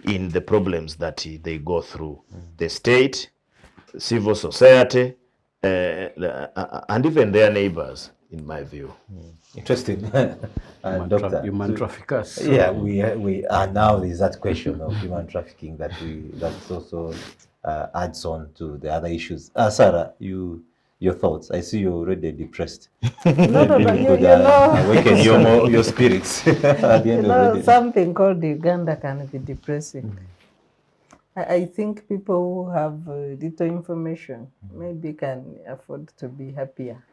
in the problems that they go through. The state, civil society, and even their neighbors, in my view. Interesting. Doctor. Human traffickers. Yeah, we are now. There's that question of human trafficking that also adds on to the other issues. Sarah, your thoughts? I see you're already depressed. No, but you know, awaken your spirits at the end of the day. Something called Uganda can be depressing. I think people who have little information maybe can afford to be happier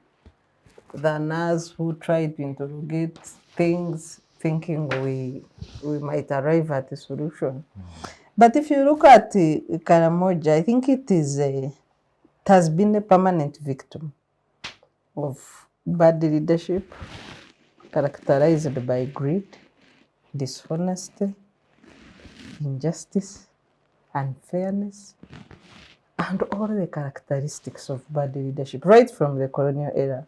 than us who try to interrogate things thinking we might arrive at a solution. But if you look at Karamoja, I think it has been a permanent victim of bad leadership characterized by greed, dishonesty, injustice, unfairness, and all the characteristics of bad leadership, right from the colonial era.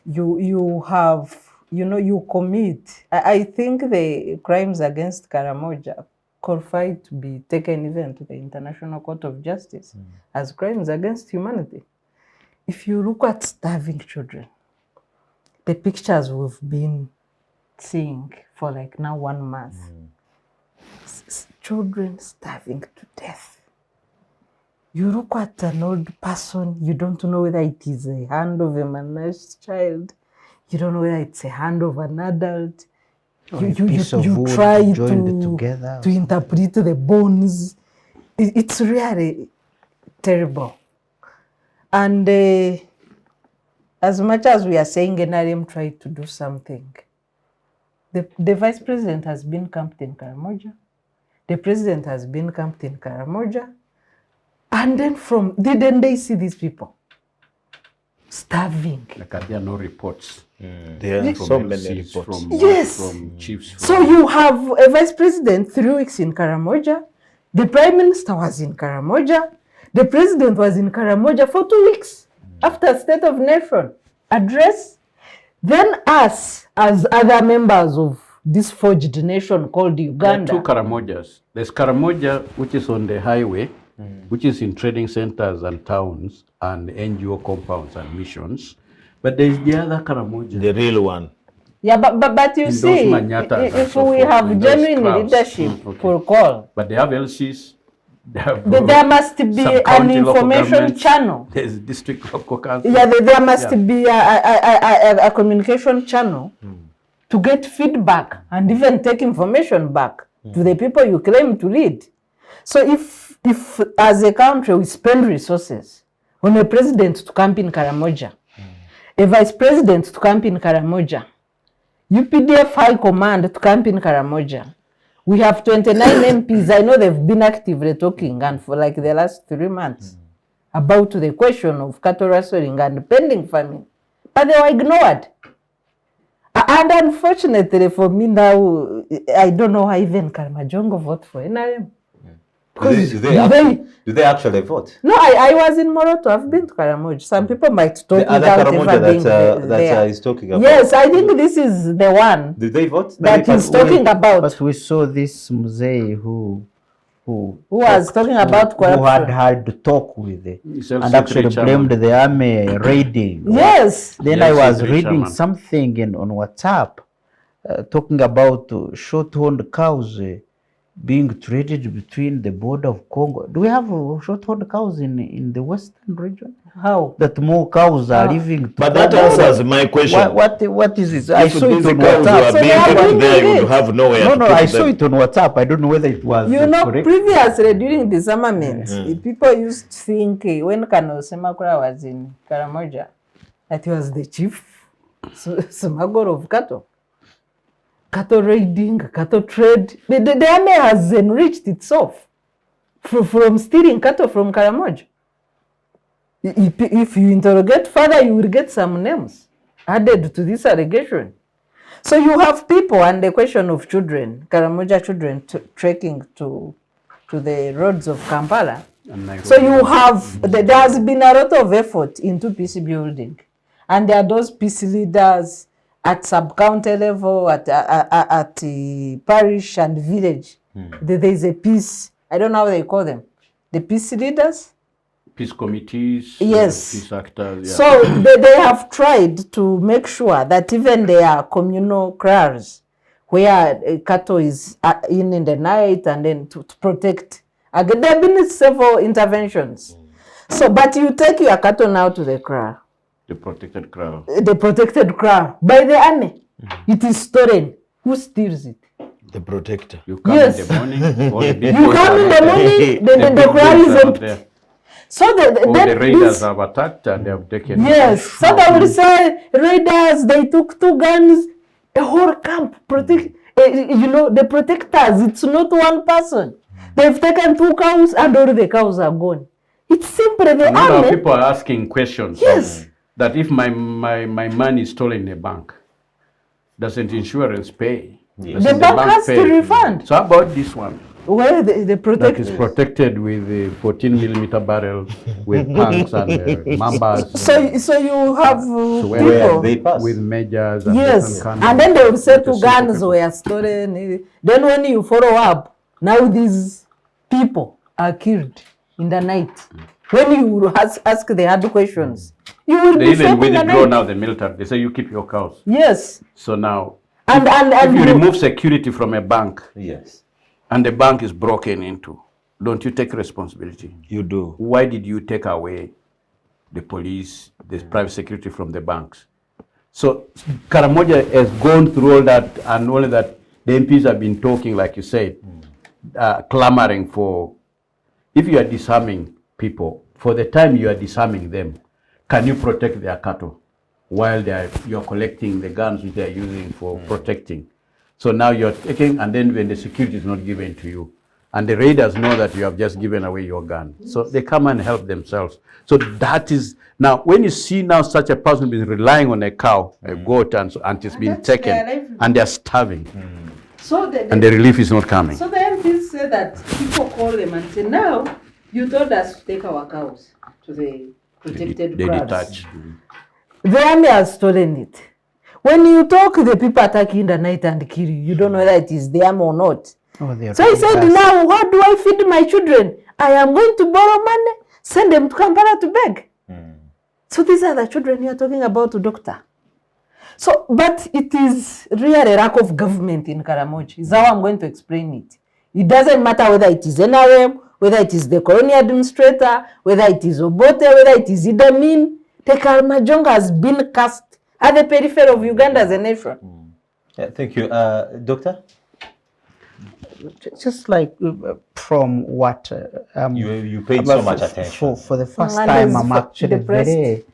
You have, you commit. I think the crimes against Karamoja qualified to be taken even to the International Court of Justice as crimes against humanity. If you look at starving children, the pictures we've been seeing for like now 1 month, children starving to death. You look at an old person, you don't know whether it is a hand of a malnourished child, you don't know whether it's a hand of an adult. You try to interpret the bones. It's really terrible. And as much as we are saying NRM tried to do something, the vice president has been camped in Karamoja, the president has been camped in Karamoja, and then didn't they see these people starving? Like there are no reports. There are so many reports. From chiefs. So you have a vice president 3 weeks in Karamoja, the prime minister was in Karamoja, the president was in Karamoja for 2 weeks after State of Nation address. Then us, as other members of this forged nation called There are Uganda. two Karamojas. There's Karamoja, which is on the highway, which is in trading centers and towns and NGO compounds and missions. But there's the other Karamoja. The real one. Yeah, but you In those see, manyatas and if so we forth, have in those genuine crowds. leadership, Okay. Pulkol, But they have LCs. They have there must be an sub-county local information governments. channel. There's district local council. Yeah, there must Yeah. be a communication channel to get feedback and even take information back to the people you claim to lead. So if as a country we spend resources on a president to camp in Karamoja, a vice president to camp in Karamoja, UPDF High Command to camp in Karamoja, we have 29 MPs. I know they've been actively talking and for like the last 3 months about the question of cattle rustling and pending famine, but they were ignored. And unfortunately for me now, I don't know how even Karamojongo vote for NRM. Do they actually vote? No, I was in Moroto. I've been to Karamoja. Some people might talk The other without Karamoja ever being that there. is talking about. Yes, I think this is the one Do they vote? that he's talking about. But we saw this Mzee who was talking about who had corruption. had to talk with it He's and also actually chairman. blamed the army raiding. Yes. Then Yes, I was he's the reading chairman. something on WhatsApp talking about short-horned cows being traded between the border of Congo. Do we have short-horned cows in the western region? How? That more cows are living. But that answers my question. What is it? I If saw it these on cows WhatsApp. were So being they are kept doing there, you it. would have nowhere No, to no, put I them. saw it on WhatsApp. I don't know whether it was You know, correct. previously during the disarmament, people used to think when Kano Semakura was in Karamoja, that he was the chief smuggler of cattle. Cattle raiding, cattle trade. The army has enriched itself from stealing cattle from Karamoja. If you interrogate further, you will get some names added to this allegation. So you have people and the question of children, Karamoja children trekking to the roads of Kampala. And Nairobi. So you have, there has been a lot of effort into peace building. And there are those peace leaders at sub-county level, at the parish and village. There is a peace, I don't know how they call them, the peace leaders? Peace committees, Yes. peace actors. Yeah. So they have tried to make sure that even there are communal kraals where cattle is in the night and then to protect. Again, there have been several interventions. So, but you take your cattle now to the kraal, The protected crowd. the protected kraal, by the army. It is stolen. Who steals it? The protector. You come Yes. in the morning. All the big You boys come are in not the there. morning, The the big kraal boys is are not empty. there. So All the raiders have attacked and they have taken. yes, so they will say raiders, they took 2 guns, a whole camp, you know, the protectors, it's not one person. They've taken 2 cows and all the cows are gone. It's simply the A lot of army. people are asking questions. Yes. That if my money is stolen in a bank, doesn't insurance pay? Yes. Doesn't The bank has to refund. So how about this one? Where the That protect. is protected with the 14mm barrel with tanks and mambas. So you have where people. they pass. With majors and Yes, different and then they will say kinds 2 of guns people. were stolen. Then when you follow up, now these people are killed in the night. When you ask the hard questions, you will They be even shocked in the withdraw night. now the military. They say you keep your cows. Yes, So now, and if you remove security from a bank Yes. and the bank is broken into, don't you take responsibility? You do. Why did you take away the police, the private security from the banks? So Karamoja has gone through all that, and all that the MPs have been talking, like you said, clamoring for, if you are disarming people, for the time you are disarming them, can you protect their cattle while you are collecting the guns which they are using for protecting? So now you're taking, and then when the security is not given to you, and the raiders know that you have just given away your gun, so they come and help themselves. So that is, now when you see now such a person being relying on a cow, a goat, and it's been that's their taken, livelihood. and they're starving, so and the relief is not coming. so the MPs say that people call them and say, now you told us to take our cows to the protected They kraals. detach. The army has stolen it. When you talk, the people attack you in the night and kill you. You don't know whether it is them or not. Oh, they are So he said, really now how do I feed my children? I am going to borrow money, send them to Kampala to beg. So these are the children you are talking about, doctor. So, but it is really a lack of government in Karamoja. Is how I'm going to explain it. It doesn't matter whether it is NRM, whether it is the colonial administrator, whether it is Obote, whether it is Idi Amin. The Karamoja has been cast at the periphery of Uganda as a nation. Yeah, thank you. Doctor? just like from what You paid so much attention. For the first And time, he's I'm actually depressed. very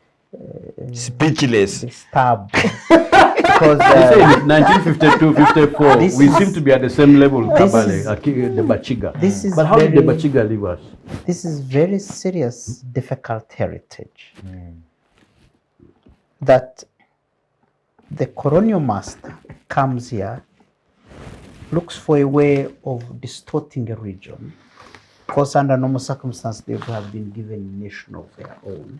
Speechless. disturbed because You say 1952, 54, This we is- seem to be at the same level, This Kabale, is- the Bachiga. this is But how did the very- Bachiga leave us? this is very serious, difficult heritage that the colonial master comes here, looks for a way of distorting a region. Of course, under normal circumstances, they would have been given a nation of their own,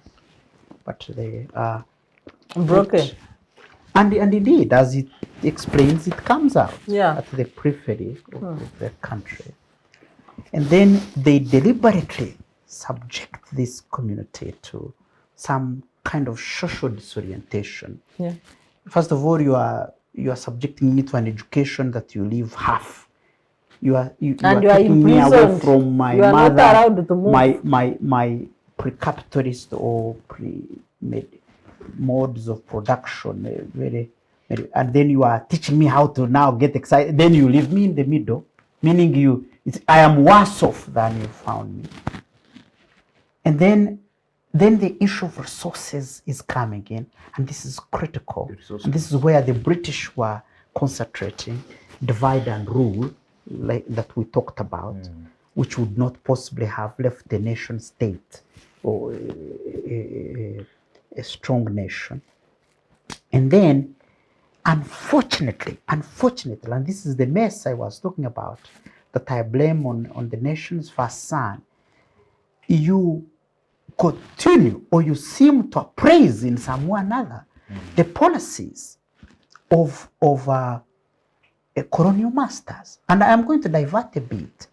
but they are Broken. and indeed, as it explains, it comes out Yeah. at the periphery of the country. And then they deliberately subject this community to some kind of social disorientation. Yeah. First of all, you are subjecting me to an education that you leave half. You are And you are taking me away imprisoned. from my You are not mother, allowed to move. my pre-capitalist or modes of production, very, and then you are teaching me how to now get excited. Then you leave me in the middle, meaning I am worse off than you found me. And then the issue of resources is coming in, and this is critical. And this is where the British were concentrating, divide and rule, like that we talked about, which would not possibly have left the nation state or a strong nation. And then, unfortunately, and this is the mess I was talking about, that I blame on the nation's first son, you continue or you seem to appraise in some way or another the policies of colonial masters. And I am going to divert a bit.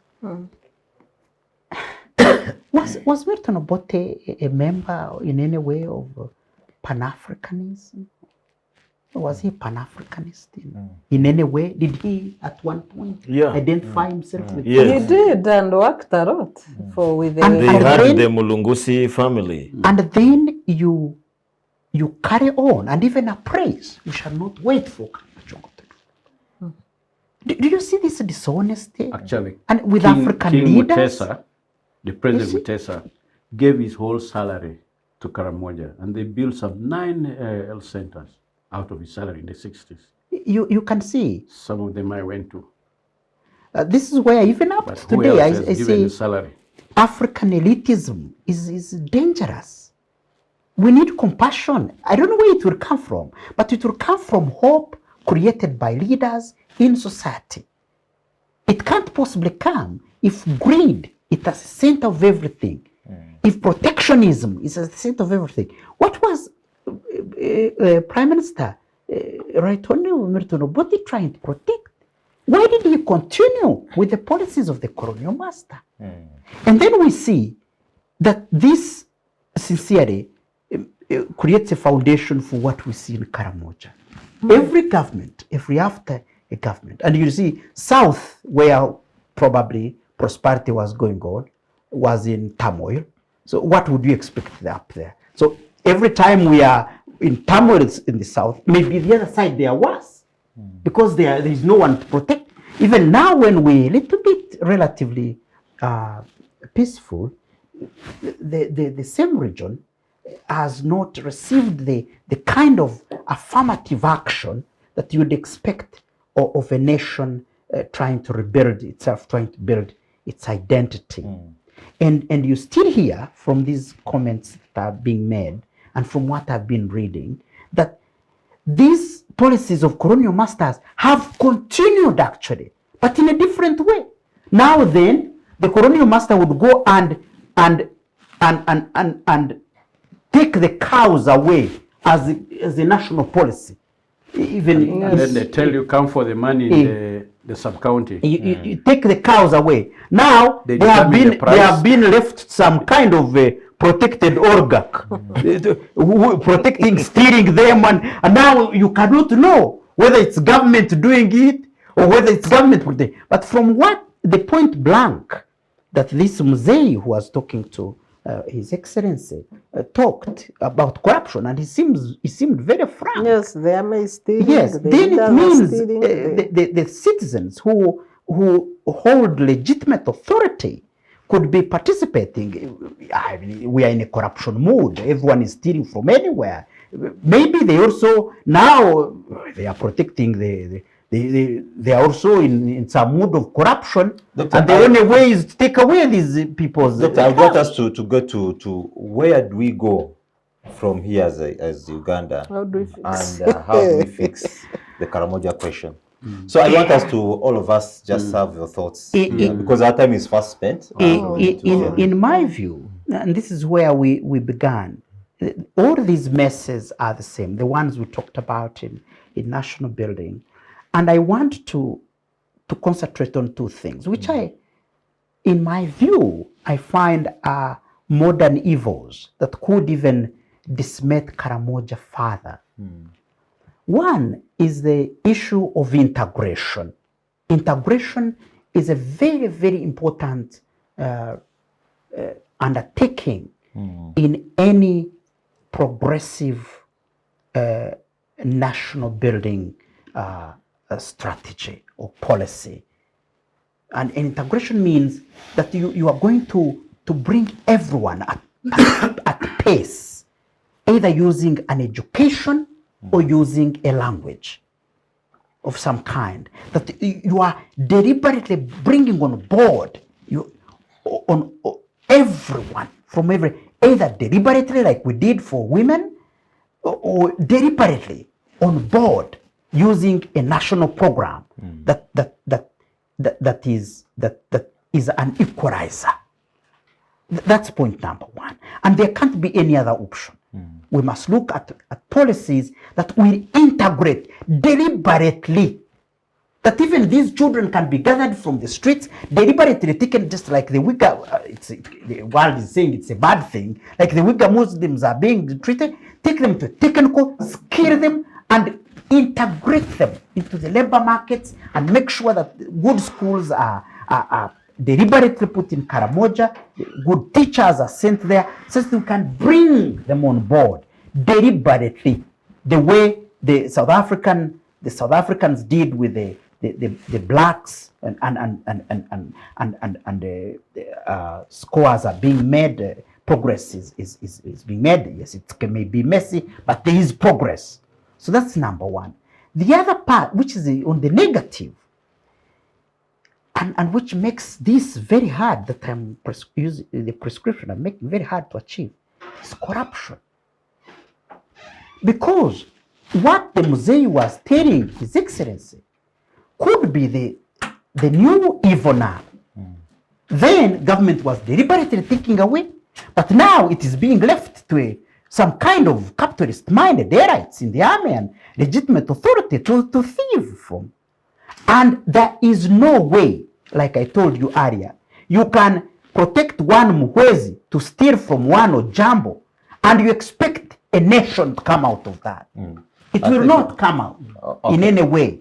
Was Milton Obote a member in any way of Pan-Africanism? Was he Pan-Africanist in any way? Did he at one point identify himself with Yes. He did and worked a lot with the And They And had then- the Mulungusi family. And then you carry on and even appraise. We shall not wait for Karamoja to do. Do you see this dishonesty? Actually, And with African leaders? Mutesa, the president You see? Mutesa, gave his whole salary to Karamoja, and they built some 9 health centers out of his salary in the 60s. You can see. Some of them I went to. This is where even up But to who today, else has I given say the salary? African elitism is dangerous. We need compassion. I don't know where it will come from, but it will come from hope created by leaders in society. It can't possibly come if greed is at the center of everything, if protectionism is at the center of everything. What was Prime Minister Right Honorable Milton Obote trying to protect? Why did he continue with the policies of the colonial master? And then we see that this sincerely creates a foundation for what we see in Karamoja. Every government, every after a government, and you see South, where probably prosperity was going on, was in turmoil. So what would you expect up there? So every time we are in turmoil in the South, maybe the other side they are worse because there is no one to protect. Even now, when we're a little bit relatively peaceful, the same region has not received the kind of affirmative action that you would expect of a nation trying to rebuild itself, trying to build its identity. And you still hear from these comments that are being made and from what I've been reading that these policies of colonial masters have continued actually, but in a different way. Now then, the colonial master would go and take the cows away as a national policy. even And then they tell you, come for the money in the sub-county. you take the cows away. Now They they have determine been the price. they have been left some kind of protected orgak, protecting, steering them, and now you cannot know whether it's government doing it or whether it's government protecting. But from what the point blank that this Mzee who was talking to His Excellency talked about corruption, and he seemed very frank. Yes, they are stealing. Yes, the then it leaders are means stealing, the citizens who hold legitimate authority could be participating. I mean, we are in a corruption mood. Everyone is stealing from anywhere. Maybe they also now they are protecting they are also in some mood of corruption. Doctor, and the only way is to take away these people's. Doctor, I want us to go to where do we go from here as Uganda, How do we fix? and how do we fix the Karamoja question? So I want us to, all of us, just have your thoughts here, because our time is fast spent. In my view, and this is where we began, all these messes are the same, the ones we talked about in national building. And I want to concentrate on two things, which in my view, I find are modern evils that could even dismiss Karamoja further. One is the issue of integration. Integration is a very, very important undertaking in any progressive national building strategy or policy. And integration means that you are going to bring everyone at pace, either using an education or using a language of some kind, that you are deliberately bringing on board on everyone from either deliberately like we did for women, or deliberately on board using a national program that is an equalizer. That's point number one. And there can't be any other option. We must look at policies that will integrate deliberately, that even these children can be gathered from the streets, deliberately taken, just like the Uyghur, the world is saying it's a bad thing, like the Uyghur Muslims are being treated, take them to technical, skill them, and integrate them into the labor markets, and make sure that good schools are deliberately put in Karamoja, good teachers are sent there, so that we can bring them on board deliberately, the way the South Africans did with the blacks, and scores are being made, progress is being made. Yes, it may be messy, but there is progress. So that's number one. The other part, which is on the negative, and which makes this very hard, that I'm using the prescription, I'm making very hard to achieve, is corruption. Because what the Mzee was telling His Excellency could be the new evil now. Then government was deliberately taking away, but now it is being left to some kind of capitalist-minded elites in the army and legitimate authority to thieve from. And there is no way, like I told you earlier, you can protect one Mwezi to steal from one Ojambo, and you expect a nation to come out of that. It will not come out in any way.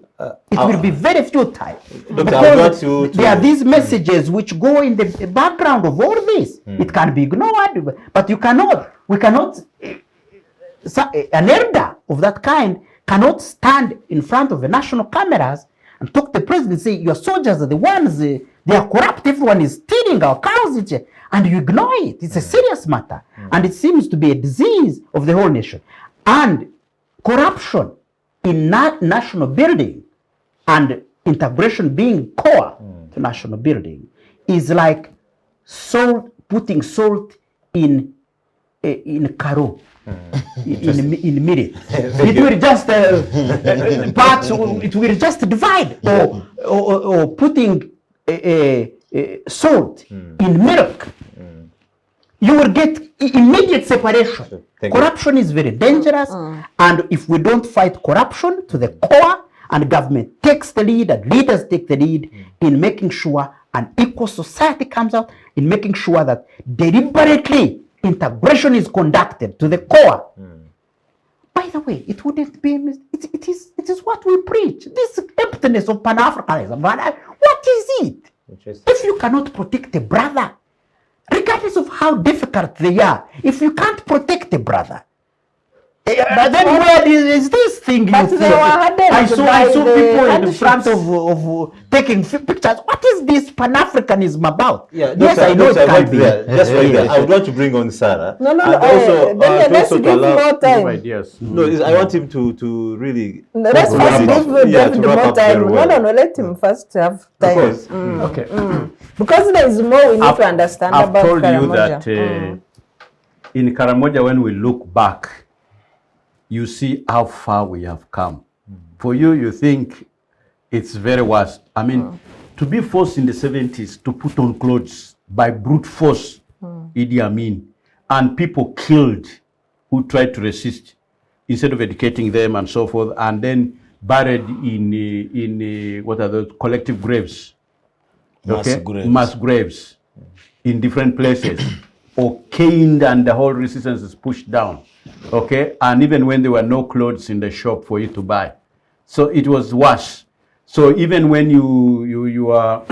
It will be very futile. Because there are these messages which go in the background of all this. It can be ignored, but we cannot, an elder of that kind cannot stand in front of the national cameras and talk to the president and say, your soldiers are the ones, they are corrupt, everyone is stealing our cows, and you ignore it. It's a serious matter. And it seems to be a disease of the whole nation. And corruption in national building and integration being core to national building is like putting salt in karo. In Bireete. It will just parts. It will just divide, or putting salt in milk. you will get immediate separation. Thank you. Corruption is very dangerous, and if we don't fight corruption to the core, and government takes the lead, and leaders take the lead in making sure an equal society comes out, in making sure that deliberately integration is conducted to the core. By the way, it wouldn't be, it is what we preach. This emptiness of Pan-Africanism, what is it? If you cannot protect a brother, regardless of how difficult they are, if you can't protect a brother, but then where is this thing? But you they think? were hardened I saw by the people in hardships. front of taking pictures. What is this Pan-Africanism about? Yeah, Yes, I know it can right be. there, just right there. I would want to bring on Sarah. No, And let's also give to allow- more time. Ideas. No, I want him to really. Let's to first wrap give up. Yeah, David to wrap more up very time. well. No, let him first have time. Because- Okay. Because there is more we need to understand I've about told Karamoja. you that in Karamoja, when we look back, you see how far we have come. For you, you think it's very worse. I mean, to be forced in the 70s to put on clothes by brute force, Idi Amin, and people killed who tried to resist instead of educating them and so forth, and then buried in what are those collective graves? Mass graves in different places, or caned, and the whole resistance is pushed down. Okay, and even when there were no clothes in the shop for you to buy, so it was worse. So even when you are,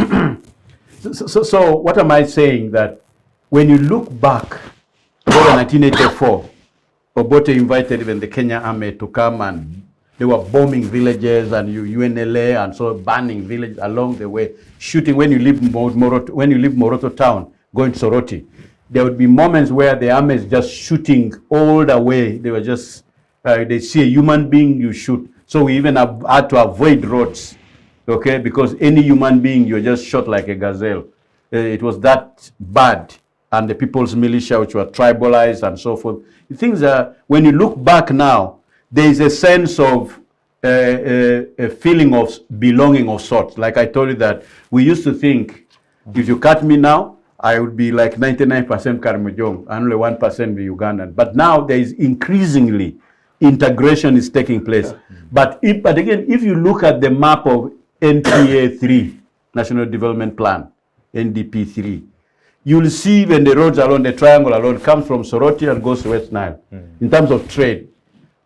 so what am I saying? That when you look back, over 1984, Obote invited even the Kenya army to come, and they were bombing villages and UNLA and so burning villages along the way, shooting. When you leave Moroto town, going to Soroti, there would be moments where the army is just shooting all the way. They were just, they see a human being, you shoot. So we even had to avoid roads, okay? Because any human being, you're just shot like a gazelle. It was that bad. And the people's militia, which were tribalized and so forth. Things are, when you look back now, there is a sense of a feeling of belonging of sorts. Like I told you that we used to think, if you cut me now, I would be like 99% Karamoja and only 1% be Ugandan. But now there is increasingly integration is taking place. But again, if you look at the map of NPA 3, National Development Plan, NDP 3, you'll see when the roads along the triangle alone comes from Soroti and goes to West Nile in terms of trade.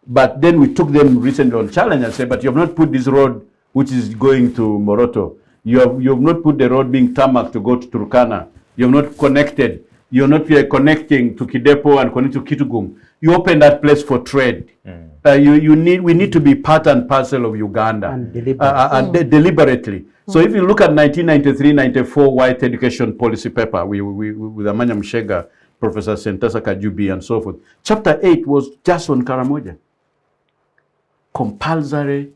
But then we took them recently on challenge and said, but you have not put this road which is going to Moroto. You have not put the road being tarmac to go to Turkana. You have not connected. You are not connecting to Kidepo and connecting to Kitugum. You open that place for trade. We need to be part and parcel of Uganda. And deliberately. So if you look at 1993-94 White Education Policy Paper with Amanya Mshega, Professor Sentasa Kajubi and so forth, Chapter 8 was just on Karamoja. Compulsory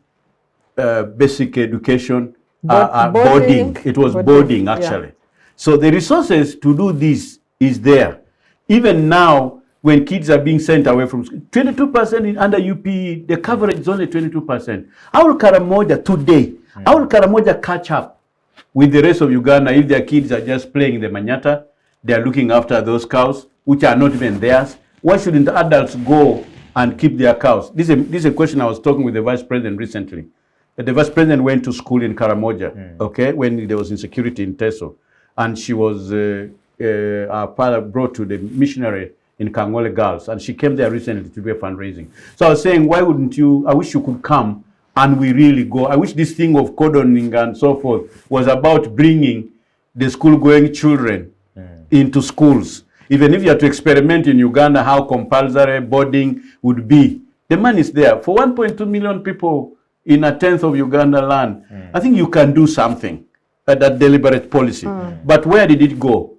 basic education, boarding. It was boarding actually. Yeah. So the resources to do this is there. Even now, when kids are being sent away from school, 22% under UPE, the coverage is only 22%. How will Karamoja today, how will Karamoja catch up with the rest of Uganda if their kids are just playing in the Manyata, they are looking after those cows, which are not even theirs? Why shouldn't the adults go and keep their cows? This is a question I was talking with the vice president recently. The vice president went to school in Karamoja, okay, when there was insecurity in Teso. And she was, our father brought to the missionary in Kangole Girls, and she came there recently to do a fundraising. So I was saying, why wouldn't you, I wish you could come and we really go. I wish this thing of cordoning and so forth was about bringing the school-going children into schools. Even if you are to experiment in Uganda how compulsory boarding would be, the money is there. For 1.2 million people in a tenth of Uganda land, I think you can do something. That deliberate policy. But where did it go?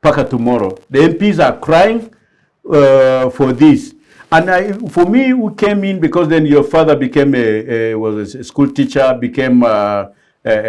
Paka tomorrow. The MPs are crying for this. And for me, who came in because then your father became was a school teacher, became a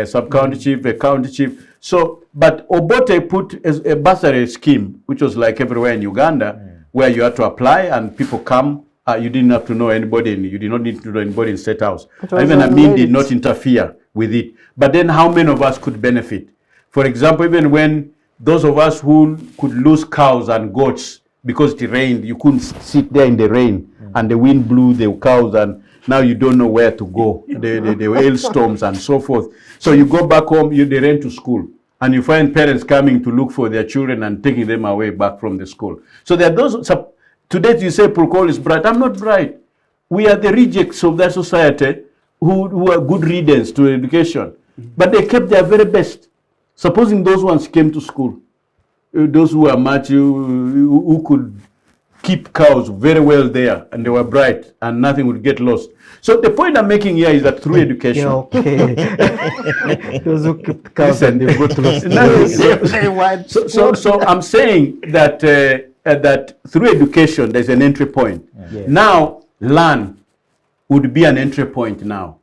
sub-county chief, a county chief. So, but Obote put a bursary scheme, which was like everywhere in Uganda, where you had to apply and people come. You didn't have to know anybody, you did not need to know anybody in State House. Even Amin did not interfere with it. But then how many of us could benefit? For example, even when those of us who could lose cows and goats because it rained, you couldn't sit there in the rain and the wind blew the cows and now you don't know where to go, the hailstorms and so forth. So you go back home, they ran to school and you find parents coming to look for their children and taking them away back from the school. So there are those, today you say Pulkol is bright. I'm not bright. We are the rejects of that society who are good readers to education. But they kept their very best. Supposing those ones came to school, those who are much, who could keep cows very well there, and they were bright, and nothing would get lost. So the point I'm making here is that through education. Yeah, okay. Those who keep cows and they got lost. So I'm saying that that through education there's an entry point. Yes. Now land would be an entry point now.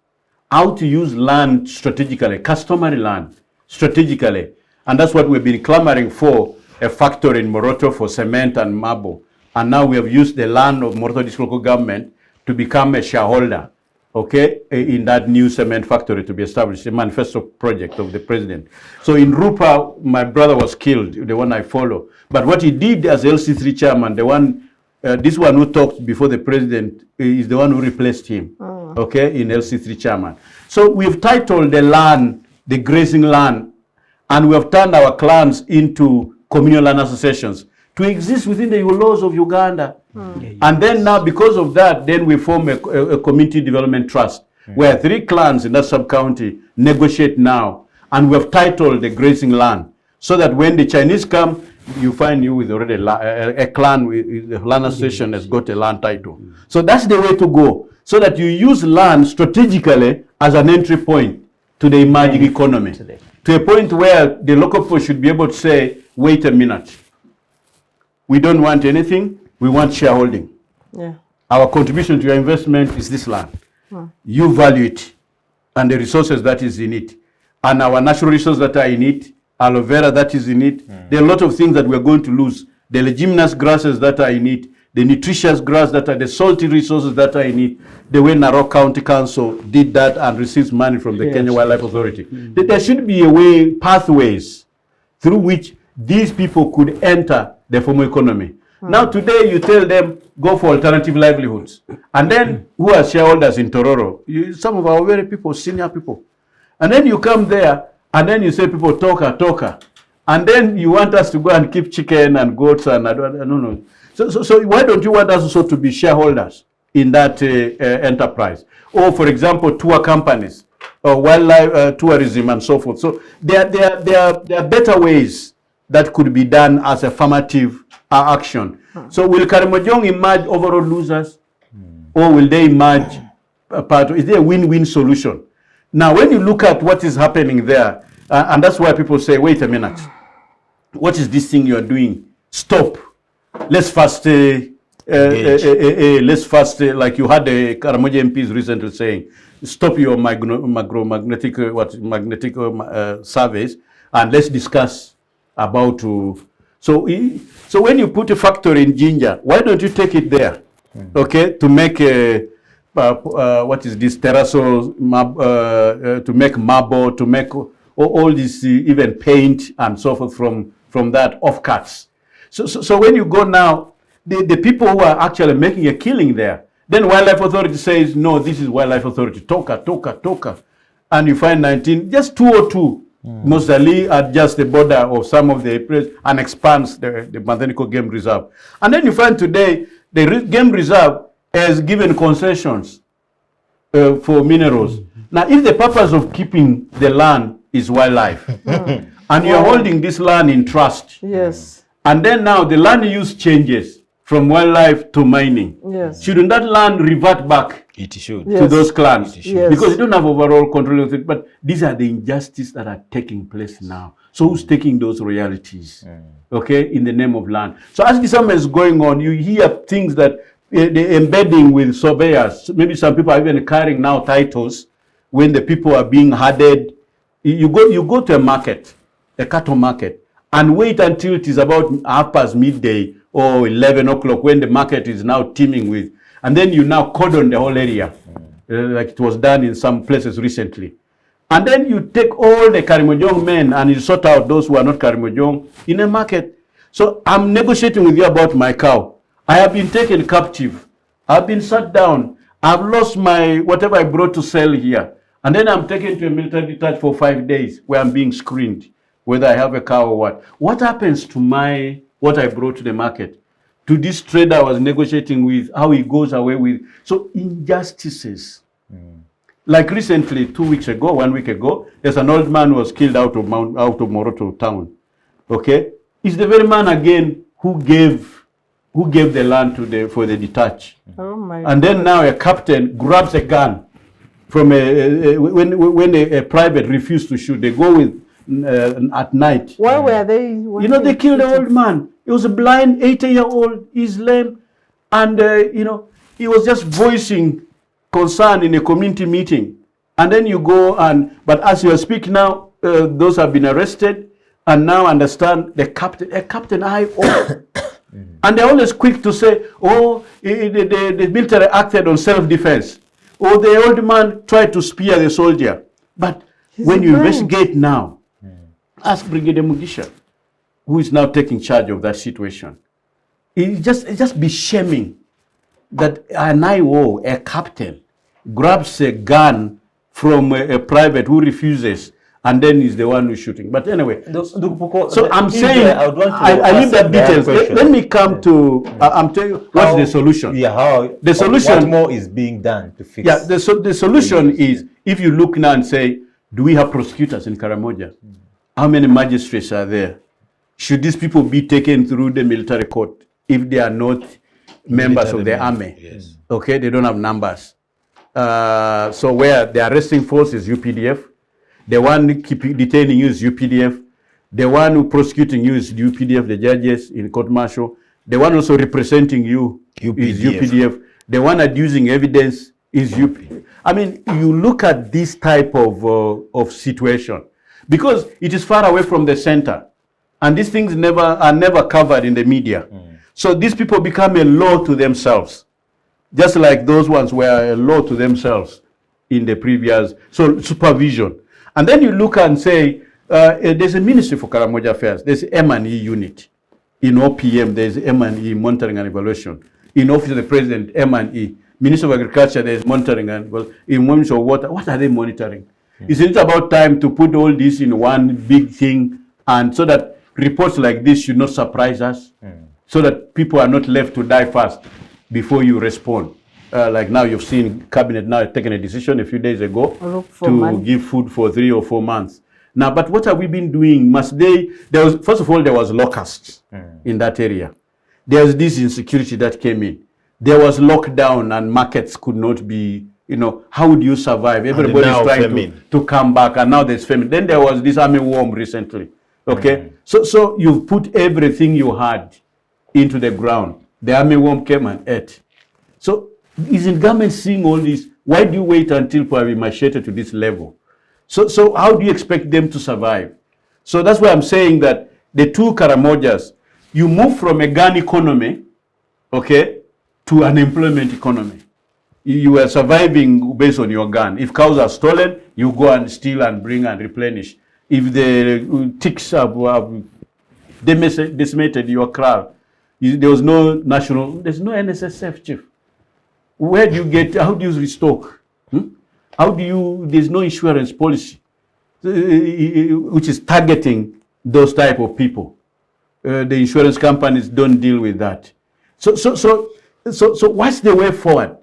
How to use land strategically, customary land strategically. And that's what we've been clamoring for, a factory in Moroto for cement and marble. And now we have used the land of Moroto District Local Government to become a shareholder, okay, in that new cement factory to be established, a manifesto project of the president. So in Rupa, my brother was killed, the one I follow. But what he did as LC3 chairman, the one, this one who talked before the president is the one who replaced him, okay, in LC3 chairman. So we've titled the land, the grazing land, and we have turned our clans into communal land associations to exist within the laws of Uganda. And then now, because of that, then we form a community development trust, where 3 clans in that sub-county negotiate now, and we have titled the grazing land, so that when the Chinese come, you find you with already a clan, with the land association has got a land title. So that's the way to go, so that you use land strategically as an entry point to the emerging economy, to a point where the local people should be able to say, wait a minute, we don't want anything, we want shareholding. Yeah. Our contribution to your investment is this land. You value it and the resources that is in it, and our natural resources that are in it, aloe vera that is in it. There are a lot of things that we're going to lose. The leguminous grasses that are in it, the nutritious grass that are, the salty resources that are in it, the way Narok County Council did that and receives money from the Kenya Wildlife Authority. There should be a way, pathways through which these people could enter the formal economy. Now today you tell them, go for alternative livelihoods. And then who are shareholders in Tororo? Some of our very people, senior people. And then you come there and then you say people talker. And then you want us to go and keep chicken and goats and I don't know. So why don't you want us also to be shareholders in that enterprise? Or for example, tour companies, or wildlife tourism and so forth. So there are better ways that could be done as affirmative action. So will Karamoja emerge overall losers, or will they emerge part? Is there a win-win solution? Now, when you look at what is happening there, and that's why people say, wait a minute, what is this thing you are doing? Stop. Let's first, like you had the Karamoja MPs recently saying, stop your magnetic surveys and let's discuss about. So when you put a factory in Jinja, why don't you take it there, okay, to make what is this terrazzo, to make marble, to make all this even paint and so forth from that offcuts. So when you go now, the people who are actually making a killing there, then Wildlife Authority says, no, this is Wildlife Authority, toka. And you find 202 Mozali at just the border of some of the places and expands the Botanical Game Reserve. And then you find today the Game Reserve has given concessions for minerals. Now, if the purpose of keeping the land is wildlife, and you're holding this land in trust, Yes. and then now the land use changes from wildlife to mining, Yes. shouldn't that land revert back It should. Yes. to those clans? Yes. Because you don't have overall control of it, but these are the injustices that are taking place now. So who's taking those royalties, okay, in the name of land? So as this summer is going on, you hear things that they're embedding with surveyors. Maybe some people are even carrying now titles when the people are being herded. You go to a market, a cattle market, and wait until it is about midday or 11 o'clock when the market is now teeming with, and then you now cordon the whole area, like it was done in some places recently. And then you take all the Karimojong men and you sort out those who are not Karimojong in a market. So I'm negotiating with you about my cow. I have been taken captive. I've been sat down. I've lost my whatever I brought to sell here. And then I'm taken to a military detach for 5 days where I'm being screened, whether I have a cow or what. What happens to what I brought to the market? To this trader I was negotiating with, how he goes away with. So injustices. Like recently, 2 weeks ago, 1 week ago, there's an old man who was killed out of Moroto town. Okay? It's the very man again who gave the land for the detach. Oh my And then now a captain grabs a gun from when a private refused to shoot. They go with at night. Why were they? You know, they killed the old man. He was a blind 80-year-old. He's lame. And, he was just voicing concern in a community meeting. And then you go but as you speak now, those have been arrested and now understand a captain I.O. And they're always quick to say, the military acted on self-defense. Or the old man tried to spear the soldier. But when you investigate now, ask Brigadier Mugisha, who is now taking charge of that situation. It just be shaming that an IO, a captain, grabs a gun from a private who refuses and then is the one who's shooting. But anyway, so I'm saying, I leave that details. Let me come to, I'm telling you, what's the solution? Yeah, the solution, what more is being done to fix? Yeah, the solution is, if you look now and say, do we have prosecutors in Karamoja? How many magistrates are there? Should these people be taken through the military court if they are not members of the army? Yes. Okay, they don't have numbers. So where the arresting force is UPDF, the one detaining you is UPDF, the one who prosecuting you is UPDF, the judges in court martial, the one also representing you is UPDF, the one adducing evidence is UPDF. I mean, you look at this type of situation because it is far away from the center, and these things are never covered in the media. So these people become a law to themselves, just like those ones were a law to themselves in the previous, so supervision. And then you look and say, there's a Ministry for Karamoja Affairs, there's M&E unit. In OPM, there's M&E, monitoring and evaluation. In Office of the President, M&E. Minister of Agriculture, there's monitoring and, in Ministry of Water, what are they monitoring? Isn't it about time to put all this in one big thing, and so that reports like this should not surprise us, so that people are not left to die fast before you respond? Like now you've seen Cabinet now taking a decision a few days ago to give food for 3 or 4 months. Now, but what have we been doing? First of all, there was locusts in that area. There's this insecurity that came in. There was lockdown and markets could not be, how would you survive? Everybody's trying to come back, and now there's famine. Then there was this army worm recently. Okay, so you've put everything you had into the ground. The army worm came and ate. So isn't government seeing all this? Why do you wait until we macheted to this level? So how do you expect them to survive? So that's why I'm saying that the two Karamojas, you move from a gun economy, okay, to an employment economy. You are surviving based on your gun. If cows are stolen, you go and steal and bring and replenish. If the ticks have decimated your crowd, there's no NSSF, chief. Where do you get, how do you restock? There's no insurance policy, which is targeting those type of people. The insurance companies don't deal with that. So what's the way forward?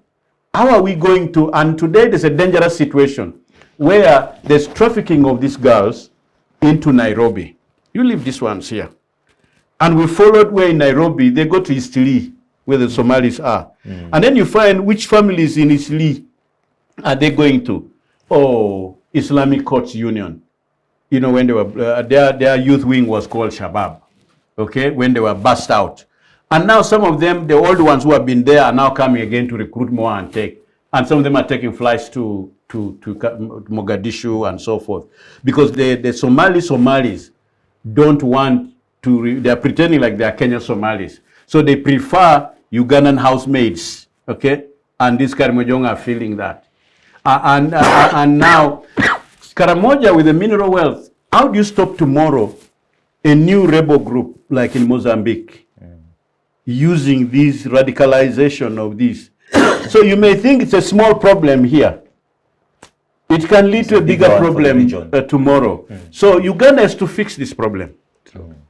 How are we going to, and today there's a dangerous situation where there's trafficking of these girls into Nairobi. You leave these ones here. And we followed where in Nairobi, they go to Eastleigh, where the Somalis are. And then you find which families in Eastleigh are they going to? Oh, Islamic Courts Union. When they were, their youth wing was called Shabab, okay, when they were bust out. And now some of them, the old ones who have been there, are now coming again to recruit more and take. And some of them are taking flights to Mogadishu and so forth. Because the Somalis don't want to, they're pretending like they're Kenyan Somalis. So they prefer Ugandan housemaids, okay? And these Karimojong are feeling that. And now Karamoja with the mineral wealth, how do you stop tomorrow a new rebel group like in Mozambique using this radicalization of this? So you may think it's a small problem here. It can lead to a bigger problem tomorrow. So Uganda has to fix this problem.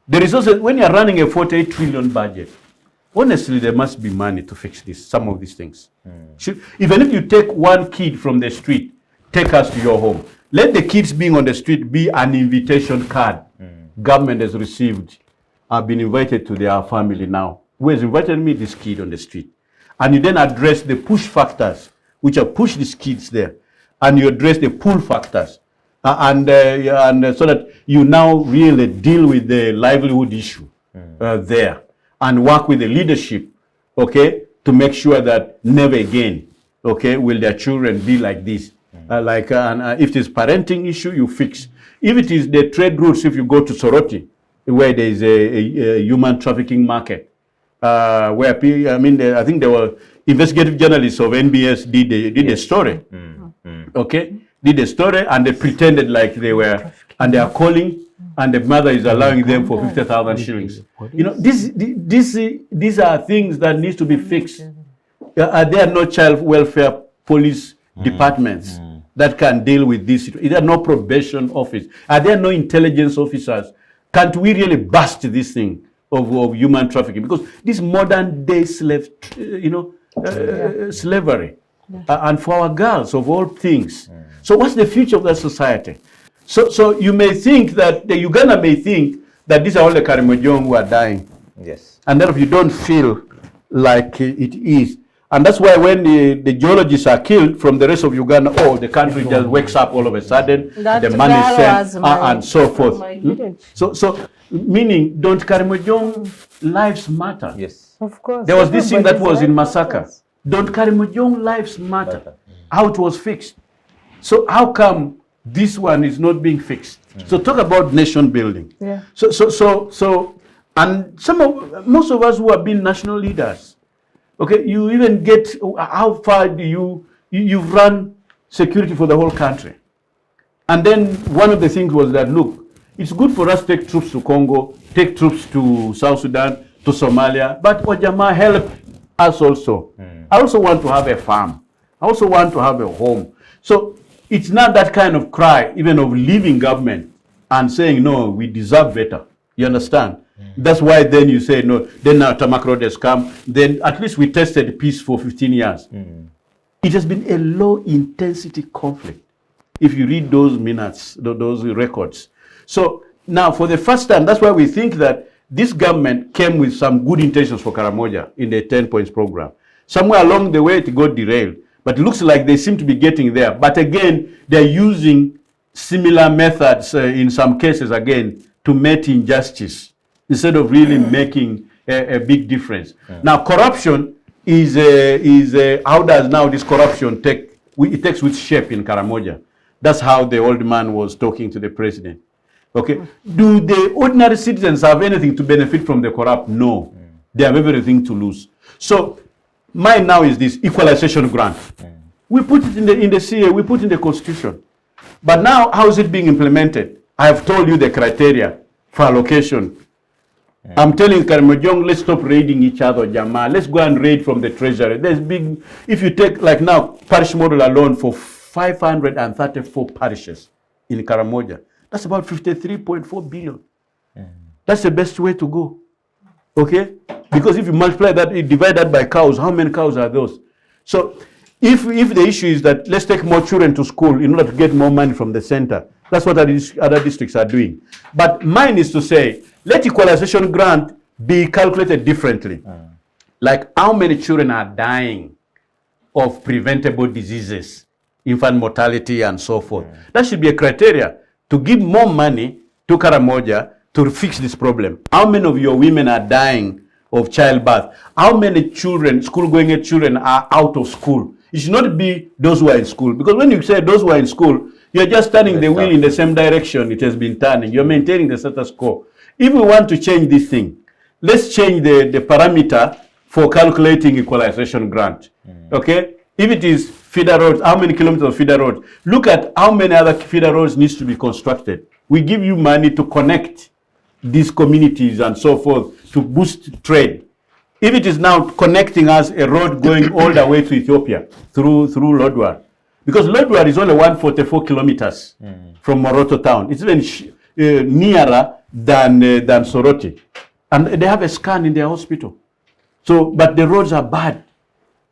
The resources, when you're running a 48 trillion budget, honestly, there must be money to fix this, some of these things. Even if you take one kid from the street, take us to your home. Let the kids being on the street be an invitation card. Government has received. I've been invited to their family now. Who has invited me? This kid on the street. And you then address the push factors, which have pushed these kids there. And you address the pull factors. And so that you now really deal with the livelihood issue there. And work with the leadership, okay, to make sure that never again, okay, will their children be like this. If it is parenting issue, you fix. If it is the trade routes, if you go to Soroti, where there is a human trafficking market, where people, I think there were investigative journalists of NBS did a story, okay, did a story, and they pretended like they were, and they are calling, and the mother is allowing them for 50,000 shillings. You know, these are things that need to be fixed. There are no child welfare police departments that can deal with this. There are no probation office. Are there no intelligence officers? Can't we really bust this thing of human trafficking? Because this modern day slave, slavery, and for our girls of all things. So what's the future of that society? So you may think that, the Uganda may think that these are all the Karamojong who are dying. Yes. And then if you don't feel like it is. And that's why when the geologists are killed from the rest of Uganda, the country just wakes up all of a sudden, the money is sent, and so forth. So meaning, don't Karamojong lives matter? Yes. Of course. There was this thing that was in Masaka. Don't Karamojong lives matter? How it was fixed. So how come this one is not being fixed? So talk about nation building. Yeah. And most of us who have been national leaders, okay, you even get, how far do you've run security for the whole country. And then one of the things was that, look, it's good for us to take troops to Congo, take troops to South Sudan, to Somalia, but Ojambo help us also. I also want to have a farm. I also want to have a home. So it's not that kind of cry, even of leaving government and saying, no, we deserve better. You understand? That's why then you say, no, then now Tamak Road has come. Then at least we tested peace for 15 years. It has been a low-intensity conflict, if you read those minutes, those records. So now, for the first time, that's why we think that this government came with some good intentions for Karamoja in the 10 points program. Somewhere along the way, it got derailed. But it looks like they seem to be getting there. But again, they're using similar methods in some cases, again, to meet injustice, instead of really making a big difference. Now, corruption is how does now this corruption it takes with shape in Karamoja. That's how the old man was talking to the president. Okay, do the ordinary citizens have anything to benefit from the corrupt? No, they have everything to lose. So mine now is this equalization grant. We put it in the CA, we put in the constitution. But now, how is it being implemented? I have told you the criteria for allocation. I'm telling Karamojong, let's stop raiding each other, Jama. Let's go and raid from the treasury. There's big, if you take, like now, parish model alone for 534 parishes in Karamoja, that's about 53.4 billion. That's the best way to go. Okay? Because if you multiply that, you divide that by cows, how many cows are those? So if the issue is that let's take more children to school in order to get more money from the center, that's what other districts are doing. But mine is to say, let equalization grant be calculated differently. Like how many children are dying of preventable diseases, infant mortality and so forth. That should be a criteria to give more money to Karamoja to fix this problem. How many of your women are dying of childbirth? How many children, school-going children, are out of school? It should not be those who are in school. Because when you say those who are in school, you're just turning the wheel in the same direction it has been turning. You're maintaining the status quo. If we want to change this thing, let's change the parameter for calculating equalization grant. Okay? If it is feeder roads, how many kilometers of feeder roads? Look at how many other feeder roads needs to be constructed. We give you money to connect these communities and so forth to boost trade. If it is now connecting us a road going all the way to Ethiopia through Lodwar, because Lodwar is only 144 kilometers from Moroto town. It's even nearer than Soroti. And they have a scan in their hospital. So, but the roads are bad.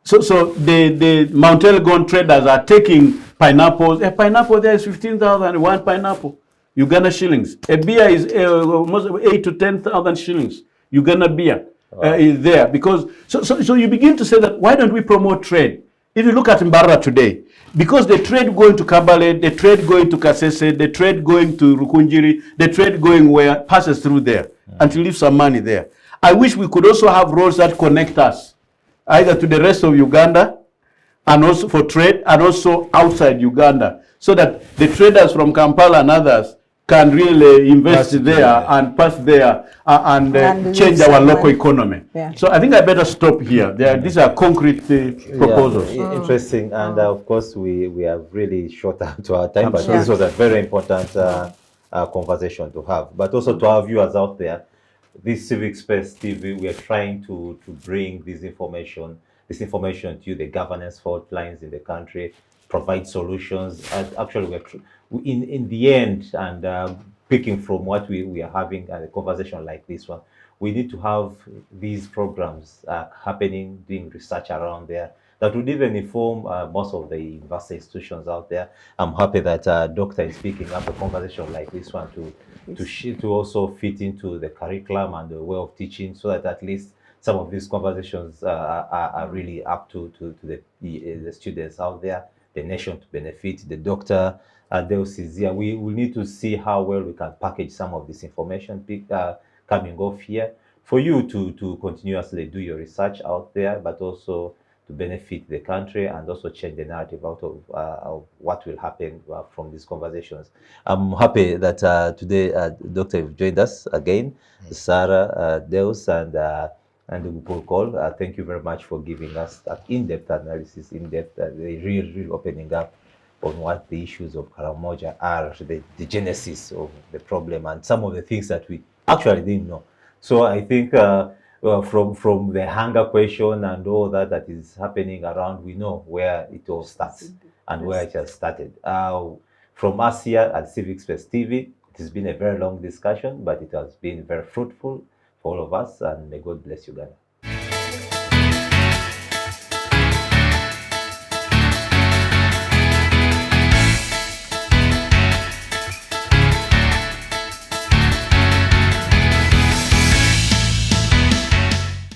So the Mount Elgon traders are taking pineapples. A pineapple there is 15,000, one pineapple, Uganda shillings. A beer is almost 8 to 10,000 shillings, Uganda beer. Is there because so you begin to say that why don't we promote trade? If you look at Mbarara today, because the trade going to Kabale, the trade going to Kasese, the trade going to Rukunjiri, the trade going where passes through there and to leave some money there. I wish we could also have roads that connect us either to the rest of Uganda and also for trade and also outside Uganda so that the traders from Kampala and others can really invest there and pass there and change our local economy. Yeah. So I think I better stop here. These are concrete proposals. Yeah, interesting. And of course, we have really short to our time, but Absolutely. this was a very important conversation to have. But also to our viewers out there, this Civic Space TV, we are trying to bring this information to you, the governance fault lines in the country, provide solutions. And actually, in the end, and picking from what we are having a conversation like this one, we need to have these programs happening, doing research around there that would even inform most of the university institutions out there. I'm happy that Doctor is picking up a conversation like this one to also fit into the curriculum and the way of teaching, so that at least some of these conversations are really up to the students out there, the nation to benefit. The Doctor Deus is here. We will need to see how well we can package some of this information coming off here for you to continuously do your research out there, but also to benefit the country and also change the narrative out of what will happen from these conversations. I'm happy that today, Doctor, you've joined us again, Sarah, Deus, and Pulkol. Thank you very much for giving us that in-depth analysis, the real opening up on what the issues of Karamoja are, the genesis of the problem, and some of the things that we actually didn't know. So I think from the hunger question and all that is happening around, we know where it all starts and where it has started. From us here at Civic Space TV, it has been a very long discussion, but it has been very fruitful for all of us, and may God bless Uganda.